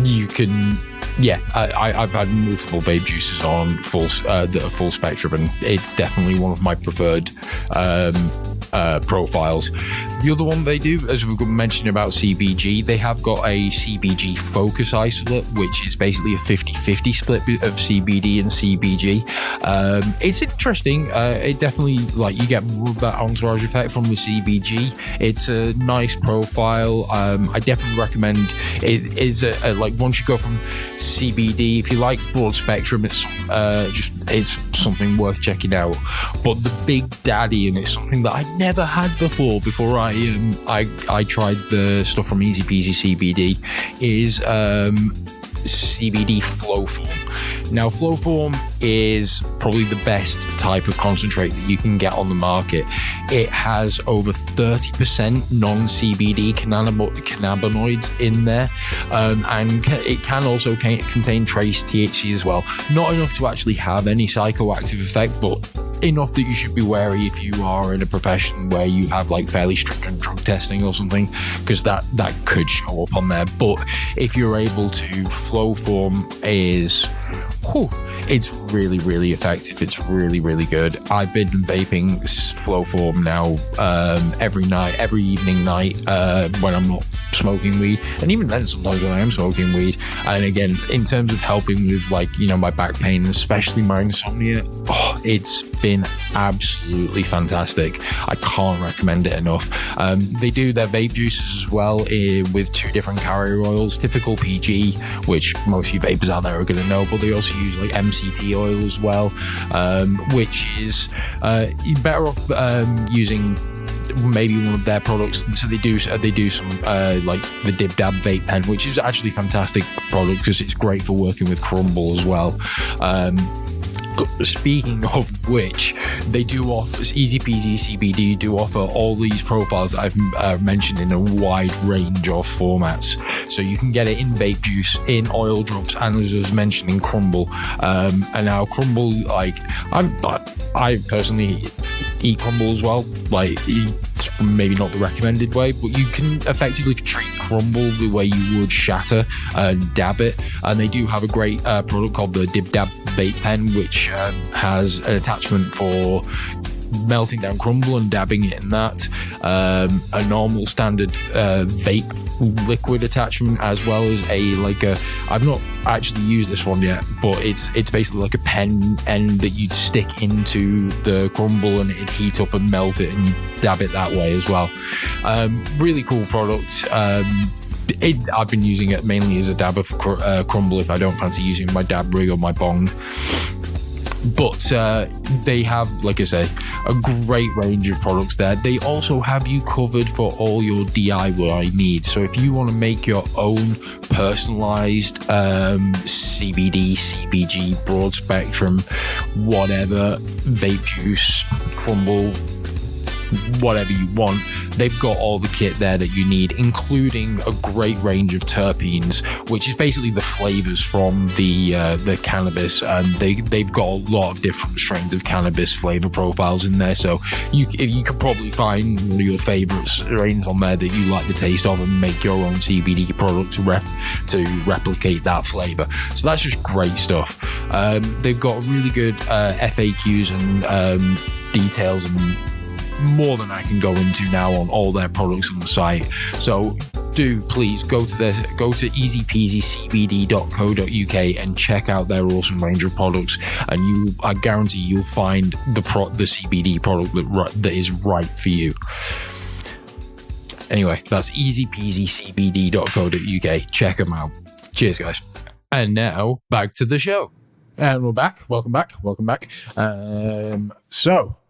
You can. Yeah, I've had multiple vape juices on that are full spectrum, and it's definitely one of my preferred profiles. The other one they do, as we've mentioned about CBG, they have got a CBG focus isolate, which is basically a 50-50 split of CBD and CBG. It's interesting. It definitely, like, you get more of that entourage effect from the CBG. It's a nice profile. I definitely recommend it. Is like, once you go from CBD, if you like broad spectrum, it's something worth checking out. But the big daddy, and it's something that I never had before I tried the stuff from Easy Peasy CBD, is CBD flow form. Now, flow form is probably the best type of concentrate that you can get on the market. It has over 30% non-CBD cannabinoids in there, and it can also contain trace THC as well. Not enough to actually have any psychoactive effect, but enough that you should be wary if you are in a profession where you have like fairly stringent drug testing or something, because that could show up on there. But if you're able to, flow form is it's really, really effective. It's really, really good. I've been vaping flow form now every evening night when I'm not smoking weed, and even then sometimes when I am smoking weed. And again, in terms of helping with, like, you know, my back pain, especially my insomnia, it's been absolutely fantastic. I can't recommend it enough. They do their vape juices as well with 2 different carrier oils, typical PG, which most of you vapors out there are going to know, but they also use like MCT oil as well, which is you're better off using maybe one of their products. So they do some like the Dib Dab vape pen, which is actually a fantastic product because it's great for working with crumble as well. Speaking of which, they do offer, Easy Peasy CBD do offer all these profiles that I've mentioned in a wide range of formats. So you can get it in vape juice, in oil drops, and as I was mentioned, in crumble. And now crumble, like, I personally eat crumble as well. Like, it's maybe not the recommended way, but you can effectively treat crumble the way you would shatter and dab it. And they do have a great product called the Dib Dab vape pen, which has an attachment for melting down crumble and dabbing it in that, a normal standard vape liquid attachment, as well as I've not actually used this one yet, but it's basically like a pen end that you'd stick into the crumble and it'd heat up and melt it, and you dab it that way as well. Really cool product. I've been using it mainly as a dabber for crumble if I don't fancy using my dab rig or my bong. But they have, like I say, a great range of products there. They also have you covered for all your DIY needs. So if you want to make your own personalized CBD, CBG, broad spectrum, whatever, vape juice, crumble, whatever you want, they've got all the kit there that you need, including a great range of terpenes, which is basically the flavors from the cannabis, and they've got a lot of different strains of cannabis flavor profiles in there. So you could probably find one of your favorite strains on there that you like the taste of and make your own CBD product to replicate that flavor. So that's just great stuff. They've got really good FAQs and details, and more than I can go into now on all their products on the site. So do please go to easypeasycbd.co.uk and check out their awesome range of products, and I guarantee you'll find the CBD product that is right for you. Anyway, that's easypeasycbd.co.uk. Check them out. Cheers, guys. And now back to the show. And we're back. Welcome back.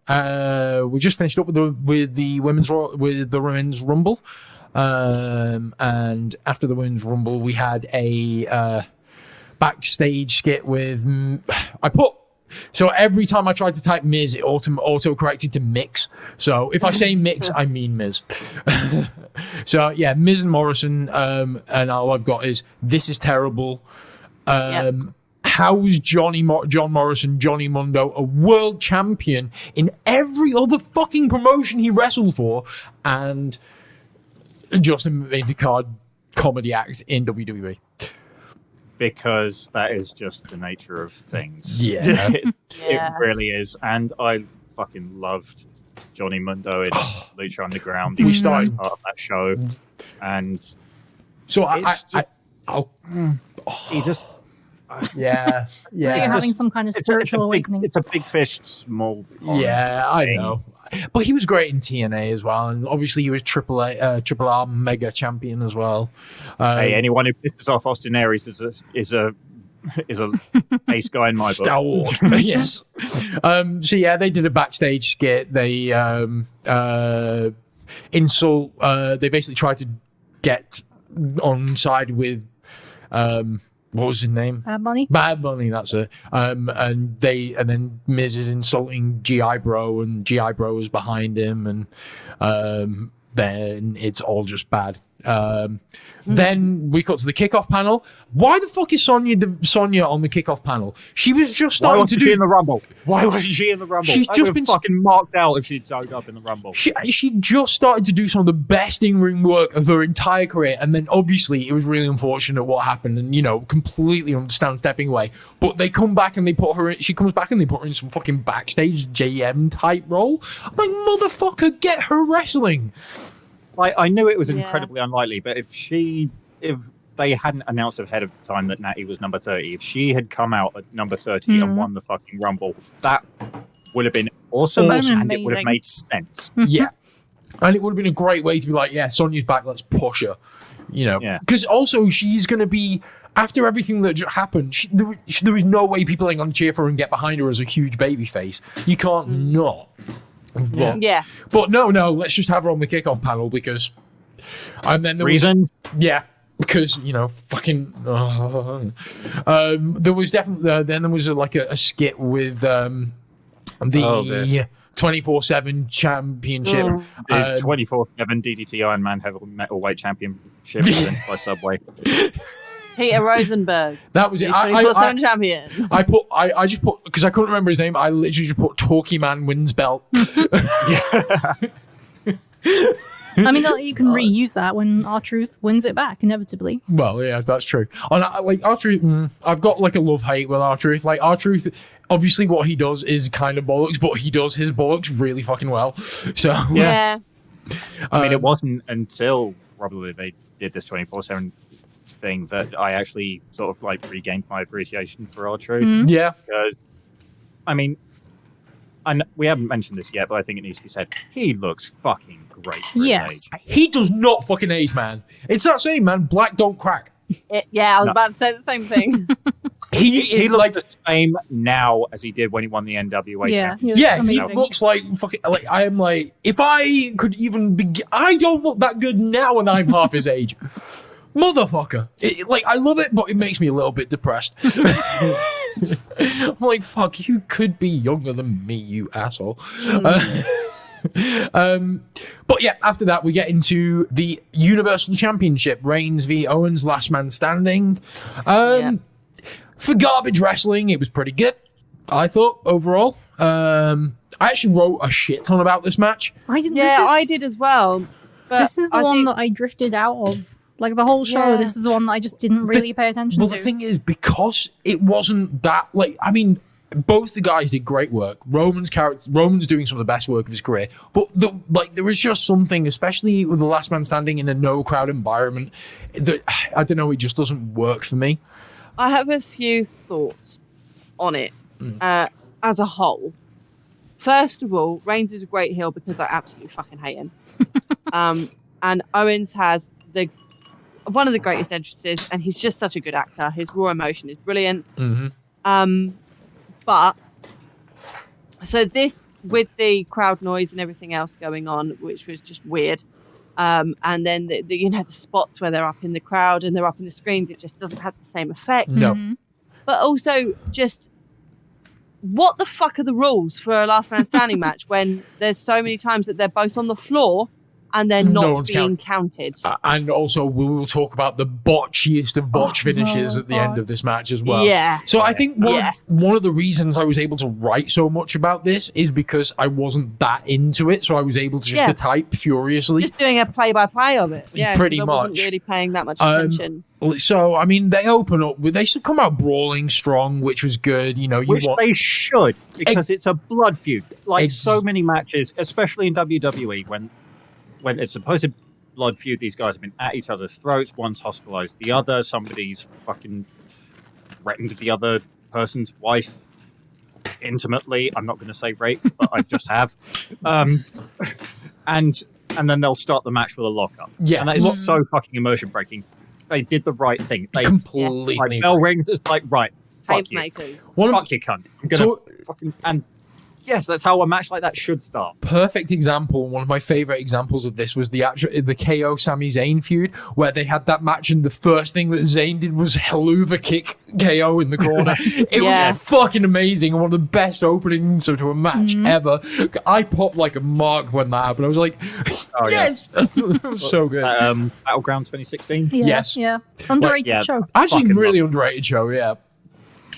We just finished up with the women's Rumble, and after the women's Rumble, we had a backstage skit with so every time I tried to type Miz, it auto corrected to Mix. So if I say Mix, I mean Miz. So yeah, Miz and Morrison, and all I've got is this is terrible. How is John Morrison, Johnny Mundo, a world champion in every other fucking promotion he wrestled for, and just a mid-card comedy act in WWE? Because that is just the nature of things. Yeah. It really is. And I fucking loved Johnny Mundo in Lucha Underground. We He started- was part of that show. And So he just... yeah. You're having some kind of spiritual awakening. It's a big fish, small pond Yeah, I thing. know. But he was great in TNA as well, and obviously he was Triple R Mega Champion as well. Hey, anyone who pisses off Austin Aries is a ace guy in my book. Stalwart. Yes. So yeah, they did a backstage skit. They insult. They basically tried to get on side with what was his name? Bad Bunny. Bad Bunny, that's it. And then Miz is insulting G.I. Bro, and G.I. Bro is behind him, and then it's all just bad. Then we cut to the kickoff panel. Why the fuck is Sonya on the kickoff panel? She was just Why starting wasn't to she do in the Rumble? Why wasn't she in the Rumble? She's I just would've been fucking marked out if she'd showed up in the Rumble. She just started to do some of the best in-ring work of her entire career, and then obviously it was really unfortunate what happened, and completely understand stepping away. But they come back and they put her in. She comes back and they put her in some fucking backstage JM type role. I'm like, motherfucker, get her wrestling. I knew it was Yeah. incredibly unlikely, but if they hadn't announced ahead of time that Natty was number 30, if she had come out at number 30 and won the fucking Rumble, that would have been awesome, Awesome. and it would have Amazing. made sense. Yeah. And it would have been a great way to be like, yeah, Sonya's back, let's push her. Yeah. Because also she's going to be, after everything that just happened, there is no way people ain't going to cheer for her and get behind her as a huge baby face. You can't not. But, Yeah. But no, let's just have her on the kickoff panel because... And then there Reason? Yeah, because, fucking... there was definitely... then there was like a skit with the 24/7 championship. The 24/7 DDT Iron Man Heavy Metalweight Championship presented by Subway. Peter Rosenberg, That was it. 24/7 champion. I just put, because I couldn't remember his name, I literally just put Talkie Man wins belt. I mean, you can reuse that when R-Truth wins it back, inevitably. Well, yeah, that's true. And R-Truth, I've got like a love-hate with R-Truth. Like R-Truth, obviously what he does is kind of bollocks, but he does his bollocks really fucking well. So Yeah. I mean, it wasn't until probably they did this 24/7 thing that I actually sort of like regained my appreciation for R-Truth. yeah. Because, I mean, and we haven't mentioned this yet, but I think it needs to be said. He looks fucking great. For his Yes. age. He does not fucking age, man. It's that saying, man, black don't crack. Yeah, I was No. about to say the same thing. He looks like the same now as he did when he won the NWA Yeah, championship. he yeah, he amazing. looks like fucking like I am like if I could even begin, I don't look that good now when I'm half his age. Motherfucker. I love it, but it makes me a little bit depressed. I'm like, fuck, you could be younger than me, you asshole. But yeah, after that, we get into the Universal Championship. Reigns v. Owens, last man standing. For garbage wrestling, it was pretty good, I thought, overall. I actually wrote a shit ton about this match. I did. I did as well. But This is the one that I drifted out of. Like the whole show, Yeah. this is the one that I just didn't really pay attention Well, to. the thing is, because it wasn't that, both the guys did great work. Roman's doing some of the best work of his career, but there was just something, especially with the last man standing in a no crowd environment, that I don't know, it just doesn't work for me. I have a few thoughts on it as a whole. First of all, Reigns is a great heel because I absolutely fucking hate him. And Owens has one of the greatest entrances, and he's just such a good actor. His raw emotion is brilliant. Mm-hmm. But so this, with the crowd noise and everything else going on, which was just weird, and then the spots where they're up in the crowd and they're up in the screens, it just doesn't have the same effect. No. Mhm. but also just what the fuck are the rules for a last man standing match when there's so many times that they're both on the floor and they're not being counted. And also, we will talk about the botchiest of botch finishes at the end of this match as well. Yeah. So I think one of the reasons I was able to write so much about this is because I wasn't that into it, so I was able to just to type furiously. Just doing a play-by-play of it. Yeah, pretty I much. wasn't really paying that much attention. So, I mean, they open up with, they come out brawling strong, which was good. You know, they should, because it's a blood feud. Like so many matches, especially in WWE, when it's supposed to blood feud, these guys have been at each other's throats. One's hospitalized the other. Somebody's fucking threatened the other person's wife intimately. I'm not going to say rape, but I just have. And then they'll start the match with a lockup. Yeah, and that is so fucking immersion breaking. They did the right thing. They completely. Like, bell rings. It's like, right, fuck you. Fuck you, cunt. I'm gonna fucking and. Yes, that's how a match like that should start. Perfect example. One of my favorite examples of this was the KO Sami Zayn feud, where they had that match, and the first thing that Zayn did was helluva kick KO in the corner. It was fucking amazing. One of the best openings to a match ever. I popped like a mark when that happened. I was like, yes, it was so good. Battleground 2016. Yes, underrated show. Actually, really underrated show. Yeah.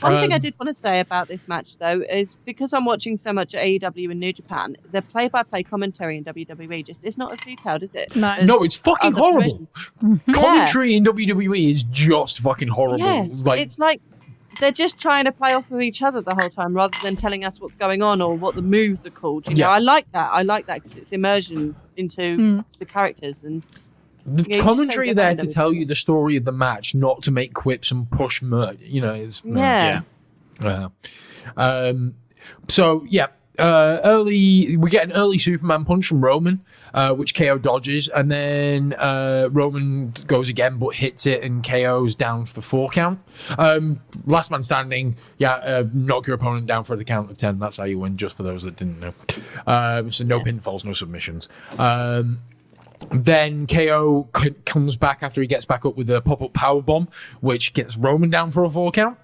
One thing I did want to say about this match, though, is because I'm watching so much AEW and New Japan, the play-by-play commentary in WWE just is not as detailed, is it? No, it's fucking horrible. Commentary in WWE is just fucking horrible. Yeah, it's like they're just trying to play off of each other the whole time rather than telling us what's going on or what the moves are called. You know, I like that. I like that because it's immersion into the characters and. The commentary there to tell you the story of the match, not to make quips and push you know, is early we get an early Superman punch from Roman, which KO dodges, and then Roman goes again but hits it, and KO's down for 4 count. Last man standing, knock your opponent down for the count of 10. That's how you win, just for those that didn't know. So no pinfalls, no submissions. Then KO comes back after he gets back up with a pop-up powerbomb, which gets Roman down for a 4 count.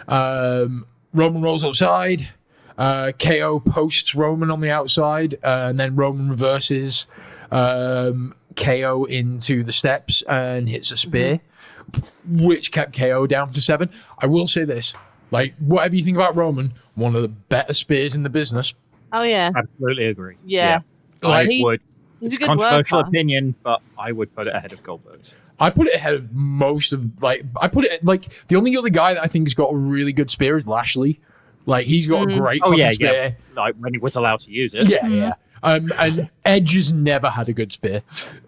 Roman rolls outside. KO posts Roman on the outside, and then Roman reverses KO into the steps and hits a spear, which kept KO down for 7. I will say this, like, whatever you think about Roman, one of the better spears in the business. Oh, yeah. Absolutely agree. Yeah. I would. It's a controversial opinion, but I would put it ahead of Goldberg's. I put it ahead of most of, the only other guy that I think has got a really good spear is Lashley. Like, he's got a great spear. Like, when he was allowed to use it. Yeah. And Edge has never had a good spear.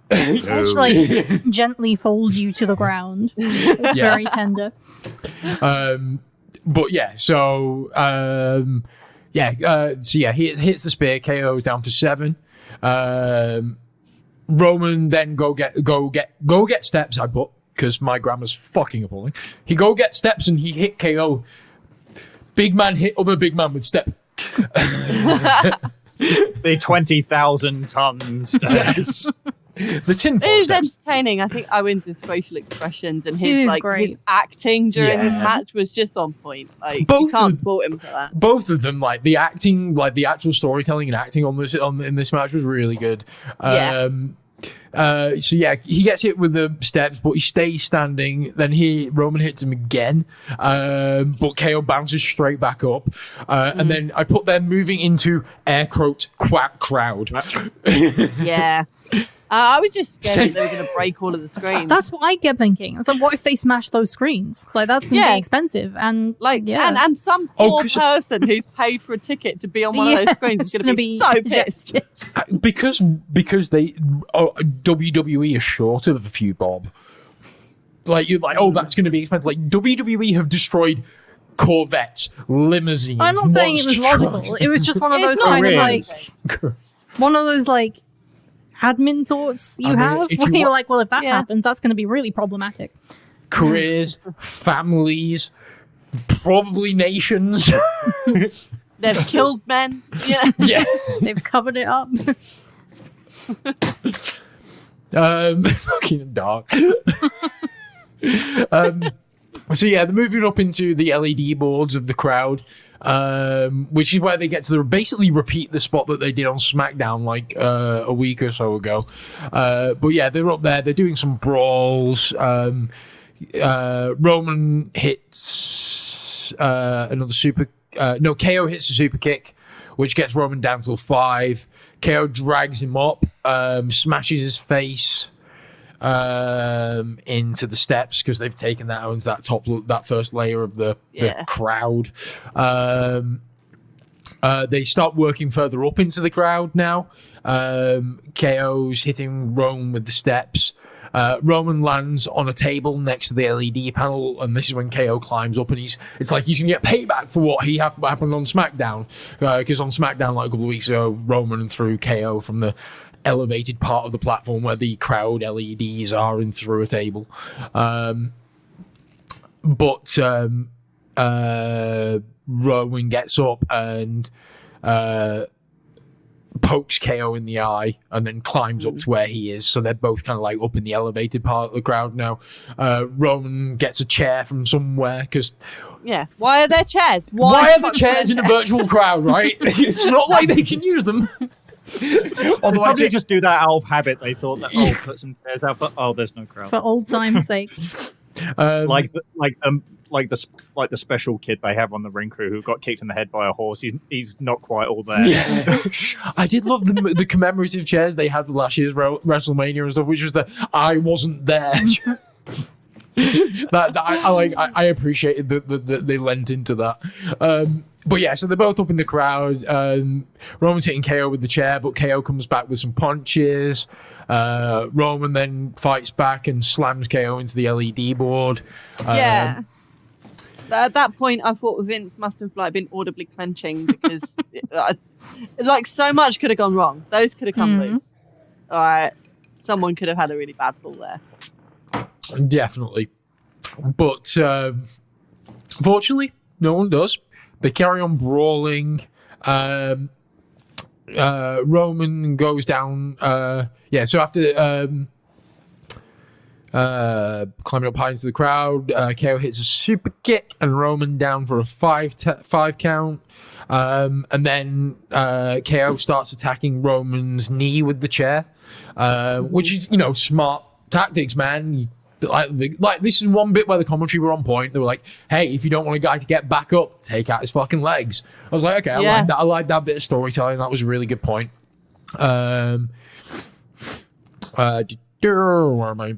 Edge, like, gently folds you to the ground. It's very tender. But yeah, he hits the spear, KO's down for 7. Roman then go get steps, I put, because my grammar's fucking appalling. He go get steps and he hit KO. Big man hit other big man with step. The 20,000 ton stairs. The tinfoil It was steps. entertaining. I think Owen's facial expressions and his his acting during this match was just on point. Like, you can't fault him for that. Both of them, like the acting, like the actual storytelling and acting in this match was really good. He gets hit with the steps, but he stays standing. Then Roman hits him again, but KO bounces straight back up. And then I put them moving into air quote quack crowd. Yeah. I was just scared that they were going to break all of the screens. That's what I kept thinking. I was like, what if they smash those screens? Like, that's going to be expensive. And and some poor person who's paid for a ticket to be on one of those screens is going to be so pissed. because they WWE is short of a few bob. Like, you're like, that's going to be expensive. Like, WWE have destroyed Corvettes, limousines. I'm not saying it was logical. It was just one of those kind of like one of those like admin thoughts you have where you're like, well, if that happens, that's going to be really problematic. Careers, families, probably nations. They've killed men. Yeah. They've covered it up. Fucking dark. So yeah, they're moving up into the LED boards of the crowd, which is where they get to basically repeat the spot that they did on SmackDown like a week or so ago. But yeah, they're up there. They're doing some brawls. Roman hits another super. No, KO hits a super kick, which gets Roman down to 5. KO drags him up, smashes his face into the steps because they've taken that first layer of the crowd. They start working further up into the crowd now. KO's hitting Roman with the steps. Roman lands on a table next to the LED panel, and this is when KO climbs up, and it's like he's gonna get payback for what happened on SmackDown, because on SmackDown like a couple of weeks ago, Roman threw KO from the elevated part of the platform where the crowd LEDs are and through a table. But Roman gets up and pokes KO in the eye and then climbs up to where he is. So they're both kind of like up in the elevated part of the crowd now. Roman gets a chair from somewhere because... Yeah, why are there chairs? Why are there chairs in a virtual crowd, right? It's not like they can use them. Although I did just do that out of habit. They thought that put some chairs out for there's no crowd for old time's sake. Like the special kid they have on the ring crew who got kicked in the head by a horse. He's not quite all there. Yeah. I did love the commemorative chairs they had for last year's WrestleMania and stuff, which was the I wasn't there. I appreciated that they lent into that. But yeah, so they're both up in the crowd. Roman's hitting KO with the chair, but KO comes back with some punches. Roman then fights back and slams KO into the LED board. Yeah. At that point, I thought Vince must have been audibly clenching because so much could have gone wrong. Those could have come loose. All right, someone could have had a really bad fall there. Definitely, but fortunately, no one does. They carry on brawling. Roman goes down. So after climbing up high into the crowd, KO hits a super kick and Roman down for a 5 count. And then KO starts attacking Roman's knee with the chair, which is, smart tactics, man. Like this is one bit where the commentary were on point. They were like, "Hey, if you don't want a guy to get back up, take out his fucking legs." I was like, "Okay, I like that bit of storytelling. That was a really good point." Where am I?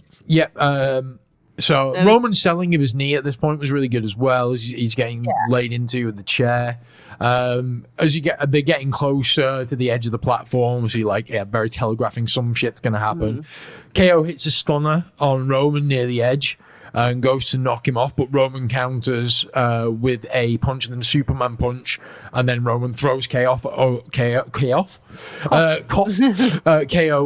So Roman's selling of his knee at this point was really good as well. He's getting laid into with the chair. They're getting closer to the edge of the platform, so very telegraphing some shit's gonna happen. KO hits a stunner on Roman near the edge and goes to knock him off, but Roman counters with a punch and then a Superman punch, and then Roman throws KO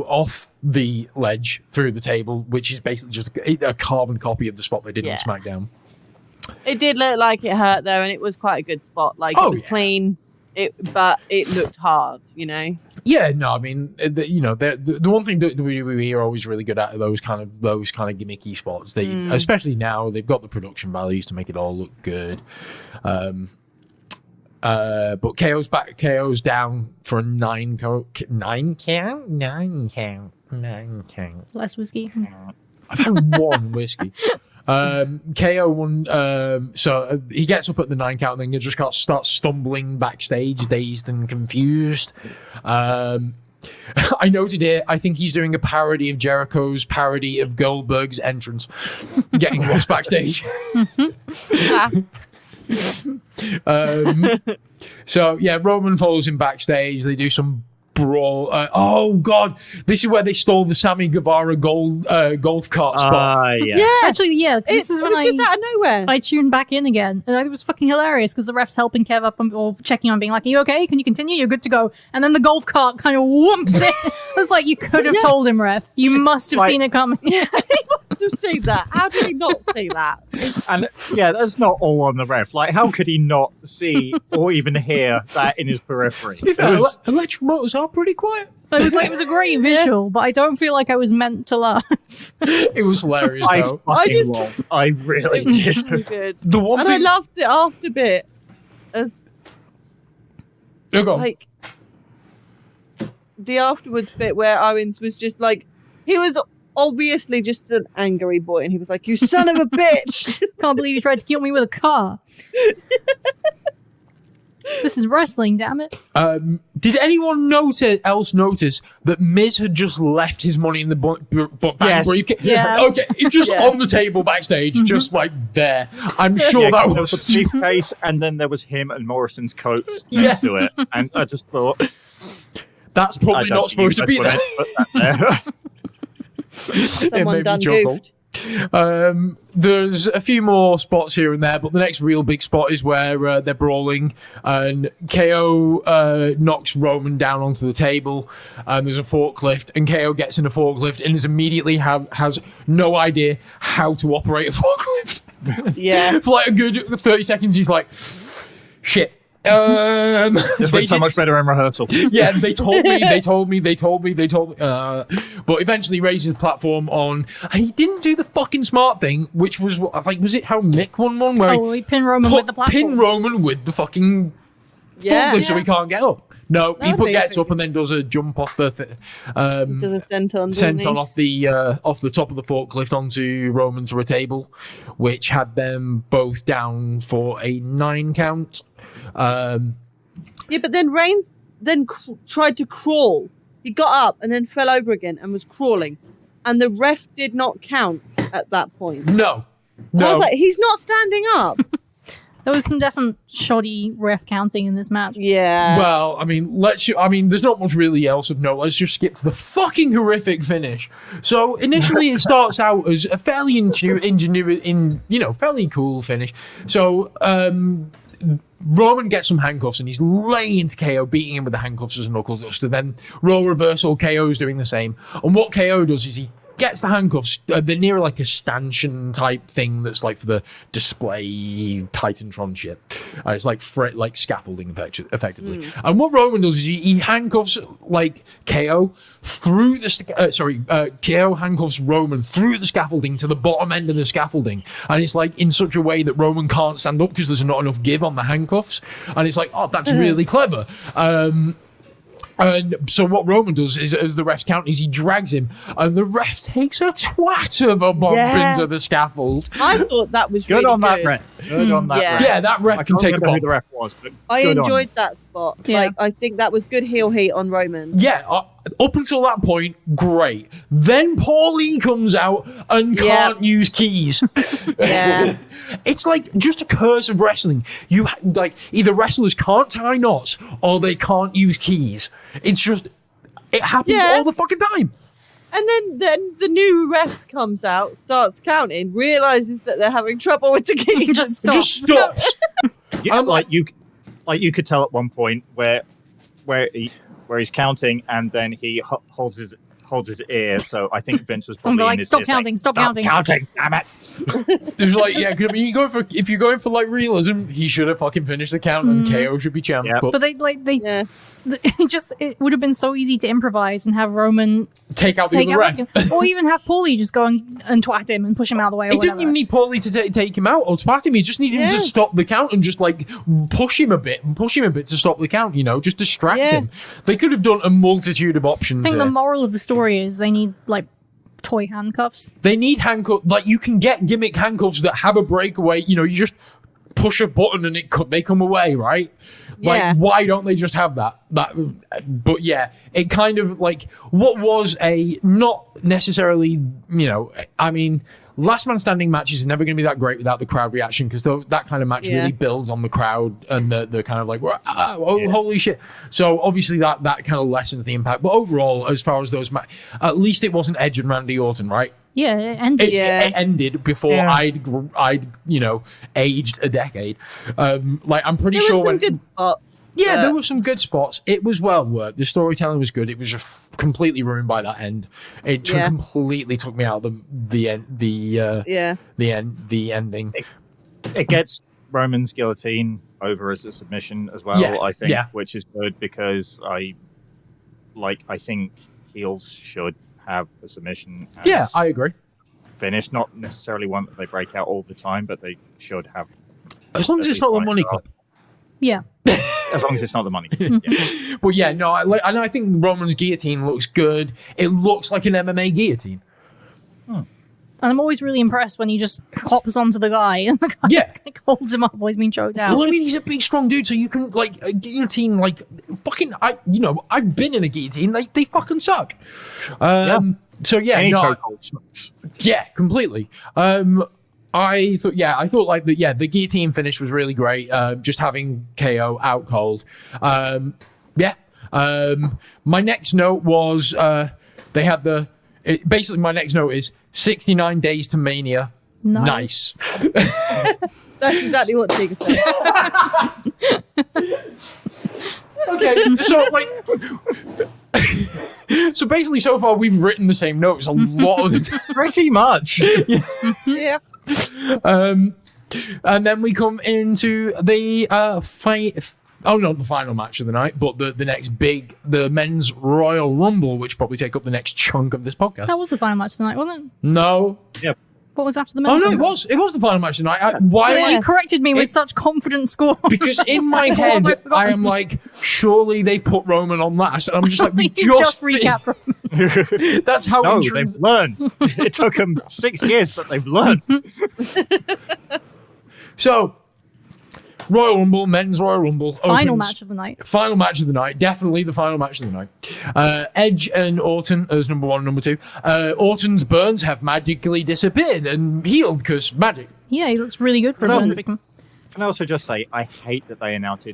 off the ledge through the table, which is basically just a carbon copy of the spot they did on SmackDown. It did look like it hurt though, and it was quite a good spot. It was clean, but it looked hard, Yeah, no, I mean, the one thing that WWE are always really good at are those kind of gimmicky spots. They, especially now, they've got the production values to make it all look good. But KO's down for a 9 count. Less whiskey. I've had one whiskey. KO won, so he gets up at the 9 count and then just starts stumbling backstage, dazed and confused. I noted here, I think he's doing a parody of Jericho's parody of Goldberg's entrance, getting lost backstage. So yeah, Roman follows him backstage. They do some brawl. Oh god, this is where they stole the Sammy Guevara golf cart spot. Actually, this is when just out of nowhere. I tuned back in again, and it was fucking hilarious because the ref's helping Kev up or checking on, being like, "Are you okay? Can you continue? You're good to go." And then the golf cart kind of whoops in. I was like, "You could have told him, ref. You must have seen it coming." must have seen that. How did he not see that? And yeah, that's not all on the ref. Like, how could he not see or even hear that in his periphery? To be fair, electric motors are pretty quiet. It was a great visual, but I don't feel like I was meant to laugh. It was hilarious, though. I really did. Really good. The one and thing... I loved it after bit. As, Go on. like, the afterwards bit where Owens was just like, he was obviously just an angry boy, and he was like, "You son of a bitch!" Can't believe you tried to kill me with a car. This is wrestling, damn it. Did anyone else notice that Miz had just left his money in the bank briefcase? Yeah. Okay, it's just on the table backstage, just like there. I'm sure that there was a briefcase, and then there was him and Morrison's coats next to it, and I just thought that's probably not supposed to be there. Someone done goofed. There's a few more spots here and there, but the next real big spot is where they're brawling, and KO knocks Roman down onto the table, and there's a forklift, and KO gets in a forklift and is immediately has no idea how to operate a forklift. Yeah. For like a good 30 seconds, he's like, shit. This went so much better in rehearsal. Yeah, they told me. But eventually raises the platform on. And he didn't do the fucking smart thing, which was like, was it how Mick won one? Where he pinned Roman with the platform. Pin Roman with the fucking forklift so he can't get up. No, he gets up and then does a jump off the does a senton off the top of the forklift onto Roman through a table, which had them both down for a 9 count. Yeah, but then Reigns tried to crawl. He got up and then fell over again and was crawling, and the ref did not count at that point. No. I was like, he's not standing up. There was some definite shoddy ref counting in this match. Yeah. Well, I mean, there's not much really else of note. Let's just skip to the fucking horrific finish. So initially, it starts out as a fairly fairly cool finish. So Roman gets some handcuffs and he's laying into KO, beating him with the handcuffs as a knuckle duster. Then role reversal, KO's doing the same. And what KO does is he gets the handcuffs. They're near like a stanchion type thing that's like for the display Titantron shit. It's like scaffolding effectively. And what Roman does is he handcuffs like KO through the KO handcuffs Roman through the scaffolding to the bottom end of the scaffolding, and it's like in such a way that Roman can't stand up because there's not enough give on the handcuffs, and it's like, oh, that's really clever. And so what Roman does is, as the ref's count, is he drags him, and the ref takes a twat of a bump into the scaffold. I thought that was good really on that good. ref. Good on that ref. Yeah, that ref can take a bump. Who the ref was, but I enjoyed that spot. Yeah. Like, I think that was good heel heat on Roman. Yeah, up until that point, great. Then Paulie comes out and can't use keys. Yeah. It's like just a curse of wrestling. You like either wrestlers can't tie knots or they can't use keys. It's just, it happens all the fucking time. And then the new ref comes out, starts counting, realizes that they're having trouble with the keys. Just stops. Yeah, you could tell at one point where he's counting and then he holds his ear. So I think Vince was probably like, stop counting, stop counting, damn it. It was like, yeah, I mean, if you're going for like realism, he should have fucking finished the count and KO should be champ. Yep. But it would have been so easy to improvise and have Roman take out the other ref. or even have Paulie just go and twat him and push him out of the way. He didn't even need Paulie to take him out or twat him. He just needed him to stop the count and just like push him a bit to stop the count, just distract him. They could have done a multitude of options. I think the moral of the story is they need like toy handcuffs. They need handcuffs. Like, you can get gimmick handcuffs that have a breakaway. You just push a button and they come away, right? Like, why don't they just have that? But yeah, it kind of like what was a not necessarily, I mean, last man standing matches are never going to be that great without the crowd reaction, because that kind of match really builds on the crowd and the kind of like, holy shit. So obviously that kind of lessens the impact. But overall, as far as those at least it wasn't Edge and Randy Orton, right? Yeah, it ended. It ended before I'd aged a decade. Like I'm pretty There sure were some good spots. yeah, there were some good spots. It was well worked. The storytelling was good. It was just completely ruined by that end. It completely took me out of the ending. It gets Roman's guillotine over as a submission as well, Yes, I think, yeah. which is good because I think heels should have a submission. As I agree. Finish, not necessarily one that they break out all the time, but they should have. As long as it's not the money clip. Yeah. As long as it's not the money. Yeah. Well, yeah, no, I think Roman's guillotine looks good. It looks like an MMA guillotine. And I'm always really impressed when he just hops onto the guy and the guy like, holds him up while he's being choked out. Well, I mean, he's a big, strong dude, so you can, like, a guillotine, like, fucking, I've been in a guillotine, they fucking suck. So, yeah, Any no, chokehold sucks. yeah, completely. I thought like the guillotine finish was really great. Just having KO out cold. My next note was they had basically my next note is 69 days to Mania. Nice. That's exactly what Tigger said. Okay, so like, so basically, so far we've written the same notes a lot of the time. Pretty much. Yeah. And then we come into the not the final match of the night, but the next the men's Royal Rumble, which probably take up the next chunk of this podcast. That was the final match of the night, wasn't it? No. Yep. What was after the Oh men's no, Rumble? it was the final match of the night. Why? Yeah, you corrected me with such confident scorn. Because in my head, I am like, surely they've put Roman on last. And I'm just like, we just recap Roman. That's how No, they've learned. It took them 6 years, but they've learned. So, Royal Rumble, men's Royal Rumble. Final opens- match of the night. Final match of the night. Definitely the final match of the night. Edge and Orton as number 1 and number 2. Orton's burns have magically disappeared and healed because magic. Yeah, he looks really good for a No, burns victim. Can I also just say, I hate that they announced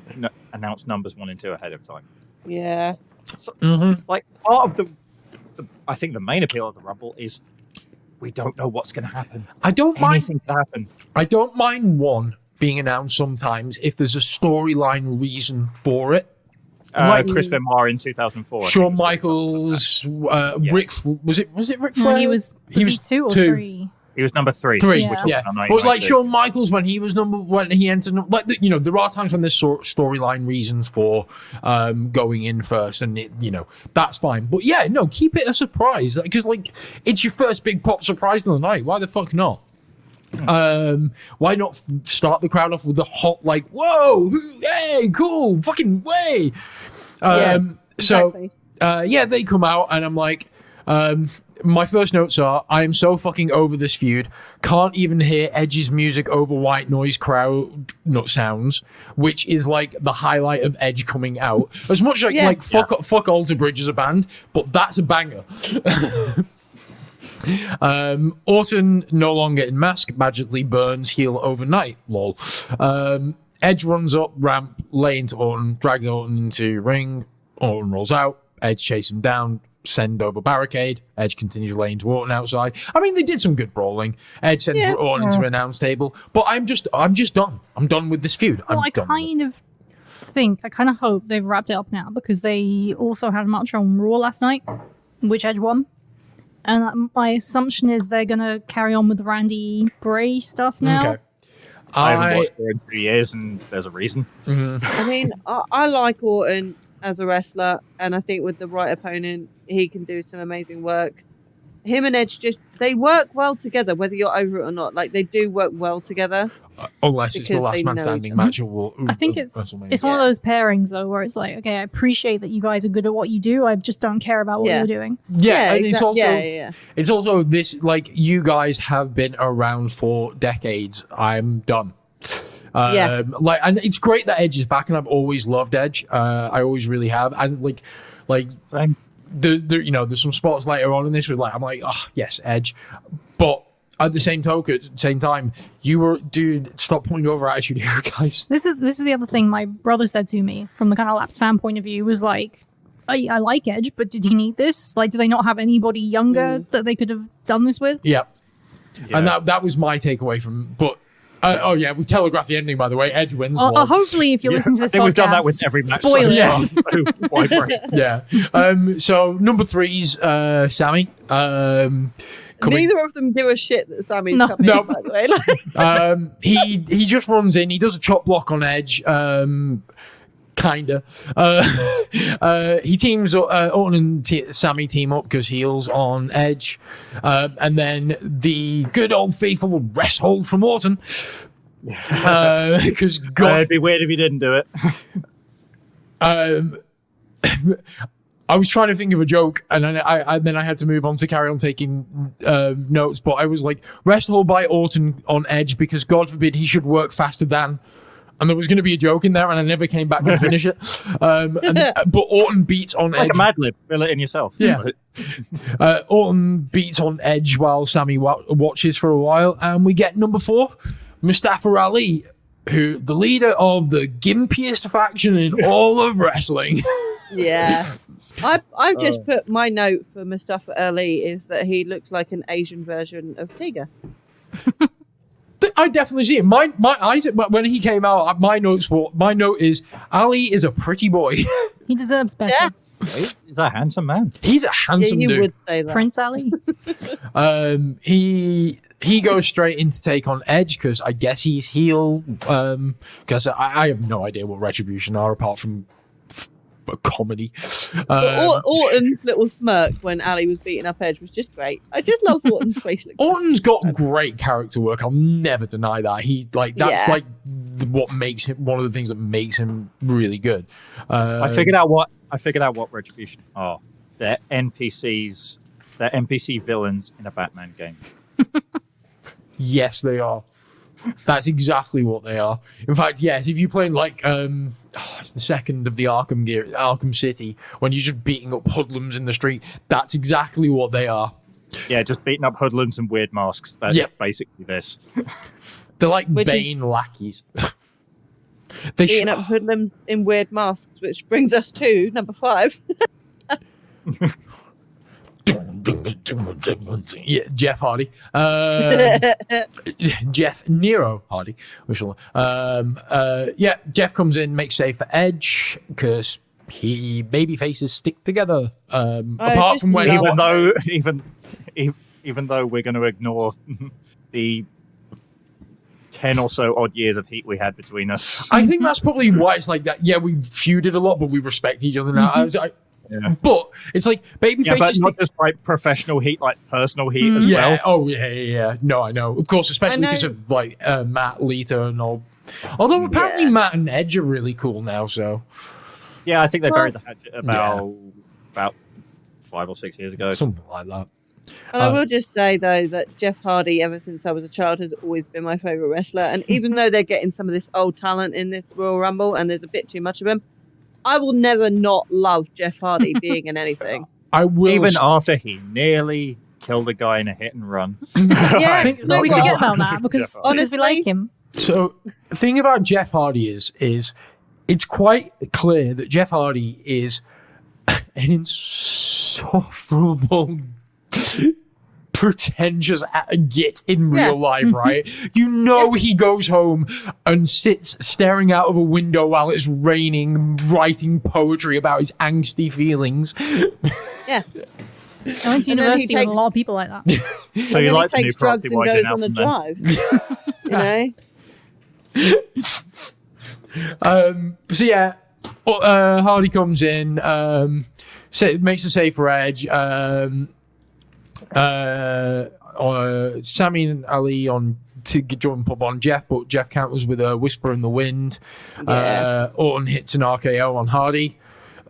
numbers 1 and 2 ahead of time. Yeah. So, like, part of I think the main appeal of the Rumble is we don't know what's going to happen. I don't mind. Anything can happen. I don't mind one being announced sometimes if there's a storyline reason for it. Chris Benoit in 2004. Shawn Michaels, Rick. Was it Ric Flair? No, he was 2 or 3? He was number 3. Yeah. which Yeah, was but like Shawn Michaels when he entered, like there are times when there's storyline reasons for going in first, and that's fine. But yeah, no, keep it a surprise because like it's your first big pop surprise of the night. Why the fuck not? Why not start the crowd off with the hot like, whoa, hey, cool, fucking way. Exactly. So they come out and I'm like, my first notes are, I am so fucking over this feud. Can't even hear Edge's music over white noise crowd nut sounds, which is like the highlight of Edge coming out. As much like fuck Alter Bridge as a band, but that's a banger. Orton no longer in mask, magically burns heel overnight. Lol. Edge runs up ramp, lay into Orton, drags Orton into ring. Orton rolls out. Edge chases him down. Send over barricade. Edge continues laying to Orton outside. I mean, they did some good brawling. Edge sends Orton into an announce table, but I'm just done. I'm done with this feud. Well, I kind of hope they've wrapped it up now because they also had a match on Raw last night, which Edge won. And my assumption is they're going to carry on with the Randy Bray stuff now. Okay. I haven't watched it in 2 years, and there's a reason. I mean, I like Orton as a wrestler, and I think with the right opponent, he can do some amazing work. Him and Edge they work well together, whether you're over it or not. Like, they do work well together. Unless it's the Because last they man know standing each other. match of I think it's WrestleMania. one of those pairings though where it's like, okay, I appreciate that you guys are good at what you do. I just don't care about what you're doing. Yeah, and it's also yeah. it's also this like you guys have been around for decades. I'm done. And it's great that Edge is back, and I've always loved Edge. I always really have, and like Same. there's some spots later on in this where I'm like, oh yes, Edge, but at the same time, stop putting over attitude here, guys. This is the other thing my brother said to me from the kind of Laps fan point of view was like, I like Edge, but did he need this? Like, do they not have anybody younger that they could have done this with? Yeah. And that was my takeaway from. But oh yeah, we've telegraphed the ending, by the way. Edge wins. Hopefully, if you're listening to this I think podcast, we've done that with every match. spoilers. Yes. Why break? Yeah. So number 3's Sammy. Neither of them give a shit that Sammy's No. coming in, by the way. Like, He just runs in. He does a chop block on Edge. Kinda. He teams Orton and Sammy team up because heels on Edge, and then the good old faithful rest hold from Orton. Because It'd be weird if you didn't do it. I was trying to think of a joke, and then I had to move on to carry on taking notes. But I was like, rest hold by Orton on Edge because God forbid he should work faster than. And there was going to be a joke in there, and I never came back to finish it. But Orton beats on Like Edge. a Mad Lib. Fill it in yourself. Yeah. Orton beats on Edge while Sammy watches for a while, and we get number 4, Mustafa Ali, who the leader of the gimpiest faction in all of wrestling. yeah. I've just put my note for Mustafa Ali is that he looks like an Asian version of Tiger. I definitely see it. My eyes when he came out. My note is Ali is a pretty boy. He deserves better. Yeah. He's a handsome man. He's a handsome you dude. would say that. Prince Ali. He goes straight in to take on Edge because I guess he's heel. Because I have no idea what Retribution are apart from a comedy. But Orton's little smirk when Ali was beating up Edge was just great. I just love Orton's facial expression. Orton's got great character work. I'll never deny that. That's Yeah. like what makes him one of the things that makes him really good. I figured out what Retribution are. They're NPCs. They're NPC villains in a Batman game. Yes, they are. That's exactly what they are. In fact, yes, if you're playing like it's the second of the Arkham City, when you're just beating up hoodlums in the street, that's exactly what they are. Yeah, just beating up hoodlums and weird masks. That's basically this. They're like Which is- Bane lackeys. They Beating up hoodlums in weird masks, which brings us to number 5. Yeah, Jeff Hardy. Jeff Nero Hardy. Jeff comes in, makes save for Edge because baby faces stick together. Apart from when even though we're going to ignore the 10 or so odd years of heat we had between us. I think that's probably why it's like that. Yeah, we feuded a lot, but we respect each other now. But it's like baby Yeah, faces. but not just like professional heat, like personal heat as Yeah. well. Oh, yeah. No, I know. Of course, especially because of like Matt, Lita, and all. Although apparently Matt and Edge are really cool now. So Yeah, I think they buried the hatchet about 5 or 6 years ago. something like that. And I will just say, though, that Jeff Hardy, ever since I was a child, has always been my favourite wrestler. And even though they're getting some of this old talent in this Royal Rumble, and there's a bit too much of him, I will never not love Jeff Hardy being in anything. I will Even after he nearly killed a guy in a hit and run. Yeah, think- no, we well, forget about that because honestly, we like him. So the thing about Jeff Hardy is it's quite clear that Jeff Hardy is an insufferable, pretentious git in real life, right? You know he goes home and sits staring out of a window while it's raining, writing poetry about his angsty feelings. Yeah. I went to And then he university with a takes- lot of people like that. So And you then like the he new takes drugs and property goes on a then? drive. So yeah, Hardy comes in, makes a save for Edge. Sammy and Ali on to jump up on Jeff, but Jeff counters with a whisper in the wind. Yeah. Orton hits an RKO on Hardy.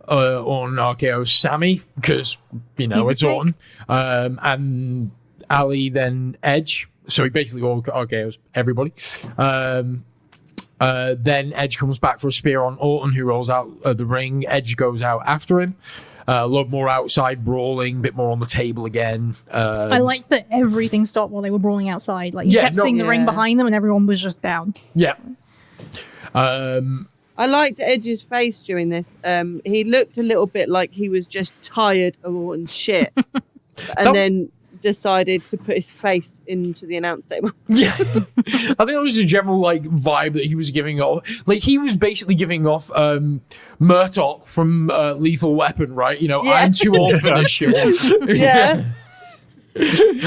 Orton RKO's Sammy because He's a it's snake. Orton. And Ali then Edge. So he basically RKO's everybody. Then Edge comes back for a spear on Orton, who rolls out of the ring. Edge goes out after him. A lot more outside brawling, a bit more on the table again. I liked that everything stopped while they were brawling outside. Like you kept seeing the ring Yeah. behind them, and everyone was just down. Yeah. I liked Edge's face during this. He looked a little bit like he was just tired of Orton's shit, and then decided to put his face into the announce table. Yeah, I think that was a general like vibe that he was giving off. Like he was basically giving off Murdoch from Lethal Weapon, right? You know, I'm too old for this shit. Yeah.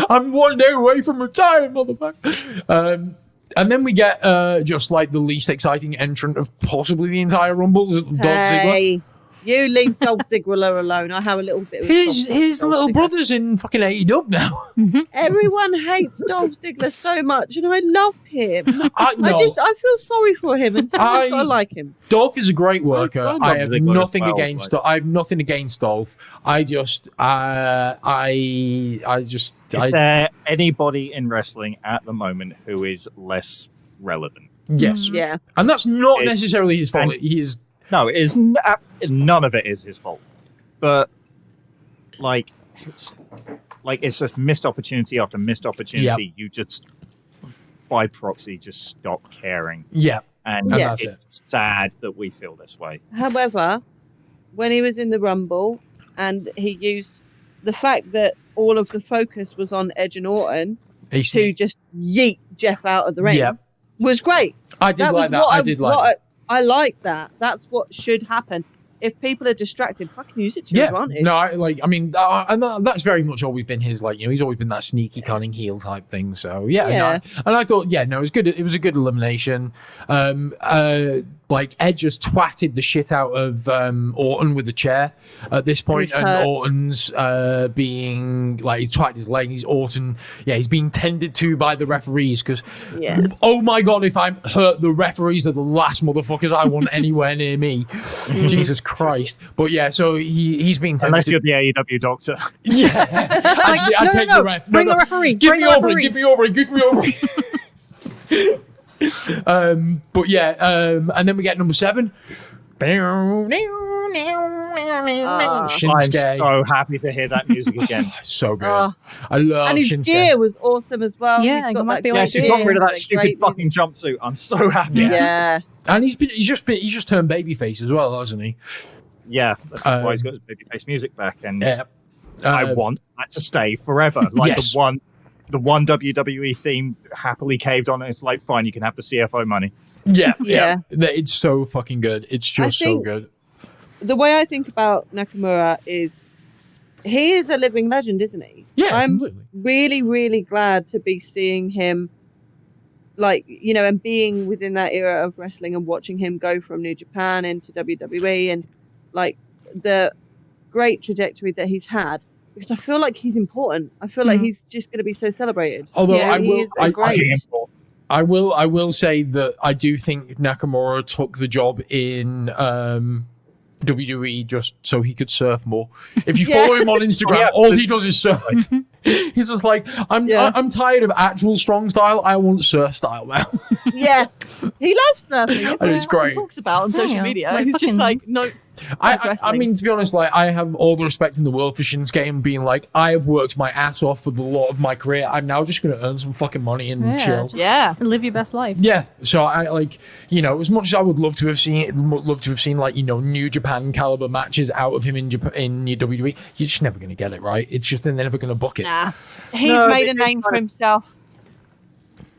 I'm 1 day away from retiring, motherfucker. And then we get just like the least exciting entrant of possibly the entire Rumble, Dolph Ziggler. You leave Dolph Ziggler alone. I have a little bit of His little brother's in fucking AEW now. Everyone hates Dolph Ziggler so much, and I love him. I feel sorry for him, and sometimes I like him. Dolph is a great worker. I have Ziggler nothing as well, against. I have nothing against Dolph. Is there anybody in wrestling at the moment who is less relevant? Yes. Yeah. And that's not necessarily his fault. He is. No, it is none of it is his fault. But it's just missed opportunity after missed opportunity. Yep. You just by proxy just stop caring. Yeah. And that's it's sad that we feel this way. However, when he was in the Rumble and he used the fact that all of the focus was on Edge and Orton to just yeet Jeff out of the ring was great. I did like that. I like that. That's what should happen. If people are distracted, fucking use it to your advantage. No, that's very much always been his, like, you know, he's always been that sneaky, cunning heel type thing. So, no, and I thought, it was good. It was a good elimination. Like, Edge just twatted the shit out of Orton with the chair at this point, and Orton's being, like, he's twatted his leg. He's being tended to by the referees because, oh my God, if I'm hurt, the referees are the last motherfuckers I want anywhere near me. Jesus Christ. But so he's being tended Unless you're the AEW doctor. Yeah. Actually, I take the ref. Bring the referee. Give me over. Give me over. And then we get number 7. Shinsuke. I'm so happy to hear that music again. So good. I love and his Shinsuke. gear was awesome as well. Yeah, she's got rid of that stupid fucking jumpsuit. I'm so happy. Yeah. And he's just turned babyface as well, hasn't he? Yeah, that's why he's got his babyface music back, and I want that to stay forever. Like the one WWE theme happily caved on it. It's like, fine, you can have the CFO money. Yeah. It's so fucking good. It's just so good. The way I think about Nakamura is he is a living legend, isn't he? Yeah, I'm completely. really, really glad to be seeing him, like, you know, and being within that era of wrestling and watching him go from New Japan into WWE and like the great trajectory that he's had. Because I feel like he's important. I feel like he's just going to be so celebrated. Although I will say that I do think Nakamura took the job in WWE just so he could surf more. If you follow him on Instagram, all he does is surf. He's just like, I'm tired of actual strong style. I want surf style now. Yeah, he loves surfing. And it's great. He talks about on social media. He's just like, no. I mean, to be honest, like, I have all the respect in the world for Shinsuke and being like, I have worked my ass off for the lot of my career. I'm now just going to earn some fucking money and chill. Live your best life. Yeah. So I like, you know, as much as I would love to have seen like, you know, New Japan caliber matches out of him in WWE, you're just never going to get it, right? It's just they're never going to book it. Nah, he's made a name for himself.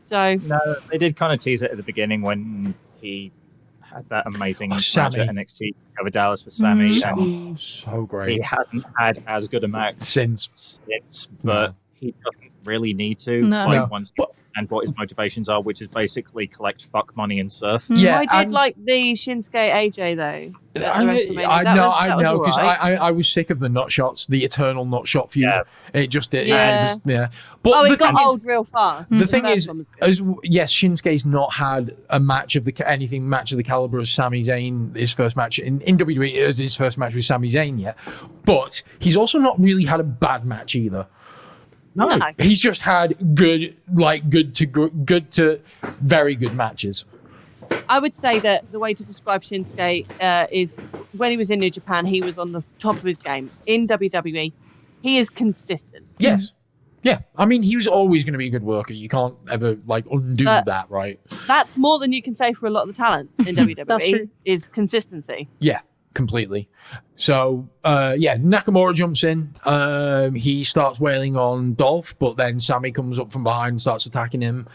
So no, they did kind of tease it at the beginning when he had that amazing match at NXT over Dallas with Sammy. So great. He hasn't had as good a match since, but he doesn't really need to. Once and what his motivations are, which is basically collect fuck money and surf. Yeah, I did like the Shinsuke AJ though. I know because I was sick of the nut shots, the eternal nut shot feud. Yeah. It just did. Yeah. But it got old real fast. The thing is, yes, Shinsuke's not had a match of the caliber of Sami Zayn. His first match in WWE is his first match with Sami Zayn yet, but he's also not really had a bad match either. No, he's just had good to very good matches. I would say that the way to describe Shinsuke is when he was in New Japan, he was on the top of his game. In WWE, he is consistent. Yes. Yeah, I mean, he was always going to be a good worker. You can't ever like undo that, right? That's more than you can say for a lot of the talent in WWE. That's true. Is consistency. Yeah, completely. So, Nakamura jumps in. He starts wailing on Dolph, but then Sammy comes up from behind and starts attacking him.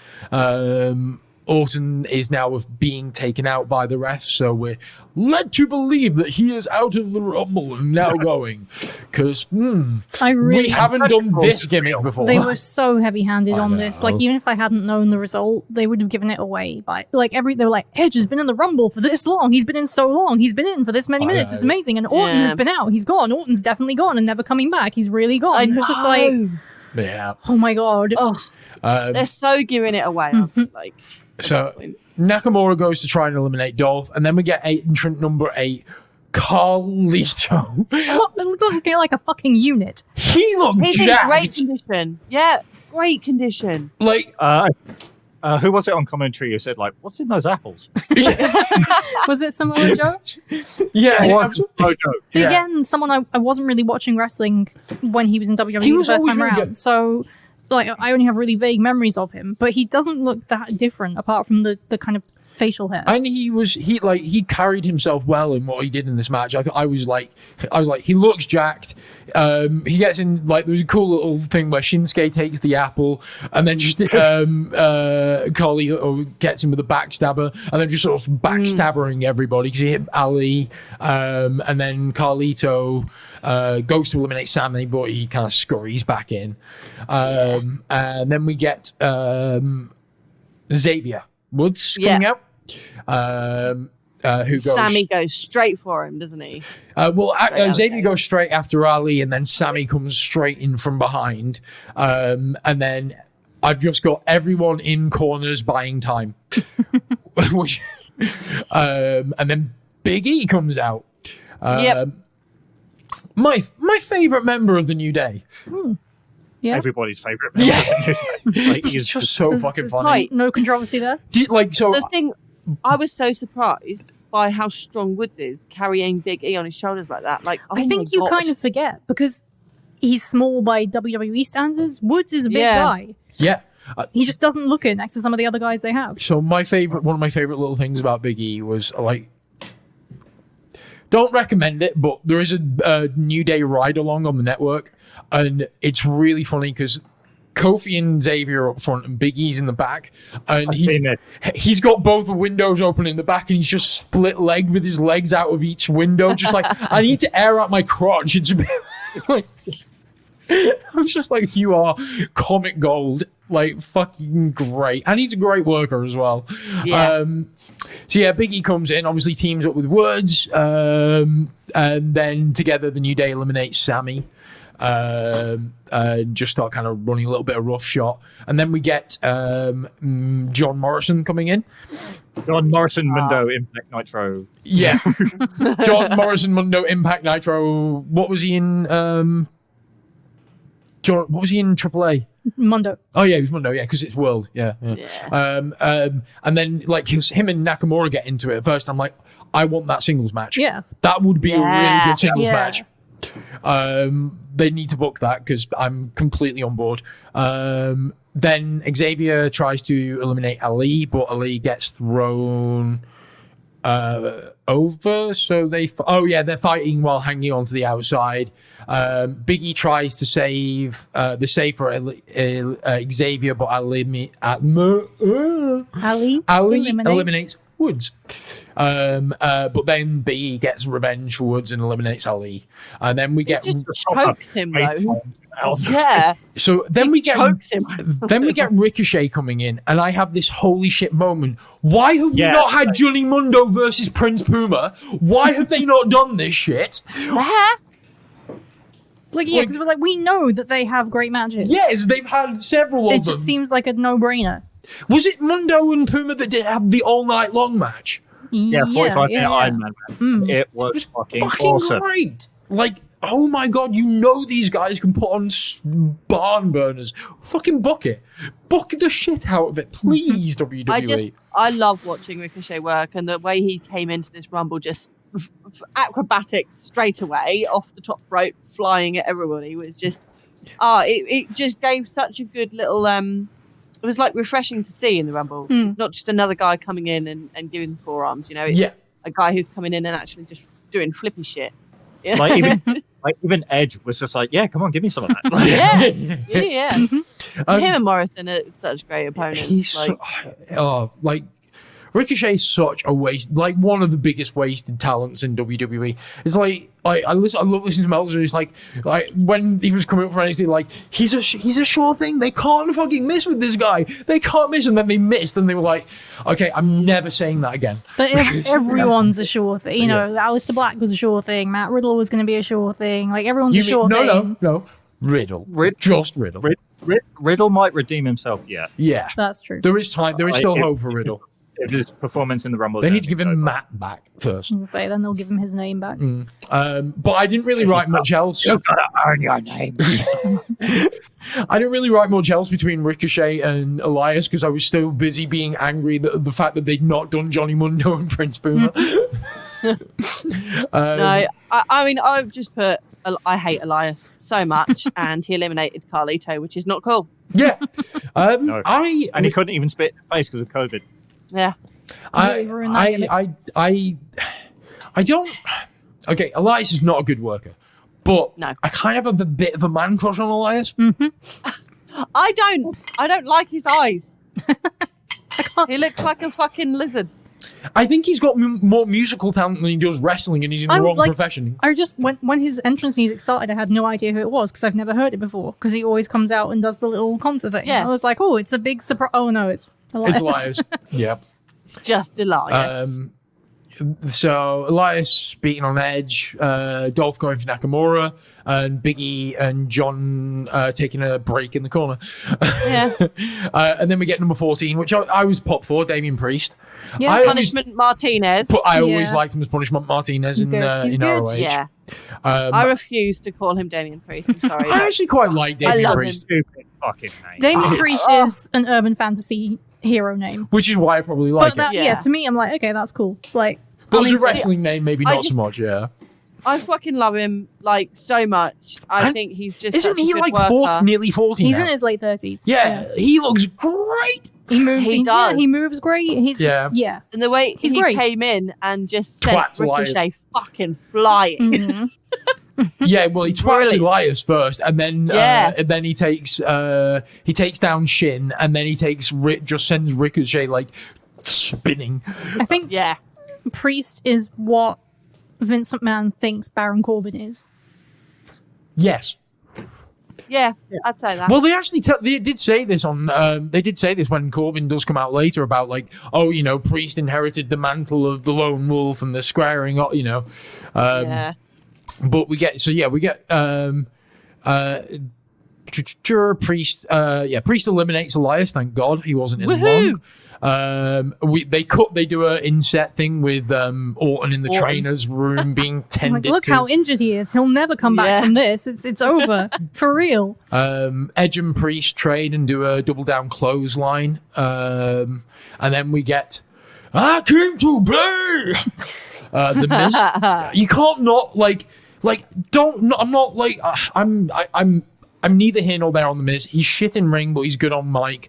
Orton is now being taken out by the refs, so we're led to believe that he is out of the Rumble and now going. Because we haven't done this gimmick before. They were so heavy-handed on this. know. Like, even if I hadn't known the result, they would have given it away. By they were like, Edge has been in the Rumble for this long. He's been in so long. He's been in for this many minutes. It's amazing. And Orton has been out. He's gone. Orton's definitely gone and never coming back. He's really gone. I know. It's just like, oh my God. Oh, they're so giving it away. I'm just like. So Nakamura goes to try and eliminate Dolph, and then we get entrant number 8, Carlito. Looking like a fucking unit. He looked He's jacked. in great condition. Yeah, great condition. Like, who was it on commentary who said, like, what's in those apples? Was it Samoa Joe? yeah. Again, someone I wasn't really watching wrestling when he was in WWE the first time around. Good. So, like, I only have really vague memories of him, but he doesn't look that different apart from the kind of facial hair. And he carried himself well in what he did in this match. I was like, he looks jacked. He gets in, like, there's a cool little thing where Shinsuke takes the apple and then just Carlito gets him with a backstabber and then just sort of backstabbering everybody because he hit Ali, and then Carlito goes to eliminate Sammy, but he kind of scurries back in, and then we get Xavier Woods coming out. Who goes? Sammy goes straight for him, doesn't he? Xavier goes straight after Ali, and then Sammy comes straight in from behind. And then I've just got everyone in corners buying time. And then Big E comes out. My favorite member of the New Day. Yeah. Everybody's favorite member. Like, he's just so fucking funny. Right. No controversy there. The thing, I was so surprised by how strong Woods is carrying Big E on his shoulders like that. Like, I think you kind of forget because he's small by WWE standards. Woods is a big guy. Yeah. He just doesn't look it next to some of the other guys they have. So one of my favorite little things about Big E was, like, don't recommend it, but there is a New Day ride along on the network, and it's really funny because Kofi and Xavier are up front and Big E's in the back, and he's got both the windows open in the back, and he's just split legged with his legs out of each window, just like, I need to air out my crotch. It's a bit like, I'm just like, you are comic gold, like, fucking great, and he's a great worker as well. So yeah, Big E comes in, obviously teams up with Woods, and then together the New Day eliminates Sammy, and just start kind of running a little bit of roughshod, and then we get John Morrison coming in. John Morrison, Mundo, Impact Nitro. Yeah, John Morrison, Mundo, Impact Nitro. What was he in? What was he in AAA? Mundo. Oh yeah, he was Mundo. Yeah, because it's World. Yeah. And then, like, him and Nakamura get into it at first. I'm like, I want that singles match. Yeah, that would be a really good singles match. They need to book that because I'm completely on board. Then Xavier tries to eliminate Ali, but Ali gets thrown over. So they're fighting while hanging onto the outside. Big E tries to save the save for Xavier, but Ali eliminates Woods. But then Big E gets revenge for Woods and eliminates Ali, and then we get chokes him though. Yeah. So then we get chokes him. Then we get Ricochet coming in, and I have this holy shit moment. Why have we not had Johnny Mundo versus Prince Puma? Why have they not done this shit? Because we know that they have great matches. Yes, they've had several of them. It just seems like a no-brainer. Was it Mundo and Puma that did have the all-night long match? Yeah, 45-minute Iron Man match. It was fucking awesome. Great. Like, oh my god, you know these guys can put on barn burners. Fucking book it. Book the shit out of it, please, WWE. I love watching Ricochet work, and the way he came into this Rumble, just acrobatics straight away off the top rope, flying at everybody, was just it just gave such a good little it was like refreshing to see in the Rumble. It's not just another guy coming in and giving forearms, you know, it's a guy who's coming in and actually just doing flippy shit. Yeah. Like even Edge was just like, yeah, come on, give me some of that. yeah. Him and Morrison are such great opponents. He's like Ricochet's such a waste, like one of the biggest wasted talents in WWE. It's like I love listening to Meltzer. He's like when he was coming up for NXT, like he's a sure thing. They can't fucking miss with this guy. They can't miss, and then they missed, and they were like, okay, I'm never saying that again. But everyone's a sure thing. You know, Aleister Black was a sure thing. Matt Riddle was going to be a sure thing. Like everyone's a sure thing. No, Riddle. Just Riddle. Riddle might redeem himself yet. Yeah, that's true. There is time. There is still hope for Riddle. If his performance in the Rumble, they need to give him Matt back first. Say then they'll give him his name back. But I didn't really write much else. You've got to earn your name. I didn't really write much else between Ricochet and Elias because I was still busy being angry that the fact that they'd not done Johnny Mundo and Prince Puma. No, I mean I've just put I hate Elias so much, and he eliminated Carlito, which is not cool. Yeah, No. And he couldn't even spit in the face because of COVID. Yeah. I don't. Okay, Elias is not a good worker, but no. I kind of have a bit of a man crush on Elias. I don't like his eyes. He looks like a fucking lizard. I think he's got more musical talent than he does wrestling, and he's in the wrong profession. I just when his entrance music started, I had no idea who it was because I've never heard it before. Because he always comes out and does the little concert thing. Yeah, I was like, oh, it's a big surprise. Oh no, it's Elias. It's Elias. Yeah, just Elias. So Elias beating on Edge, Dolph going for Nakamura, and Biggie and John taking a break in the corner. Yeah. And then we get number 14, which I was popped for, Damian Priest. Yeah, Punishment Martinez. But I always liked him as Punishment Martinez in ROH. Yeah. I refuse to call him Damian Priest. I'm sorry. I actually quite like Damian Priest. Stupid fucking name. Damian Priest is an urban fantasy hero name, which is why I probably like it. To me, I'm like, okay, that's cool. Like, but as a wrestling name, maybe not so much. Yeah. I fucking love him like so much. I think he's just isn't he like worker. nearly 40 He's now? in his late 30s. Yeah, he looks great. He moves. He does. Yeah, he moves great. Yeah. And the way he came in and just sent Ricochet fucking flying. Mm-hmm. Yeah, well, he twats Elias first, and then he takes down Shin, and then he just sends Ricochet like spinning. I think Priest is what Vince McMahon thinks Baron Corbin is. Yes. Yeah, I'd say that. Well, they actually they did say this on. They did say this when Corbin does come out later about like, oh, you know, Priest inherited the mantle of the lone wolf and the squaring, you know. But we get Priest. Priest eliminates Elias. Thank God he wasn't in long. They do a inset thing with Orton in the trainer's room being tended look to. how injured he is. He'll never come back from this. It's over for real. Edge and Priest trade and do a double down clothesline, and then we get I came to play. The Miz. You can't not I'm neither here nor there on the Miz. He's shit in ring, but he's good on mic.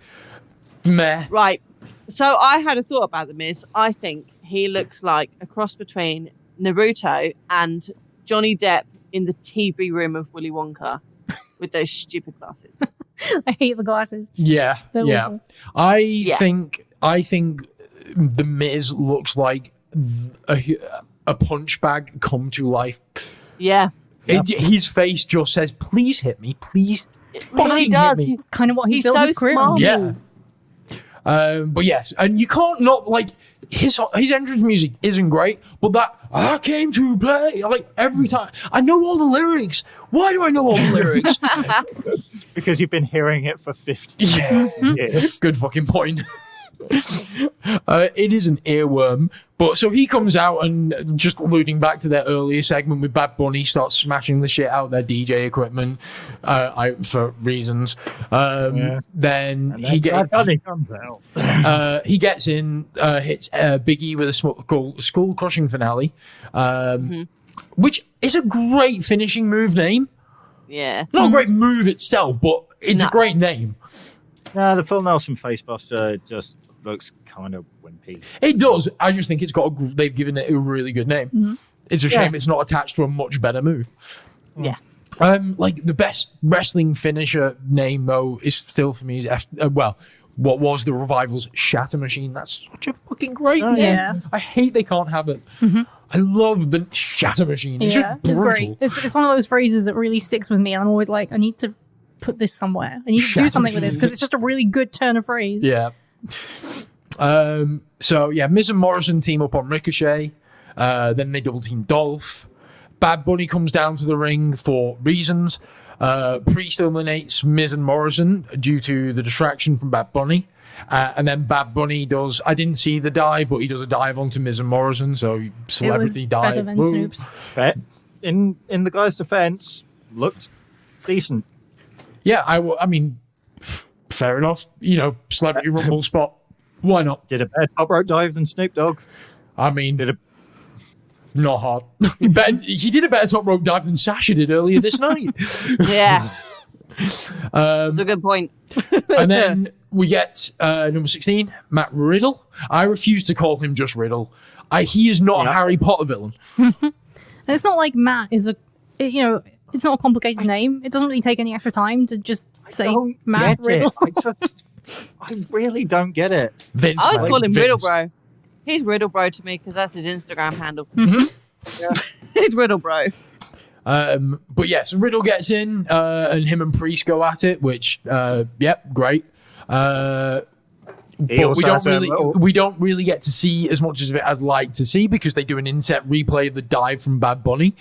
Meh. Right. So I had a thought about the Miz. I think he looks like a cross between Naruto and Johnny Depp in the TV room of Willy Wonka with those stupid glasses. I hate the glasses. Yeah. Awful. I think the Miz looks like a punch bag come to life. Yeah. His face just says, "Please hit me, please." He does. It's kind of what he's built so his career on. Yeah. But yes, and you can't not like his entrance music isn't great, but that I came to play like every time. I know all the lyrics. Why do I know all the lyrics? Because you've been hearing it for 50 years. Good fucking point. It is an earworm, but so he comes out and just alluding back to their earlier segment with Bad Bunny starts smashing the shit out of their DJ equipment for reasons. Then he gets comes out. he gets in, hits Biggie with a skull crushing finale, which is a great finishing move name. Yeah. Not a great move itself, but it's a great name. No, the Phil Nelson facebuster just looks kind of wimpy. It does. I just think it's got they've given it a really good name. Mm-hmm. It's a shame it's not attached to a much better move. Yeah. Like the best wrestling finisher name though is still for me is what was the Revival's Shatter Machine. That's such a fucking great name. Yeah. I hate they can't have it. I love the Shatter Machine. It's Yeah, just it's brutal. great. It's one of those phrases that really sticks with me. And I'm always like, I need to put this somewhere. I need to do Shatter something with this because it's just a really good turn of phrase. Yeah. So yeah, Miz and Morrison team up on Ricochet. Then they double team Dolph. Bad Bunny comes down to the ring for reasons. Priest eliminates Miz and Morrison due to the distraction from Bad Bunny. And then Bad Bunny does, I didn't see the dive, but he does a dive onto Miz and Morrison. So celebrity it was dive. better than Woo. Snoop's. But in the guy's defense, looked decent. Yeah, I mean, fair enough. You know, celebrity rumble spot. Why not? Did a better top rope dive than Snoop Dogg. I mean, Did a not hard. He did a better top rope dive than Sasha did earlier this night. Yeah. That's a good point. And then we get number 16, Matt Riddle. I refuse to call him just Riddle. He is not a Harry Potter villain. And it's not like Matt is it's not a complicated name. It doesn't really take any extra time to just say don't Matt get Riddle. it. I really don't get it. Vince, I would man, call him Vince. Riddle Bro. He's Riddle Bro to me because that's his Instagram handle. He's Riddle Bro. But yeah, so Riddle gets in, and him and Priest go at it, which, great. But we don't really get to see as much as I'd like to see because they do an inset replay of the dive from Bad Bunny.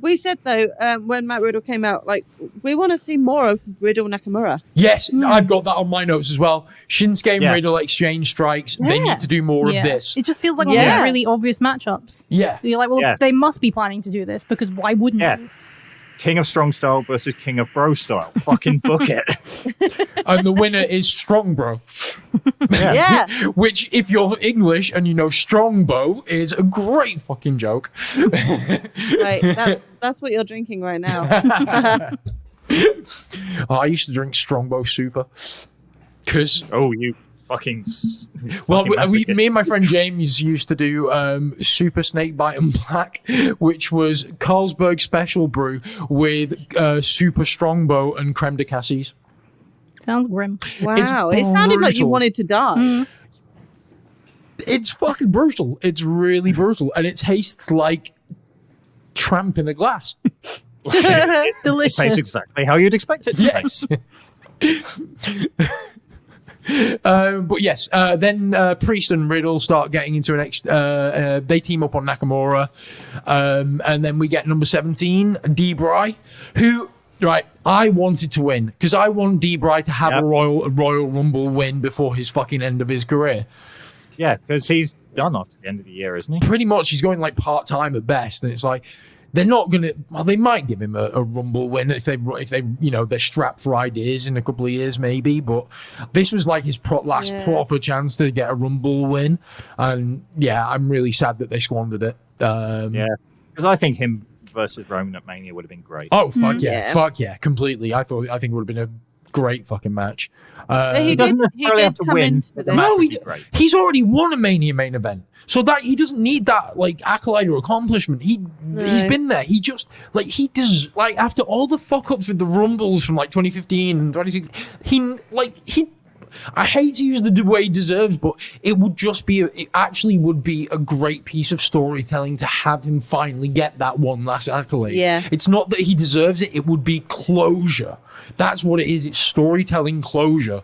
We said though, when Matt Riddle came out, like we want to see more of Riddle Nakamura. Yes, I've got that on my notes as well. Shinsuke and Yeah. Riddle exchange strikes. They Yeah. need to do more of this. It just feels like one of those really obvious matchups. Yeah. You're like, they must be planning to do this because why wouldn't they? King of Strong Style versus King of Bro Style. Fucking book it. And the winner is Strong Bro. Yeah. Which, if you're English and you know Strong Bro, is a great fucking joke. Right. That's what you're drinking right now. I used to drink Strongbow Super. Because, Oh, you fucking. well, fucking masochist. me and my friend James used to do Super Snake Bite and Black, which was Carlsberg Special Brew with Super Strongbow and Creme de Cassis. Sounds grim. Wow. It sounded like you brutal. wanted to die. It's fucking brutal. It's really brutal. And it tastes like tramp in a glass. It Delicious. tastes exactly how you'd expect it to Yes. taste. But yes, then Priest and Riddle start getting into an extra. They team up on Nakamura, and then we get number 17, D-Bry, who I wanted to win because I want D-Bry to have a Royal Rumble win before his fucking end of his career. Yeah, because he's done after the end of the year, isn't he? Pretty much, he's going like part time at best, and it's like. They're not gonna. Well, they might give him a Rumble win if they they're strapped for ideas in a couple of years maybe. But this was like his last proper chance to get a Rumble win, and I'm really sad that they squandered it. Because I think him versus Roman at Mania would have been great. Oh fuck yeah, completely. I think it would have been a great fucking match. He doesn't necessarily have to win. But the match No, would be great. he's already won a Mania main event, so that he doesn't need that like accolade or accomplishment. He's been there. He just he does after all the fuck ups with the Rumbles from 2015 and 2016. I hate to use the way he deserves, but it actually would be a great piece of storytelling to have him finally get that one last accolade. Yeah. It's not that he deserves it, it would be closure. That's what it is. It's storytelling closure.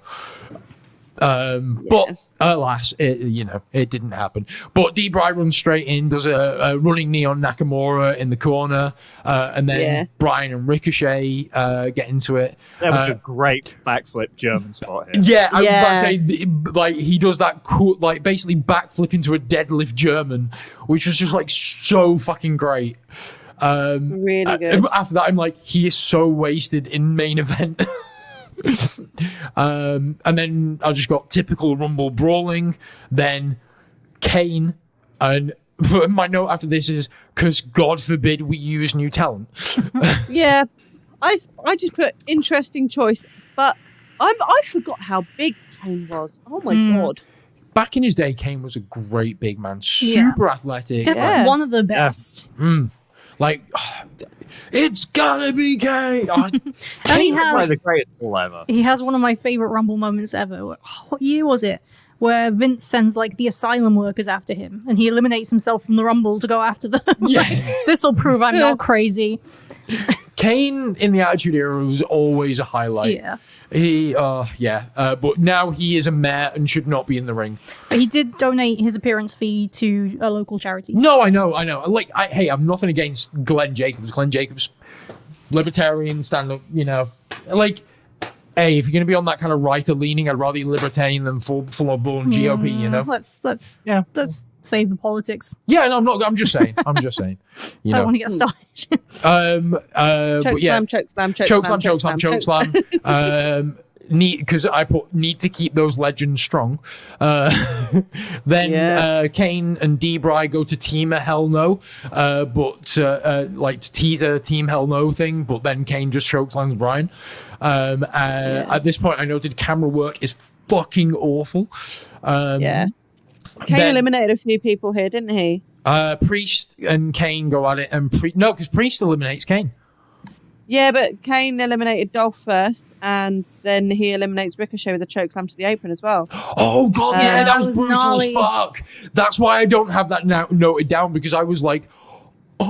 But alas, it didn't happen. But D-Bry runs straight in, does a running knee on Nakamura in the corner, and then Bryan and Ricochet get into it. That was a great backflip German spot here. Yeah, I was about to say, he does that cool, basically backflip into a deadlift German, which was just so fucking great. Really good. After that, I'm like, he is so wasted in main event. And then I just got typical Rumble brawling. Then Kane and my note after this is because God forbid we use new talent. Yeah, I just put interesting choice, but I forgot how big Kane was. Oh my god! Back in his day, Kane was a great big man, super athletic. Definitely one of the best. Like, it's gotta be Kane. And he One of has the greatest all ever. he has one of my favorite Rumble moments ever. What year was it? Where Vince sends like the asylum workers after him, and he eliminates himself from the Rumble to go after them. This will prove I'm not crazy. Kane in the Attitude Era was always a highlight. Yeah. But now he is a mayor and should not be in the ring. But he did donate his appearance fee to a local charity. No, I know. Like, hey, I'm nothing against Glenn Jacobs. Glenn Jacobs, libertarian, stand up, like, hey, if you're going to be on that kind of right or leaning, I'd rather you libertarian than full on GOP, Let's save the politics. Yeah, no, I'm just saying. I don't want to get started. Choke slam. Because I need to keep those legends strong. Then Kane and D-Bry go to Team a Hell No, like to tease a Team Hell No thing, but then Kane just chokeslams Brian. At this point, I noted camera work is fucking awful. Kane eliminated a few people here, didn't he? Priest and Kane go at it, and because Priest eliminates Kane. Yeah, but Kane eliminated Dolph first, and then he eliminates Ricochet with a chokeslam to the apron as well. Oh god, that was brutal gnarly. as fuck. That's why I don't have that now noted down, because I was like, that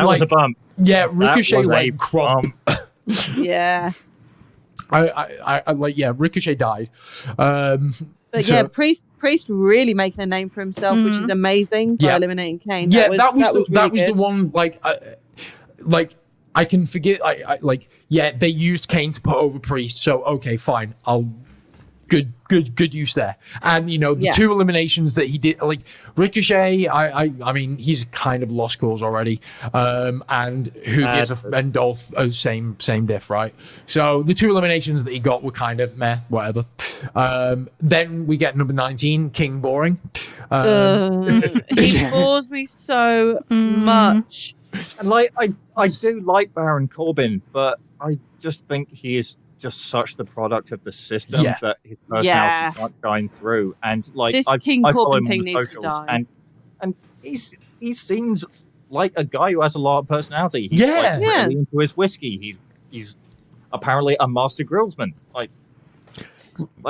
was a bump. Yeah, Ricochet was went a crump. Yeah. Ricochet died. But Priest really making a name for himself, which is amazing by eliminating Kane. Yeah, that was the one. Like I can forget. They used Kane to put over Priest, so okay, fine. Good use there. And the two eliminations that he did, like Ricochet, I mean he's kind of lost cause already. And who gives and Dolph same diff, right? So the two eliminations that he got were kind of meh, whatever. Then we get number 19, King Boring. He bores me so much. And I do like Baron Corbin, but I just think he is just such the product of the system that his personality can't shine through. And this I King follow Corbin him thing on the needs to socials, die. and he seems like a guy who has a lot of personality. He's really into his whiskey. He's apparently a master grillsman. I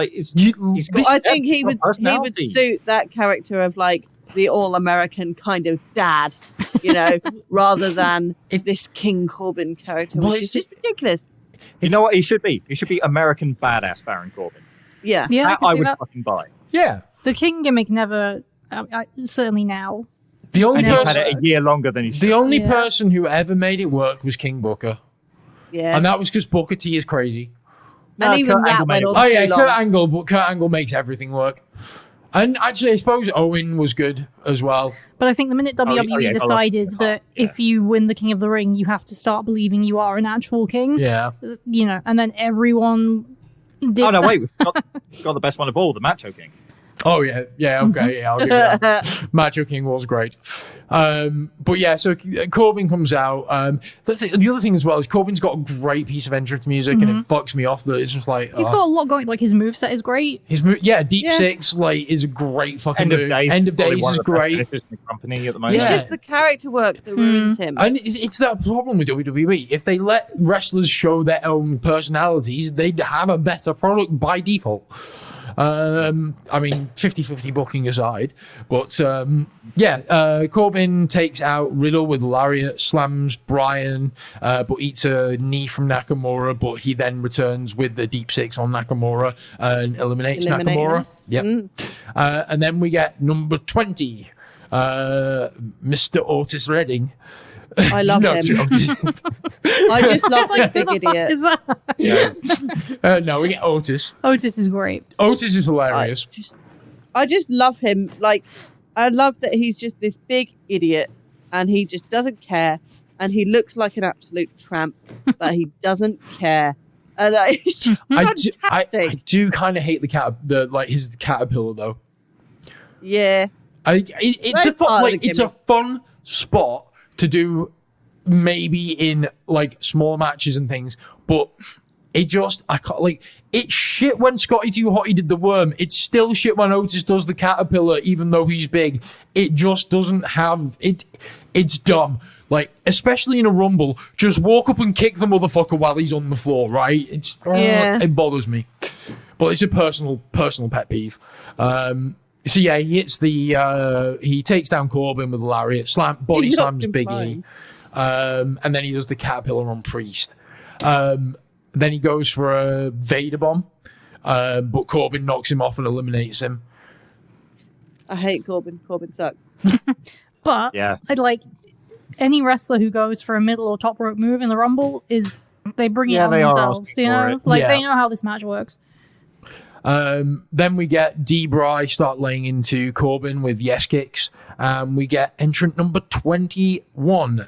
think he would suit that character of like the all-American kind of dad, rather than this King Corbin character, which is just ridiculous. You know what he should be? He should be American badass Baron Corbin. Yeah. That I would fucking buy. Yeah. The King gimmick never, certainly now. The only And he's person, had it a year longer than he should. the only person who ever made it work was King Booker. Yeah. And that was because Booker T is crazy. And even Kurt that Angle went made it on work. Oh yeah, too Kurt long. Angle, but Kurt Angle makes everything work. And actually, I suppose Owen was good as well. But I think the minute WWE decided that if you win the King of the Ring, you have to start believing you are an actual king. Yeah. And then everyone did Oh no, that. wait, we've got the best one of all, the Macho King. Oh yeah, okay, I'll give you that. Macho King was great. But yeah, so Corbin comes out. The other thing as well is Corbin's got a great piece of entrance music, and it fucks me off that it's just like He's got a lot going. Like his moveset is great. Deep Six is a great fucking move. End of Days is great. In the company at the moment. It's just the character work that ruins him. And it's that problem with WWE. If they let wrestlers show their own personalities, they'd have a better product by default. I mean, 50-50 booking aside, but Corbin takes out Riddle with lariat, slams Bryan, but eats a knee from Nakamura, but he then returns with the deep six on Nakamura and eliminates Nakamura. him. Yep. And then we get number 20, Mr. Otis Redding. I love him. I just love this big Who the fuck idiot. is that? No, we get Otis. Otis is great. Otis is hilarious. I just love him. Like, I love that he's just this big idiot and he just doesn't care. And he looks like an absolute tramp, but he doesn't care. And it's just fantastic. I do kind of hate his caterpillar though. Yeah. It's a fun spot to do, maybe in like smaller matches and things, but it's shit when Scotty 2 Hotty did the worm. It's still shit when Otis does the caterpillar, even though he's big. It just doesn't have it. It's dumb. Like, especially in a Rumble, just walk up and kick the motherfucker while he's on the floor, right? It bothers me. But it's a personal pet peeve. So yeah, he hits he takes down Corbin with a lariat, body slams Big E, and then he does the caterpillar on Priest. Then he goes for a Vader bomb, but Corbin knocks him off and eliminates him. I hate Corbin. Corbin sucks. But Yeah. I'd like any wrestler who goes for a middle or top rope move in the Rumble they bring it on they are themselves, asking you know? for it. Like, Yeah. they know how this match works. Then we get D-Bry start laying into Corbin with yes kicks. We get entrant number 21,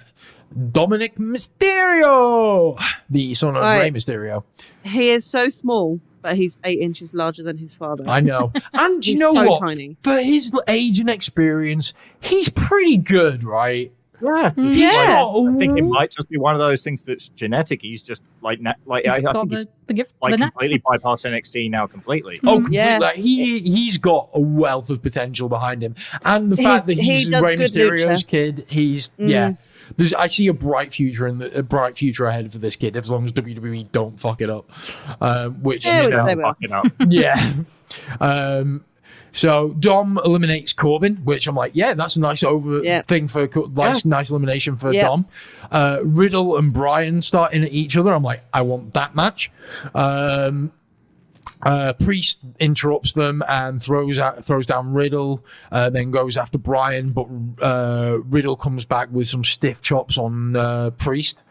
Dominic Mysterio, the son of Rey Mysterio. He is so small, but he's 8 inches larger than his father. I know. And you He's know so what? tiny. For his age and experience, he's pretty good, right? Yeah. Yeah. I think it might just be one of those things that's genetic. He's just I He's got think he's the gift, like the knack. completely bypassed NXT now completely. Oh, completely. Yeah. Like, he's got a wealth of potential behind him, and the fact that he he's does Rey good Mysterio's lucha. kid, I see a bright future ahead for this kid, as long as WWE don't fuck it up. Which Yeah, you they know, will. Fucking up. yeah. So Dom eliminates Corbin, which I'm like, yeah, that's a nice thing for nice elimination for Dom. Riddle and Bryan starting at each other. I'm like, I want that match. Priest interrupts them and throws down Riddle, then goes after Bryan, but Riddle comes back with some stiff chops on Priest.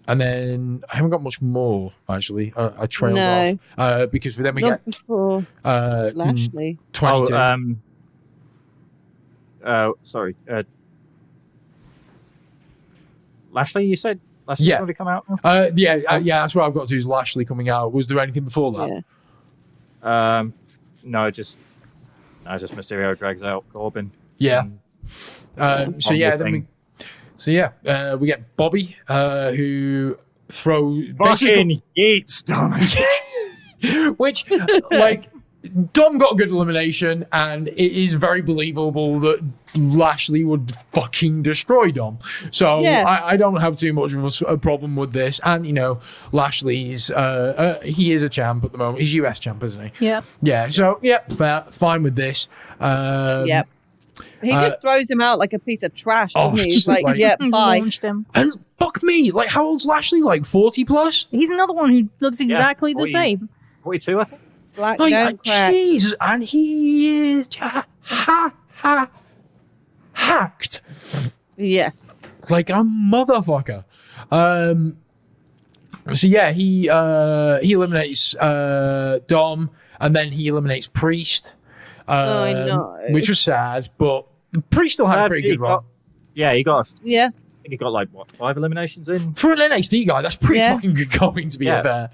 And then I haven't got much more, actually. I trailed off because then we Not get before Lashley. 22. Sorry. Lashley, you said? Lashley's Yeah. already come out? Yeah, that's what I've got to, is Lashley coming out. Was there anything before that? Yeah. No, just Mysterio drags out Corbin. Yeah. We get Bobby, who throws Fucking yeets, Dominic. which, like, Dom got a good elimination, and it is very believable that Lashley would fucking destroy Dom. So I don't have too much of a problem with this. And, you know, Lashley's, he is a champ at the moment. He's US champ, isn't he? Yeah. Yeah, so, fine with this. Yep. He just throws him out like a piece of trash, doesn't he? He's like, like- yeah, bye. Launched him. And fuck me, like, how old's Lashley? Like 40 plus? He's another one who looks exactly the 40. same. 42, I think. Black Like, don't crack. Jesus, and he is hacked Yes. like a motherfucker. So yeah, he eliminates Dom, and then he eliminates Priest. I know. Which was sad, but Priest still had a pretty good run. Yeah, he got Yeah. 5 eliminations in. For an NXT guy, that's pretty Yeah. fucking good going, to be fair.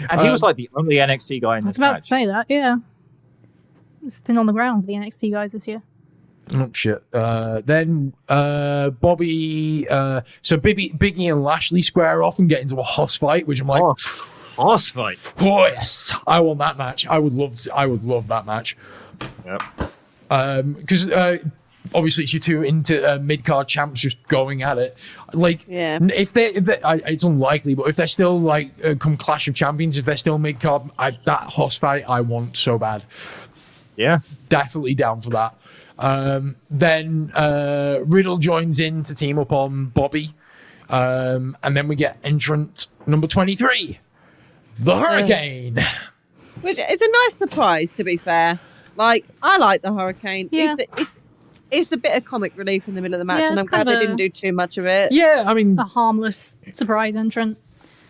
And he was like the only NXT guy in I was this about match. to say that, yeah. It's thin on the ground for the NXT guys this year. Oh shit. Then Bobby, so Biggie and Lashley square off and get into a hoss fight, which I'm like, Horse fight. oh yes, I want that match. I would love that match. Yep. Because obviously it's your two into mid-card champs just going at it. Like, if they it's unlikely, but if they're still like come Clash of Champions, if they're still mid-card, that hoss fight I want so bad. Yeah. Definitely down for that. Then Riddle joins in to team up on Bobby. And then we get entrant number 23, the Hurricane. Which is a nice surprise, to be fair. Like, I like the Hurricane. Yeah. It's a bit of comic relief in the middle of the match, Yeah, and it's I'm glad kind of they didn't do too much of it. Yeah, I mean, A harmless surprise entrant.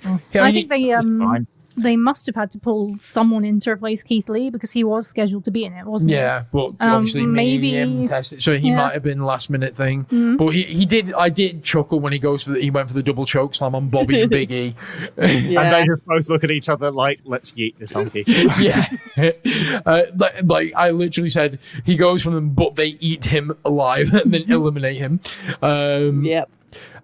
yeah, I think they Fine. they must have had to pull someone in to replace Keith Lee because he was scheduled to be in it, wasn't he? Yeah, but obviously maybe him tested, so he might have been last minute thing. But he did. I did chuckle when he went for the double choke slam on Bobby and Big E. And they just both look at each other like, let's yeet this hunky. Like I literally said, he goes from them, but they eat him alive and then eliminate him. Yep.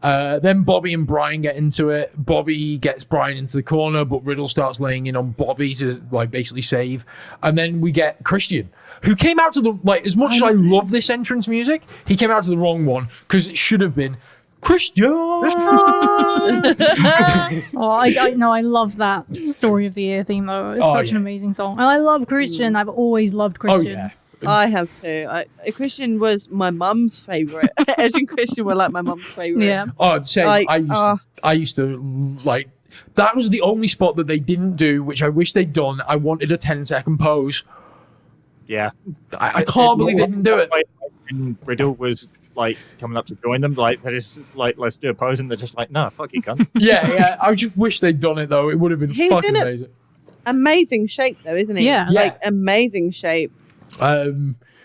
Then Bobby and Brian get into it. Bobby gets Brian into the corner, but Riddle starts laying in on Bobby to like basically save. And then we get Christian, who came out to the as much as I love this entrance music, he came out to the wrong one because it should have been Christian. I love that Story of the Year theme though. It's such an amazing song, and I love Christian. I've always loved Christian. Oh yeah. I have too. Christian was my mum's favorite. Edge and Christian were like my mum's favorite. Yeah. Oh, same. Like, I used to like. That was the only spot that they didn't do, which I wish they'd done. I wanted a 10-second pose. Yeah. I can't believe they didn't do it. And Riddle was like coming up to join them, like they're just like, let's do a pose, and they're just like, no, fuck you, cunt. Yeah. I just wish they'd done it though. It would have been He's fucking in amazing. Amazing shape though, isn't he? Yeah. Like amazing shape. So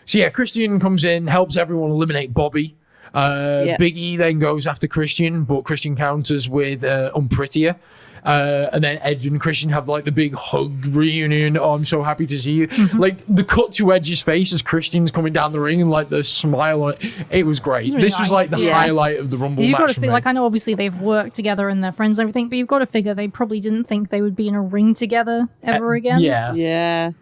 yeah, Christian comes in, helps everyone eliminate Bobby. Big E then goes after Christian, but Christian counters with Unprettier. And then Edge and Christian have like the big hug reunion. Oh, I'm so happy to see you. Like the cut to Edge's face as Christian's coming down the ring and like the smile on it. It was great. Really This was like the highlight of the Rumble You've match. got to for feel me. like, I know obviously they've worked together and they're friends and everything, but you've got to figure they probably didn't think they would be in a ring together ever again. Yeah. Yeah.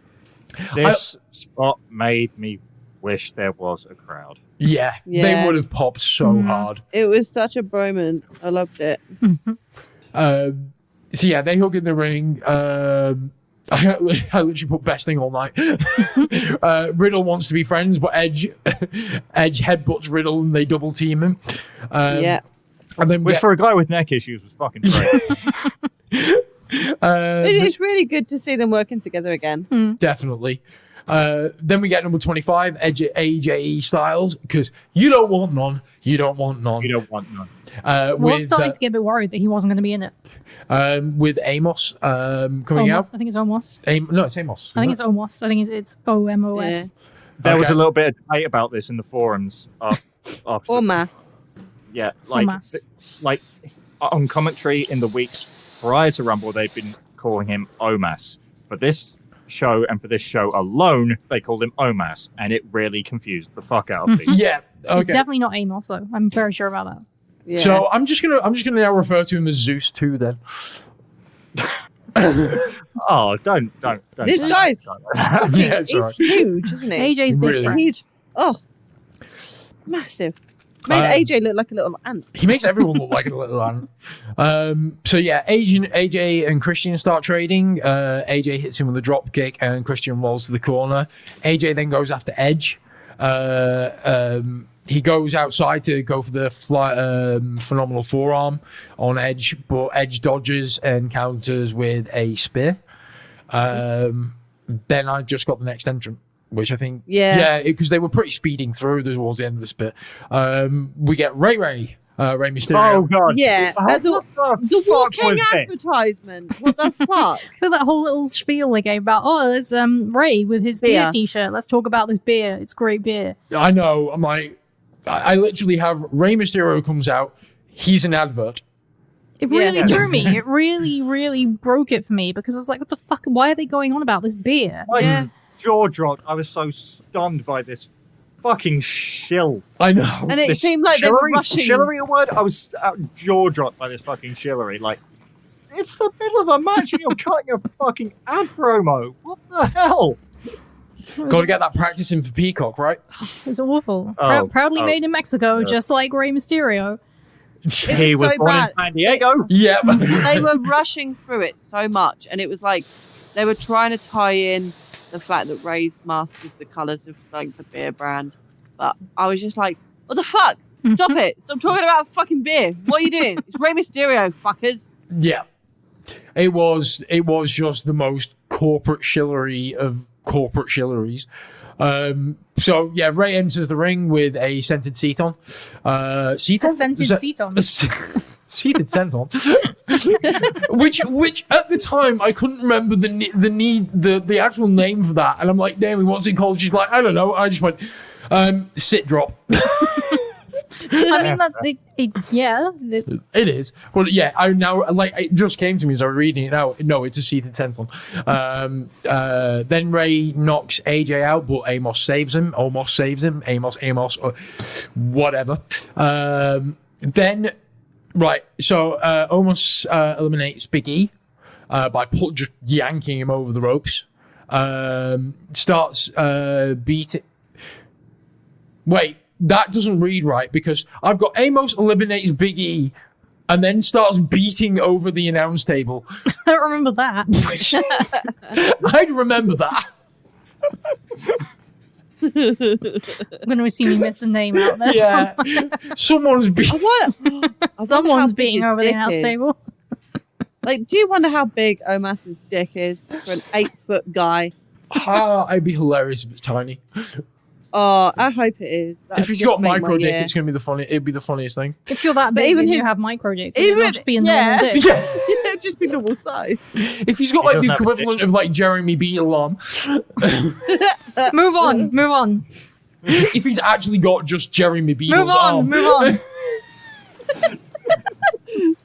This spot made me wish there was a crowd. Yeah. They would have popped so hard. It was such a bromance. I loved it. So yeah, they hug in the ring. I literally put best thing all night. Riddle wants to be friends, but Edge headbutts Riddle and they double team him. Yeah. And then Which for a guy with neck issues was fucking great. It's really good to see them working together again. Definitely. Then we get number 25, AJ Styles, because you don't want none. You don't want none. You don't want none. I was starting to get a bit worried that he wasn't going to be in it. With Amos coming out. I think it's Omos. No, it's Amos. I think it's Omos. I think it's OMOS. There was a little bit of debate about this in the forums. After Or mass. Yeah, like Mass. like on commentary in the weeks prior to Rumble, they've been calling him Omas. For this show and for this show alone, they called him Omas, and it really confused the fuck out of me. Yeah. Okay. It's definitely not Amos though. I'm very sure about that. Yeah. So I'm just gonna now refer to him as Zeus too. Then. Oh, don't. This say guy's that. Yeah, it's he's alright. huge, isn't he? AJ's big Really? friend. He's massive. Made AJ look like a little ant. He makes everyone look like a little ant. So yeah, AJ and Christian start trading. AJ hits him with a drop kick, and Christian rolls to the corner. AJ then goes after Edge. He goes outside to go for the phenomenal forearm on Edge, but Edge dodges and counters with a spear. Then I just got the next entrant, which I think, because they were pretty speeding through towards the end of this bit. We get Rey Mysterio. Oh god. Yeah. What The the fuck walking was this? advertisement. What the fuck? Look at that whole little spiel they gave about, there's Ray with his beer t-shirt. Let's talk about this beer. It's great beer. I know. I'm like, I literally have Rey Mysterio comes out. He's an advert. It really threw me. It really, really broke it for me because I was like, what the fuck? Why are they going on about this beer? My jaw dropped. I was so stunned by this fucking shill. I know. And it This seemed like they were shillery- rushing. Shillery a word? I was jaw dropped by this fucking shillery. Like, it's the middle of a match and you're cutting a fucking ad promo. What the hell? Got to get that practice in for Peacock, right? It was awful. Oh, Proudly oh, made in Mexico, just like Rey Mysterio. He was so born bad. in San Diego. Yeah. They were rushing through it so much, and it was like they were trying to tie in the fact that Ray's mask is the colours of like the beer brand. But I was just like, what the fuck? Stop it! Stop talking about fucking beer. What are you doing? It's Rey Mysterio, fuckers. Yeah. It was just the most corporate shillery of corporate shilleries. So yeah, Ray enters the ring with a scented seton. Seton? A scented seton. Seated senton. which at the time I couldn't remember the actual name for that, and I'm like, Naomi, what's it called? She's like, I don't know. I just went, sit drop. I mean, It is. Well, yeah. I now it just came to me as I was reading it now. No, it's a seated senton. Then Ray knocks AJ out, but Amos saves him. Almost saves him. Amos, or whatever. Then, right. So Amos eliminates Big E by just yanking him over the ropes. Starts beating. Wait. That doesn't read right because I've got Amos eliminates Big E and then starts beating over the announce table. I don't remember that. I'd remember that. I'm going to assume you missed a name out there. Yeah. Someone's beating. Someone's beating over the announce table. Like, do you wonder how big Omas's dick is for an 8-foot guy? I'd be hilarious if it's tiny. Oh, I hope it is. If he's got micro dick, it's gonna be it'd be the funniest thing. If you're that big, even and if you have micro dick, it even would just be a normal dick. Yeah. It'd just be normal size. If he's got like the equivalent of like Jeremy Beadle on. Move on. If he's actually got just Jeremy Beadle's Move on. arm. Move on.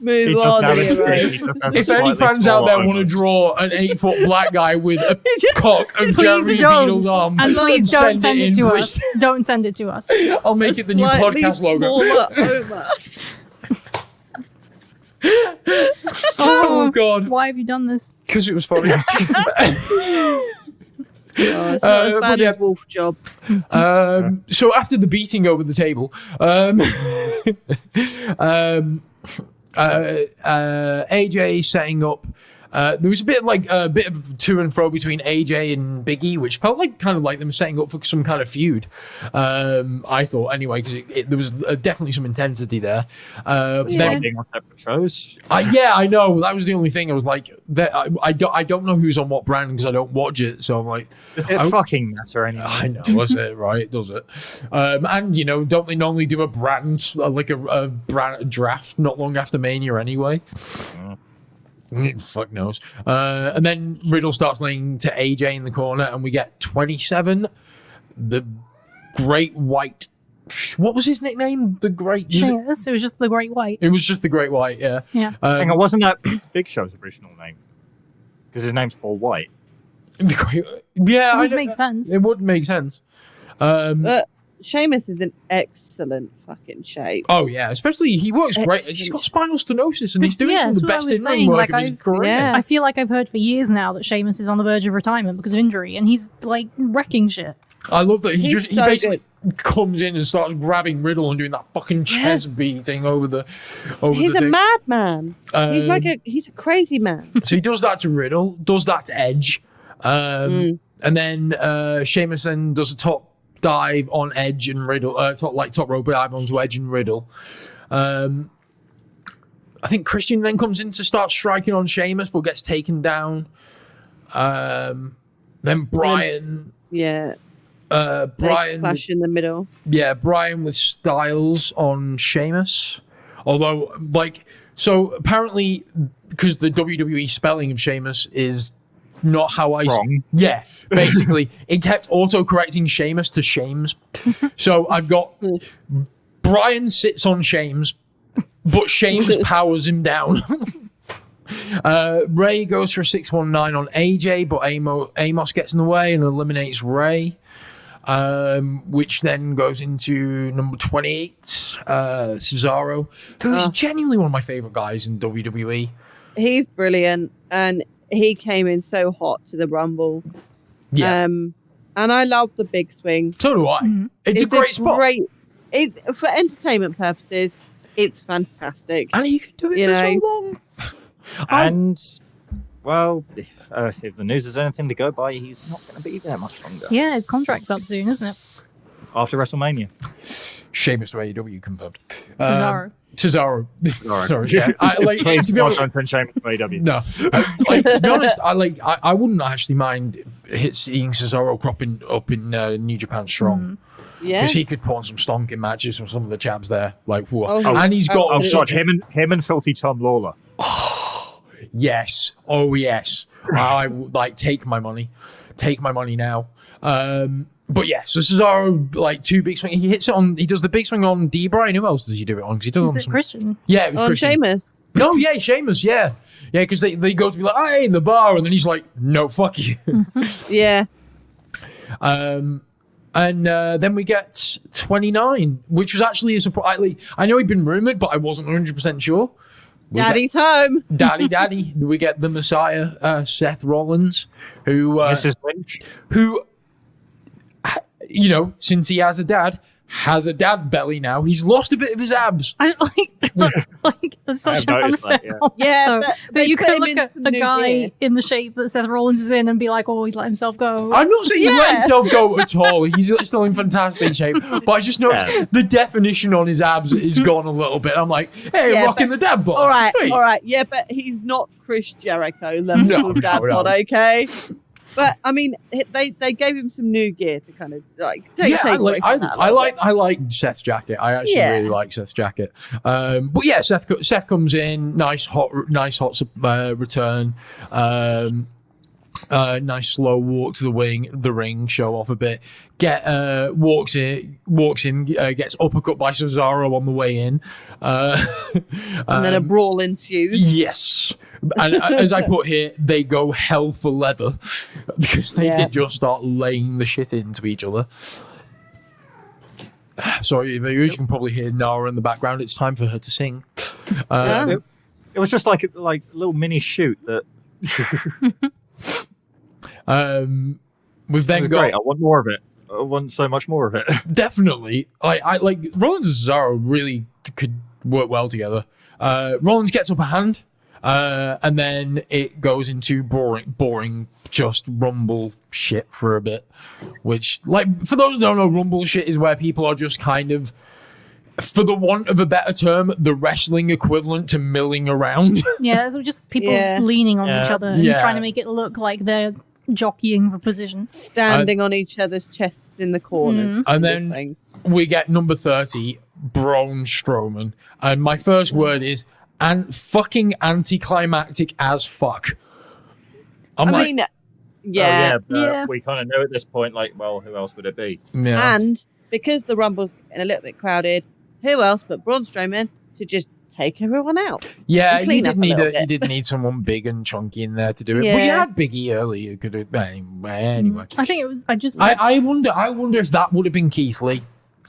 If any fans out there want to draw an 8-foot black guy with a cock of Jeremy Beadle's arm, and please don't send it to please. us. Don't send it to us. I'll make it the new podcast logo. Oh God! Why have you done this? Because it was funny. It's not as bad as Wolf Job. So after the beating over the table, AJ setting up. There was a bit of to and fro between AJ and Big E, which felt like kind of like them setting up for some kind of feud. I thought anyway, because there was definitely some intensity there. Then being on separate shows. I know that was the only thing. I was like, I don't know who's on what brand because I don't watch it. So I'm like, does it fucking matter anyway? I know, was it right? Does it? And don't they normally do a brand like a brand draft not long after Mania anyway? Fuck knows. And then Riddle starts laying to AJ in the corner, and we get 27, the Great White. What was his nickname? The Great. Yes, it was just the Great White. It was just the Great White. Yeah. Yeah. Hang on, wasn't that Big Show's original name? Because his name's Paul White. The Great. Yeah, it would make sense. It would make sense. Sheamus is in excellent fucking shape. Oh yeah, especially he works great. He's got spinal stenosis, and he's doing some of the best in-ring work of his career. I feel like I've heard for years now that Sheamus is on the verge of retirement because of injury, and he's like wrecking shit. I love that he basically good. comes in and starts grabbing Riddle and doing that fucking chest beating over the. He's a madman. He's a crazy man. So he does that to Riddle, does that to Edge, and then Sheamus then does a top dive on Edge and Riddle, top rope dive onto Edge and Riddle. I think Christian then comes in to start striking on Sheamus, but gets taken down. Then Brian. Brian clash in the middle. Yeah, Brian with Styles on Sheamus. Although, so apparently, because the WWE spelling of Sheamus is not how I... Wrong. Yeah, basically. It kept auto-correcting Sheamus to Shames. So I've got... Brian sits on Shames, but Sheamus powers him down. Ray goes for a 619 on AJ, but Amos gets in the way and eliminates Ray. Which then goes into number 28, Cesaro, who is genuinely one of my favorite guys in WWE. He's brilliant, and he came in so hot to the Rumble. Yeah. And I love the big swing. So do I. Mm-hmm. It's a great spot. For entertainment purposes, it's fantastic. And he can do it for so long. And, well, if the news is anything to go by, he's not going to be there much longer. Yeah, his contract's up soon, isn't it? After WrestleMania. Sheamus to AEW confirmed. Cesaro. Sorry. Yeah. Please to be honest, don't put Sheamus to AEW. No. To be honest, I wouldn't actually mind seeing Cesaro cropping up in New Japan Strong. Yeah. Because he could put on some stonking matches from some of the champs there. And he's got... God, him and Filthy Tom Lawler. yes. Oh, yes. I like take my money now. But yeah, so Cesaro, like, 2 big swing. He does the big swing on D. Bryan. Who else does he do it on? Because he does Is it Christian? Yeah, it was On Christian. Sheamus. No, yeah, Sheamus, yeah. Yeah, because they go to be like, hey, the bar, and then he's like, no, fuck you. Yeah. And then we get 29, which was actually a surprise. I know he'd been rumored, but I wasn't 100% sure. Daddy's home. Daddy. We get the Messiah, Seth Rollins, who, Mrs. Lynch. who, you know, since he has a dad belly now. He's lost a bit of his abs. I like it's such an noticed unfair that, yeah. comment, Yeah, though. but But they you put could him look in at some a new guy gear. in the shape that Seth Rollins is in and be like, oh, he's let himself go. I'm not saying he's Yeah. letting himself go at all. He's still in fantastic shape. But I just noticed the definition on his abs is gone a little bit. I'm like, hey, Yeah, rocking the dad bod. All right, Sweet. all right. Yeah, but he's not Chris Jericho level No, of dad no. bod, okay? But I mean, they gave him some new gear to kind of like take Yeah, away from that a little bit. I like Seth's jacket. I actually Yeah. really like Seth's jacket. But yeah, Seth comes in, nice hot return. Nice slow walk to the ring, show off a bit. Walks in, gets uppercut by Cesaro on the way in. And then a brawl ensues. Yes. And as I put here, they go hell for leather because they did just start laying the shit into each other. Sorry, you can probably hear Nara in the background. It's time for her to sing. Yeah. It was just like a little mini shoot that We've then was got great. I want more of it. I want so much more of it. definitely. I like Rollins and Cesaro really could work well together. Rollins gets up a hand, and then it goes into boring, just Rumble shit for a bit. Which, like, for those who don't know, Rumble shit is where people are just kind of, for the want of a better term, the wrestling equivalent to milling around. Yeah, so just people Yeah. leaning on each Yeah. other and Yeah. trying to make it look like they're jockeying for position. Standing on each other's chests in the corners. And then we get number 30, Braun Strowman. And my first word is fucking anticlimactic as fuck. I mean, yeah. But Yeah. we kind of know at this point, like, well, who else would it be? yeah. And because the Rumble's getting a little bit crowded, who else but Braun Strowman to just take everyone out? Yeah, and you clean did up a need little bit. you did need someone big and chunky in there to do it. But you Yeah. had Big E early. You could have anyway. I think it was. I wonder if that would have been Keith Lee.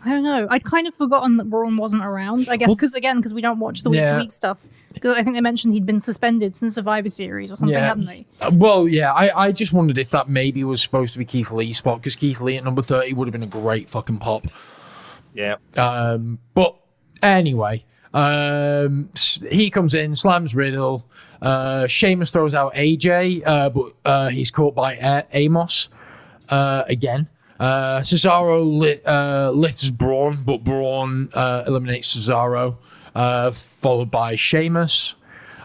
I don't know. I'd kind of forgotten that Braun wasn't around. I guess Well- because we don't watch the week-to-week stuff. Because I think they mentioned he'd been suspended since Survivor Series or something, Yeah. hadn't they? Well, yeah, I just wondered if that maybe was supposed to be Keith Lee's spot, because Keith Lee at number 30 would have been a great fucking pop. Yeah. But anyway, he comes in, slams Riddle. Sheamus throws out AJ, but he's caught by Amos again. Cesaro lifts Braun, but Braun eliminates Cesaro, followed by Sheamus.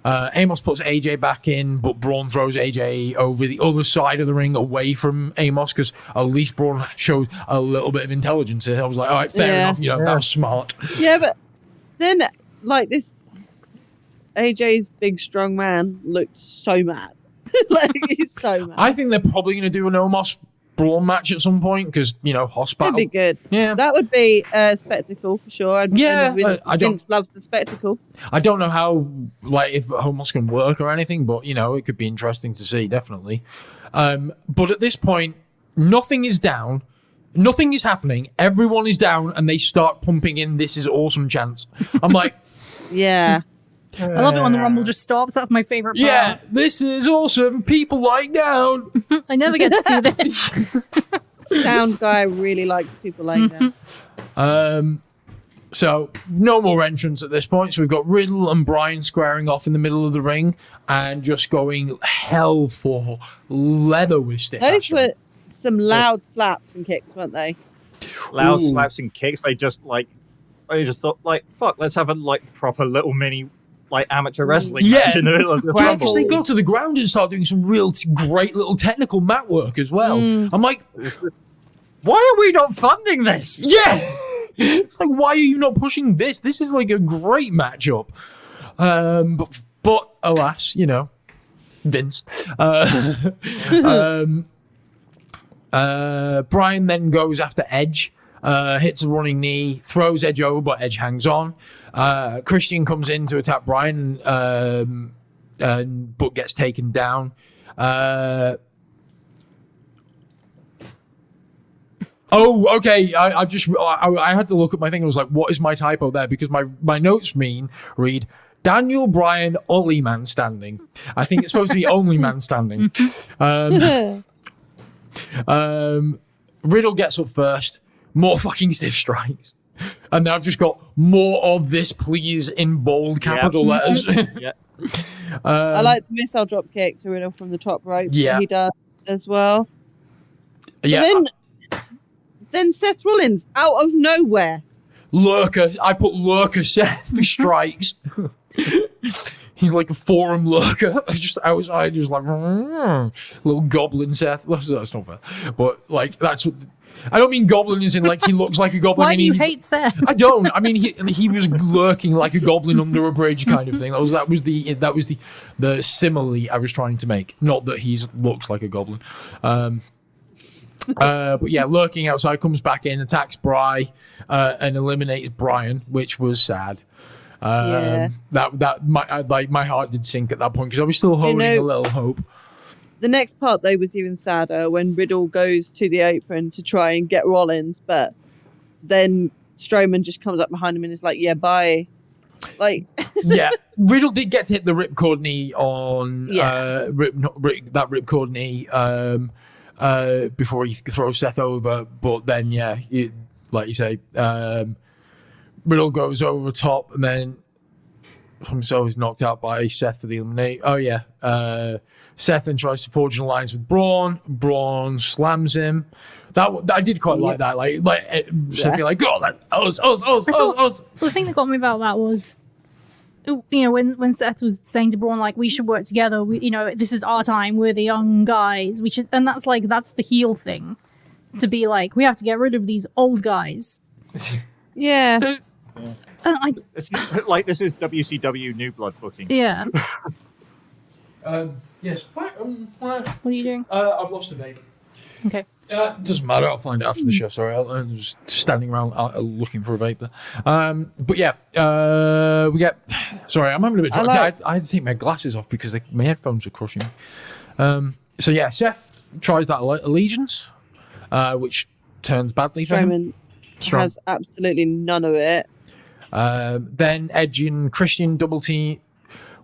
Amos puts AJ back in, but Braun throws AJ over the other side of the ring away from Amos, because at least Braun showed a little bit of intelligence. I was like, all right, fair enough. That was smart. Yeah, but then, like, this AJ's big strong man looked so mad. Like, he's so mad. I think they're probably going to do an Omos Braun match at some point, because, Hoss That'd be battle. good. Yeah. That would be a spectacle for sure. Yeah, I don't- Vince loves the spectacle. I don't know how, if Homos can work or anything, but, it could be interesting to see, definitely. But at this point, nothing is down. Nothing is happening. Everyone is down, and they start pumping in "This is awesome" chants. I'm like, Yeah. I love it when the Rumble just stops. That's my favorite part. yeah, this is awesome. People lying down. I never get to see this. Sound guy really likes people like that. So no more entrance at this point. So we've got Riddle and Bryan squaring off in the middle of the ring and just going hell for leather with Stiff Those Ashton. were some loud slaps and kicks, weren't they? Loud Ooh. slaps and kicks. They just thought, fuck, let's have a proper little mini amateur wrestling Yeah. match in the middle of the Yeah, Rumble. because they go to the ground and start doing some real great little technical mat work as well. I'm like, Why are we not funding this? yeah. It's like, why are you not pushing this? This is like a great matchup. But But alas, Vince. Brian then goes after Edge, hits a running knee, throws Edge over, but Edge hangs on. Christian comes in to attack Brian, but gets taken down. Oh, okay. I had to look at my thing. I was like, what is my typo there? Because my notes read Daniel Bryan Ollie man standing. I think it's supposed to be only man standing. Riddle gets up first. More fucking stiff strikes. And then I've just got more of this, please, in bold capital letters. Yeah. I like the missile drop kick to Riddle from the top rope. Yeah. He does as well. Yeah. Then Seth Rollins out of nowhere. Lurker. I put Lurker Seth strikes. He's like a forum lurker. Just outside, just like little goblin Seth. That's not fair. But like that's what I don't mean goblin as in like he looks like a goblin. Why do you hate Seth? I don't. I mean he was lurking like a goblin under a bridge kind of thing. That was the simile I was trying to make. Not that he looks like a goblin. But yeah, lurking outside, comes back in, attacks Bry, and eliminates Brian, which was sad. That my heart did sink at that point because I was still holding a little hope. The next part though was even sadder when Riddle goes to the apron to try and get Rollins, but then Strowman just comes up behind him and is like, "Yeah, bye." Like, yeah, Riddle did get to hit the ripcord knee on that ripcord knee before he throws Seth over, but then like you say, Riddle goes over the top and then himself is knocked out by Seth for the eliminate. Oh yeah, Seth then tries to forge an alliance with Braun. Braun slams him. That I did quite like that. Like Seth being like, "Oh, that us." The thing that got me about that was, when Seth was saying to Braun, like, we should work together. This is our time. We're the young guys. We should, and that's the heel thing, to be like, we have to get rid of these old guys. Yeah. It's like this is WCW New Blood booking. Yeah. Yes. What are you doing? I've lost a name. Okay. Doesn't matter. I'll find it after the show. Sorry, I'm just standing around looking for a vape there. But yeah, we get. Sorry, I'm having a bit. I had to take my glasses off because my headphones were crushing me. So yeah, Seth tries that allegiance, which turns badly for him. Strowman has absolutely none of it. Then Edge and Christian double team.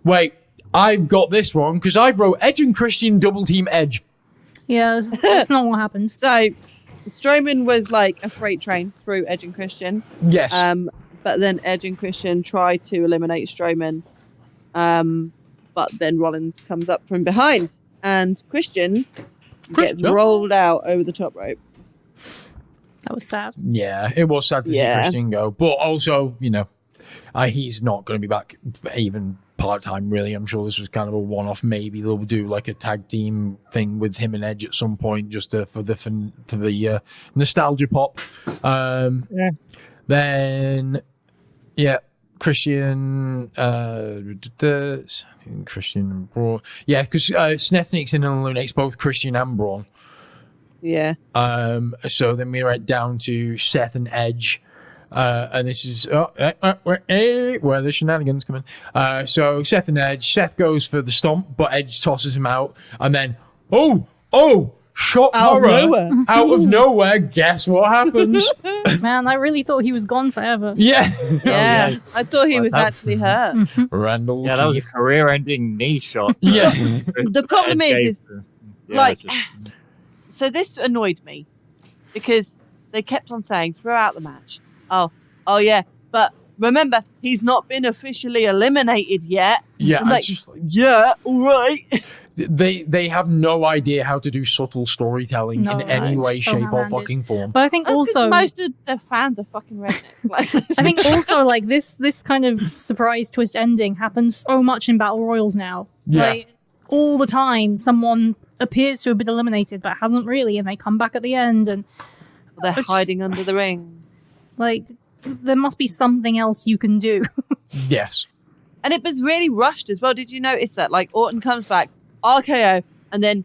Wait, I've got this wrong because I wrote Edge and Christian double team Edge. Yeah, that's not what happened. So Strowman was like a freight train through Edge and Christian. Yes. But then Edge and Christian try to eliminate Strowman. But then Rollins comes up from behind and Christian gets rolled out over the top rope. That was sad. Yeah, it was sad to see Christian go. But also, he's not going to be back even part-time, really. I'm sure this was kind of a one-off. Maybe they'll do like a tag team thing with him and Edge at some point just for the nostalgia pop. Then, Christian and Braun. Yeah, because Seth sneaks in and eliminates both Christian and Braun. Yeah. So then we're right down to Seth and Edge. And this is where the shenanigans come in. So Seth and Edge. Seth goes for the stomp, but Edge tosses him out. And then, shock horror. Out of nowhere, guess what happens? Man, I really thought he was gone forever. Yeah. Yeah. I thought he was actually hurt. Randall. Yeah, that was a career-ending knee shot. Yeah. The problem is so this annoyed me because they kept on saying throughout the match, oh yeah, but remember, he's not been officially eliminated yet. Yeah, like, yeah, all right. They have no idea how to do subtle storytelling in any way, shape, or fucking form. But I think also most of the fans are fucking rednecks. I think also like this kind of surprise twist ending happens so much in battle royals now. Yeah. Like, all the time, someone appears to have been eliminated but hasn't really, and they come back at the end and they're hiding under the ring. Like, there must be something else you can do. Yes. And it was really rushed as well. Did you notice that? Like, Orton comes back, RKO, and then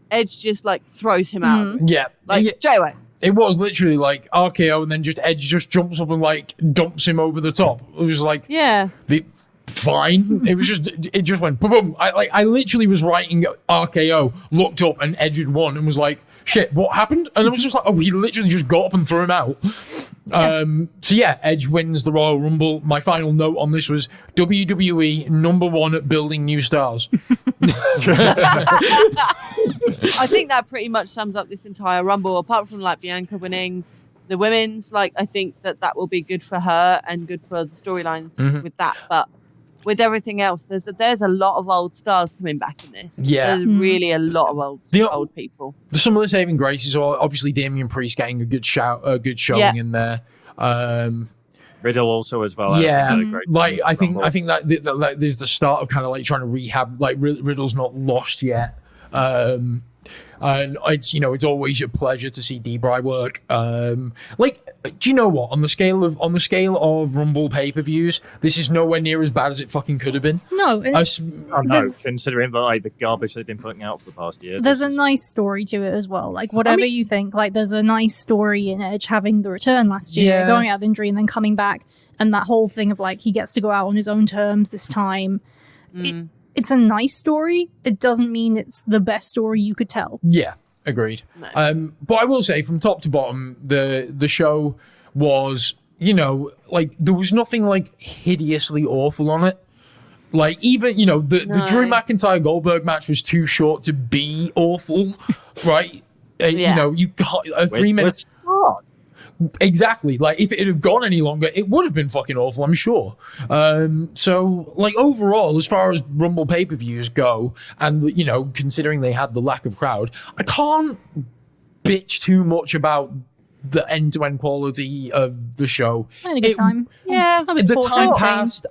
Edge just, like, throws him out. Yeah. Like, straight away. It was literally like RKO, and then just Edge just jumps up and, like, dumps him over the top. It was like... Yeah. Fine. It just went boom, boom. I literally was writing RKO, looked up, and Edge had won, and was like, shit, what happened? And it was just like, oh, he literally just got up and threw him out. So yeah, Edge wins the Royal Rumble. My final note on this was WWE #1 at building new stars. I think that pretty much sums up this entire Rumble, apart from like Bianca winning the women's. Like, I think that will be good for her and good for the storylines with that. But with everything else, there's a lot of old stars coming back in this. Yeah. There's really a lot of old people. Some of the saving graces are obviously Damian Priest getting a good showing in there. Riddle also as well. Yeah, like I think that there's the start of kind of like trying to rehab. Like Riddle's not lost yet. And it's always a pleasure to see D-Bry work. Like, do you know what? On the scale of Rumble pay-per-views, this is nowhere near as bad as it fucking could have been. No, considering the garbage they've been putting out for the past year. There's a nice story to it as well. Like, whatever you think, like, there's a nice story in Edge having the return last year, going out of injury and then coming back, and that whole thing of like he gets to go out on his own terms this time. It's a nice story. It doesn't mean it's the best story you could tell. Yeah, agreed. No. But I will say, from top to bottom, the show was, like, there was nothing like hideously awful on it. Like, even, the Drew McIntyre Goldberg match was too short to be awful, right? You got a 3 minute. Exactly. Like, if it had gone any longer, it would have been fucking awful, I'm sure. So, like, overall, as far as Rumble pay-per-views go, and, considering they had the lack of crowd, I can't bitch too much about the end-to-end quality of the show. I had a good time. Yeah. The time passed.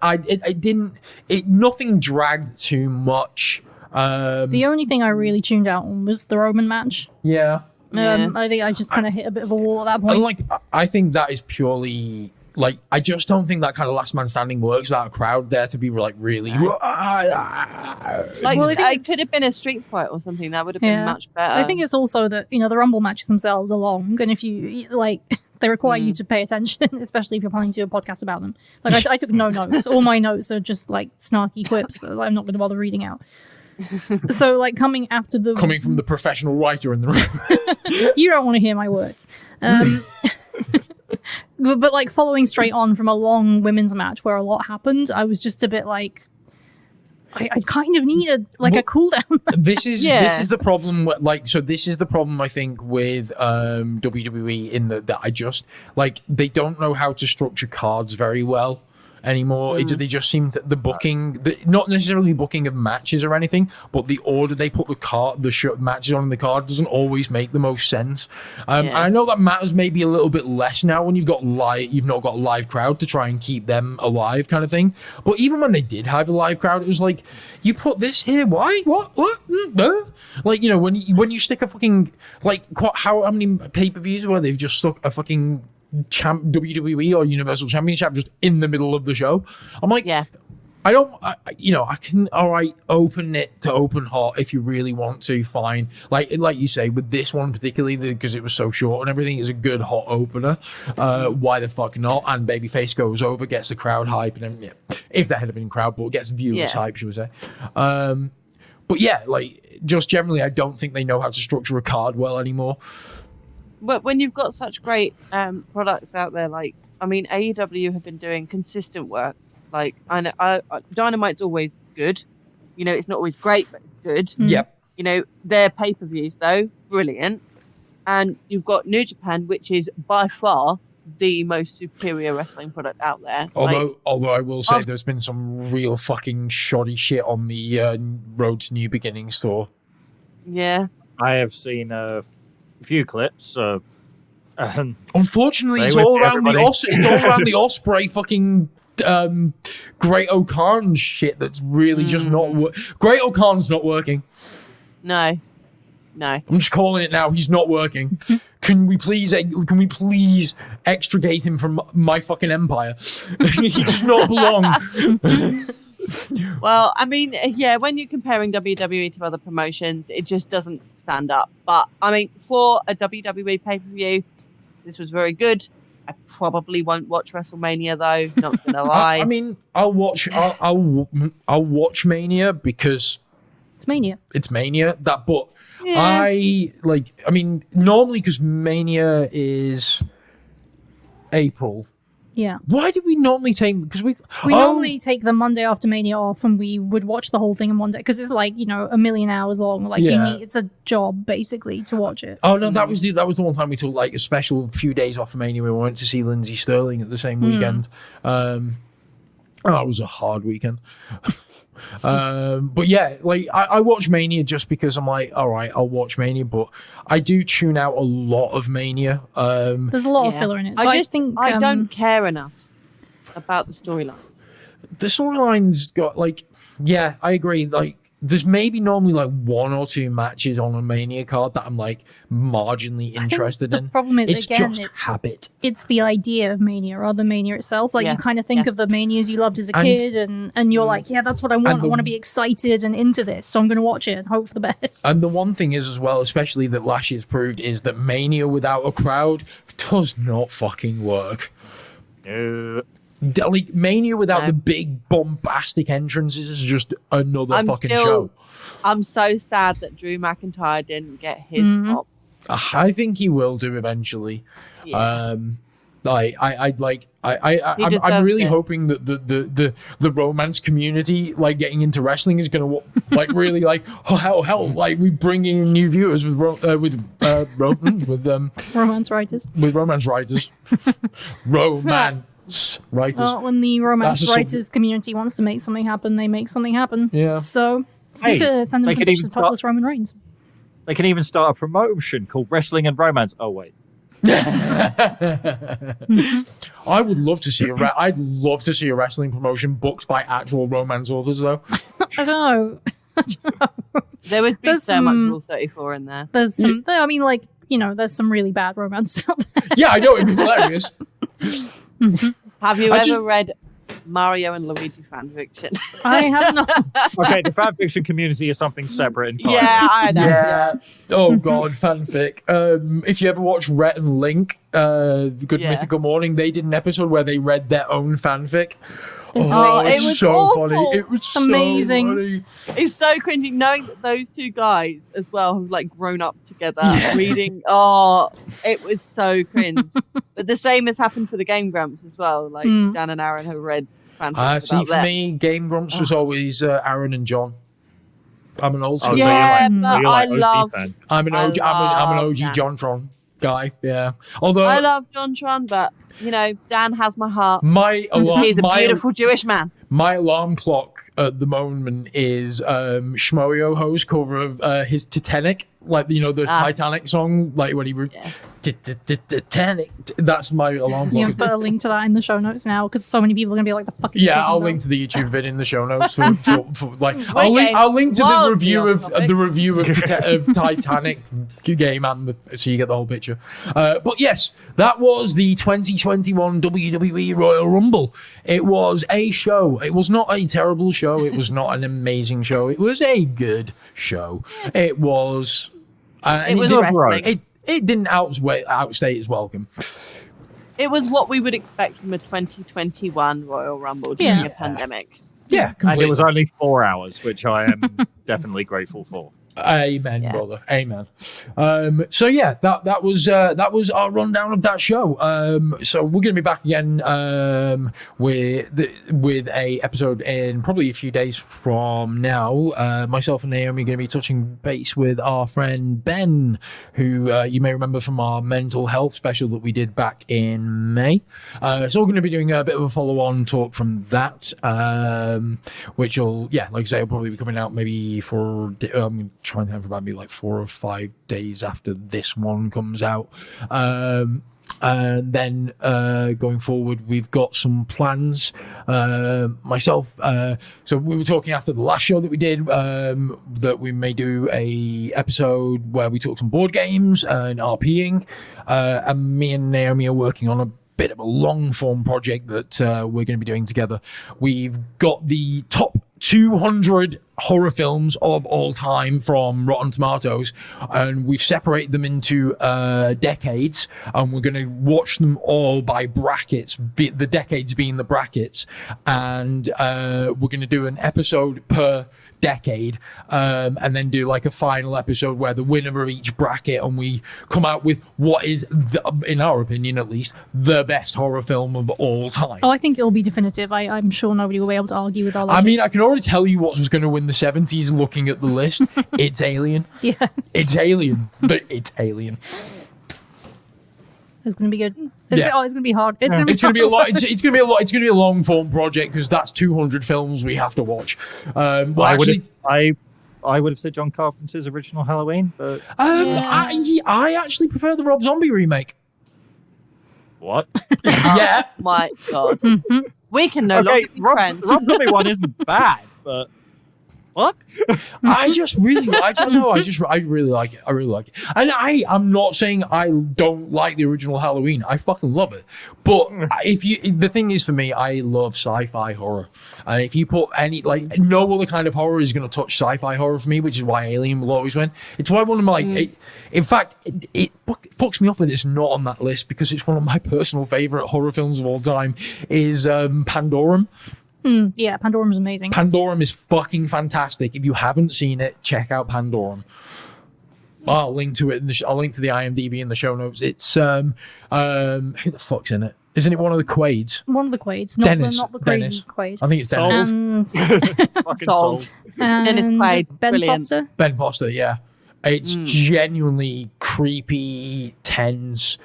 Nothing dragged too much. The only thing I really tuned out on was the Roman match. Yeah. I think I just kind of hit a bit of a wall at that point. I think that is purely like, I just don't think that kind of last man standing works without a crowd there to be like really. It could have been a street fight or something that would have been much better. I think it's also that the Rumble matches themselves are long, and if you like, they require you to pay attention, especially if you're planning to do a podcast about them. Like I took no notes. All my notes are just like snarky quips that I'm not going to bother reading out. So, like, coming from the professional writer in the room, you don't want to hear my words. But like following straight on from a long women's match where a lot happened, I was just a bit like, I kind of needed a cool down. This is the problem. This is the problem I think with WWE in that I just like they don't know how to structure cards very well anymore. They just seem to the booking, not necessarily booking of matches or anything, but the order they put the matches on the card doesn't always make the most sense. And I know that matters maybe a little bit less now when you've not got a live crowd to try and keep them alive, kind of thing. But even when they did have a live crowd, it was like, you put this here, why? What? Like, when you stick a fucking how many pay-per-views where they've just stuck a fucking WWE or Universal Championship just in the middle of the show. I'm like, I can open it to open hot if you really want to, fine. Like you say, with this one particularly, because it was so short and everything, is a good hot opener. Why the fuck not? And babyface goes over, gets the crowd hype, and then if there had been crowd, but gets viewers hype, should we say? But just generally, I don't think they know how to structure a card well anymore. But when you've got such great products out there, AEW have been doing consistent work. Dynamite's always good. It's not always great, but it's good. Yep. Their pay-per-views, though, brilliant. And you've got New Japan, which is by far the most superior wrestling product out there. Although I will say there's been some real fucking shoddy shit on the Road to New Beginnings tour. Yeah. I have seen a few clips. Unfortunately, it's all around the Osprey fucking Great O'Khan shit that's really just not Great O'Khan's not working. No. I'm just calling it now. He's not working. Can we please extricate him from my fucking empire? He does not belong. Well, I mean, yeah, when you're comparing WWE to other promotions, it just doesn't stand up. But I mean, for a WWE pay-per-view, this was very good. I probably won't watch WrestleMania though. Not gonna lie. I mean, I'll watch. I'll watch Mania because It's Mania. it's Mania. But Yeah. I mean, normally because Mania is April. Yeah. Why do we normally take? Because we normally take the Monday after Mania off, and we would watch the whole thing in one day because it's like a million hours long. Like it's a job basically to watch it. Oh no, that was the one time we took like a special few days off from Mania. We went to see Lindsay Sterling at the same weekend. That was a hard weekend. But yeah, like I watch Mania just because I'm like, all right, I'll watch Mania, but I do tune out a lot of Mania. There's a lot of filler in it. But I think I don't care enough about the storyline. The storyline's got like, yeah, I agree. Like, there's maybe normally like one or two matches on a Mania card that I'm like marginally interested in. The problem is, it's again, just habit. It's the idea of Mania rather than Mania itself. Like you kind of think of the Manias you loved as a And- kid, and you're like, yeah, that's what I want. I want to be excited and into this, so I'm going to watch it and hope for the best. And the one thing is as well, especially that last year's proved, is that Mania without a crowd does not fucking work. Like Mania without the big bombastic entrances is just another fucking show. I'm so sad that Drew McIntyre didn't get his pop. I think he will do eventually. Yeah. I'm deserves really it. hoping that the romance community, like getting into wrestling, is gonna like really like hell like we bring in new viewers with romance writers. Romance writers. Well, when the romance That's a writers community wants to make something happen, they make something happen. Yeah. So, Hey, need to send them they some could pictures even of topless Roman Reigns. They can even start a promotion called Wrestling and Romance. Oh wait. I would love to see I'd love to see a wrestling promotion booked by actual romance authors, though. I don't know. There would be There's so much some- Rule 34 in there. There's some. I mean, like there's some really bad romance out there. Yeah, I know, it'd be hilarious. Have you I ever just- read Mario and Luigi fanfiction? I have not. Okay, the fanfiction community is something separate entirely. Yeah, I know. Yeah. Oh god, fanfic. If you ever watch Rhett and Link, the Good Yeah. Mythical Morning, they did an episode where they read their own fanfic. It's Oh, amazing. it was so awful. funny. It was so Amazing. funny. It's so cringy knowing that those two guys as well have like grown up together reading. It was so cringe. But the same has happened for the Game Grumps as well. Like Dan and Aaron have read fanfics See, about for them. me, Game Grumps was always Aaron and John. I'm an old Oh, school. so Yeah, you're but you're I OG love fan. I'm an I OG. I'm an love OG that. JonTron guy. Yeah. Although I love John Tron, but Dan has my heart. my He's a beautiful Jewish man. my alarm clock at the moment is Shmoyo-Ho's cover of his Titanic, like the Titanic song, like when he Titanic. That's my alarm You clock. have put a link to that in the show notes now because so many people are going to be like, the fuck is she Yeah, talking I'll about? link to the YouTube vid in the show notes for like We're I'll link to the getting review of wildly off the review of Titanic game and so you get the whole picture. But yes, that was the 2021 WWE Royal Rumble. It was a show. It was not a terrible show. It was not an amazing show. It was a good show. It was. It was wrestling. It didn't outstay its welcome. It was what we would expect from a 2021 Royal Rumble during a pandemic. Yeah, And completely. it was only 4 hours, which I am definitely grateful for. Amen, Yes. brother. Amen. So yeah, that was our rundown of that show. So we're gonna be back again with a episode in probably a few days from now. Myself and Naomi are gonna be touching base with our friend Ben, who you may remember from our mental health special that we did back in May. So we're gonna be doing a bit of a follow-on talk from that, which will, like I say, will probably be coming out maybe for trying to have about maybe like 4 or 5 days after this one comes out. And then going forward, we've got some plans. Myself, so we were talking after the last show that we did that we may do a episode where we talk some board games and RPing. And me and Naomi are working on a bit of a long form project that we're going to be doing together. We've got the top 200 horror films of all time from Rotten Tomatoes, and we've separated them into decades, and we're going to watch them all by brackets, the decades being the brackets, and we're going to do an episode per decade, and then do like a final episode where the winner of each bracket, and we come out with what is, in our opinion at least, the best horror film of all time. Oh, I think it'll be definitive. I'm sure nobody will be able to argue with our logic. I mean, I can already tell you what was going to win the 70s looking at the list. It's Alien. Yeah. It's Alien. But it's Alien. It's going to be good. It's going to be hard. It's going to be It's going to be a lot. It's going to be a lot. It's going to be a long form project because that's 200 films we have to watch. I would have said John Carpenter's original Halloween, but I actually prefer the Rob Zombie remake. what? Yeah. My God. We can no longer be friends. The Rob Zombie one isn't bad, but what? I really like it. I really like it. And I'm not saying I don't like the original Halloween. I fucking love it. But the thing is for me, I love sci-fi horror. And if you put no other kind of horror is going to touch sci-fi horror for me, which is why Alien will always win. It's why one of my, in fact, it fucks me off that it's not on that list because it's one of my personal favorite horror films of all time is Pandorum. Yeah, Pandorum's amazing. Pandorum is fucking fantastic. If you haven't seen it, check out Pandorum. I'll link to it. I'll link to the IMDb in the show notes. It's who the fuck's in it? Isn't it one of the Quaids? One of the Quaids, not the crazy Quaid. I think it's Dennis. And, Fucking Sold. sold. Dennis Quaid, Ben brilliant. Foster. Ben Foster, yeah. It's genuinely creepy, tense.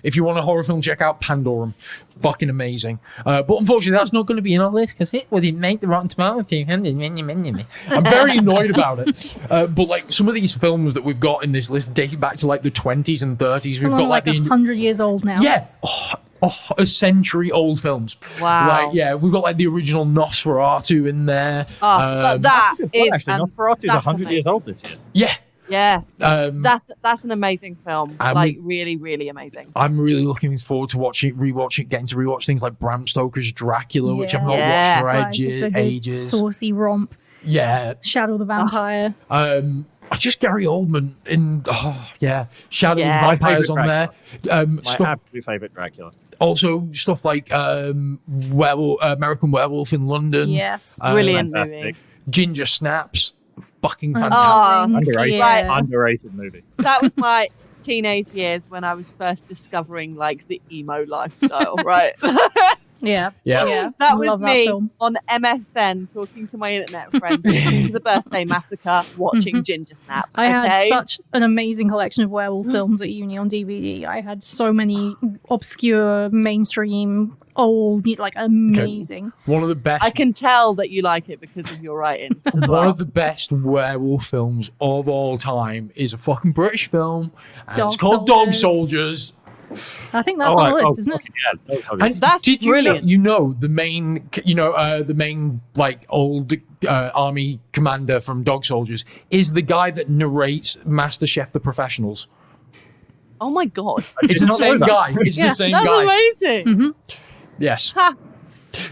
If you want a horror film, check out Pandorum. Fucking amazing. But unfortunately, that's not going to be in our list because it wouldn't make the Rotten Tomatoes team. I'm very annoyed about it. But some of these films that we've got in this list date back to the 20s and 30s. Some We've got like 100 years old now. Yeah. A century old films. Wow. We've got the original Nosferatu in there. But that is Actually, Nosferatu's 100 years old this year. Yeah. Yeah, that's an amazing film. And really, really amazing. I'm really looking forward to getting to rewatch things like Bram Stoker's Dracula, which I've not watched for ages. Saucy romp. Yeah. Shadow the Vampire. Just Gary Oldman in Shadow of the Vampires on there. My absolute favourite Dracula. Also stuff like American Werewolf in London. Yes. Brilliant fantastic movie. Ginger Snaps. Fucking fantastic. Underrated. Yeah. Underrated movie. That was my teenage years when I was first discovering the emo lifestyle, right? Yeah. That was Love that me film. on MSN talking to my internet friends, listening to the Birthday Massacre, watching Ginger Snaps. I had such an amazing collection of werewolf films at uni on DVD. I had so many obscure, mainstream, old, amazing. One of the best. I can tell that you like it because of your writing. One of the best werewolf films of all time is a fucking British film, and it's called Dog Soldiers. I think that's on the list, isn't it? Yeah, And That's did you brilliant. the main old army commander from Dog Soldiers is the guy that narrates MasterChef The Professionals. Oh my God. It's the same guy. It's the same That's guy. amazing. Yes. Ha.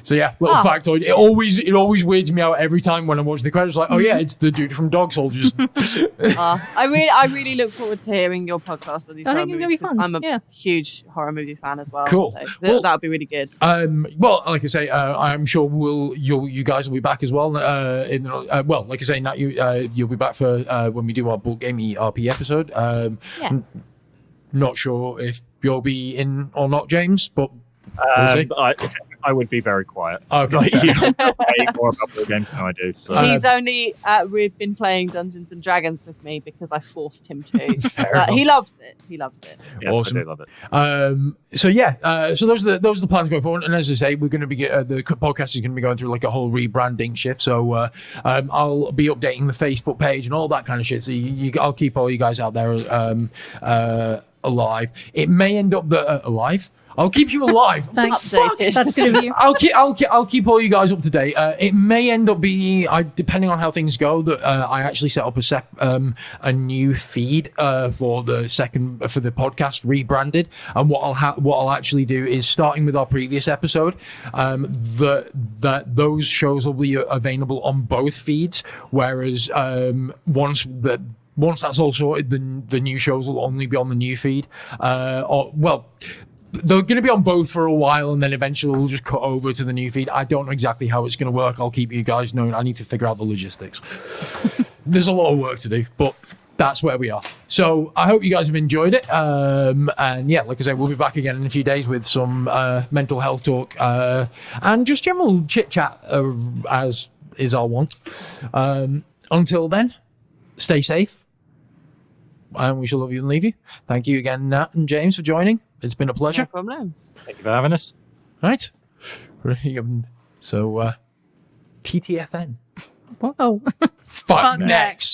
So little factoid. It always weirds me out every time when I'm watching the credits. Oh yeah, it's the dude from Dog Soldiers. I really look forward to hearing your podcast on these. I think it's gonna be fun. I'm a huge horror movie fan as well. Cool. So that'll be really good. Well, like I say, I'm sure you guys will be back as well. Like I say, Nat, you'll be back for when we do our book game ERP episode. Not sure if you'll be in or not, James, but we'll see. I would be very quiet. Okay. You know way more about board games than I do. So. He's only been playing Dungeons and Dragons with me because I forced him to. He loves it. Yeah, Awesome. I do love it. So those are the plans going forward. And as I say, we're going to be the podcast is going to be going through a whole rebranding shift. So I'll be updating the Facebook page and all that kind of shit. So I'll keep all you guys out there alive. It may end up alive. I'll keep you alive. Thanks. Updated. That's good of you. I'll keep all you guys up to date. It may end up being, depending on how things go, that I actually set up a new feed for the podcast, rebranded. And what I'll actually do is, starting with our previous episode, that those shows will be available on both feeds. Whereas once that's all sorted, the new shows will only be on the new feed. They're going to be on both for a while, and then eventually we'll just cut over to the new feed. I don't know exactly how it's going to work. I'll keep you guys knowing. I need to figure out the logistics. There's a lot of work to do, but that's where we are. So I hope you guys have enjoyed it. And yeah, like I said, we'll be back again in a few days with some mental health talk and just general chit-chat, as is our want. Until then, stay safe, and we shall love you and leave you. Thank you again, Nat and James, for joining. It's been a pleasure. No problem. Thank you for having us. Right. So, TTFN. What? Oh. Fuck next.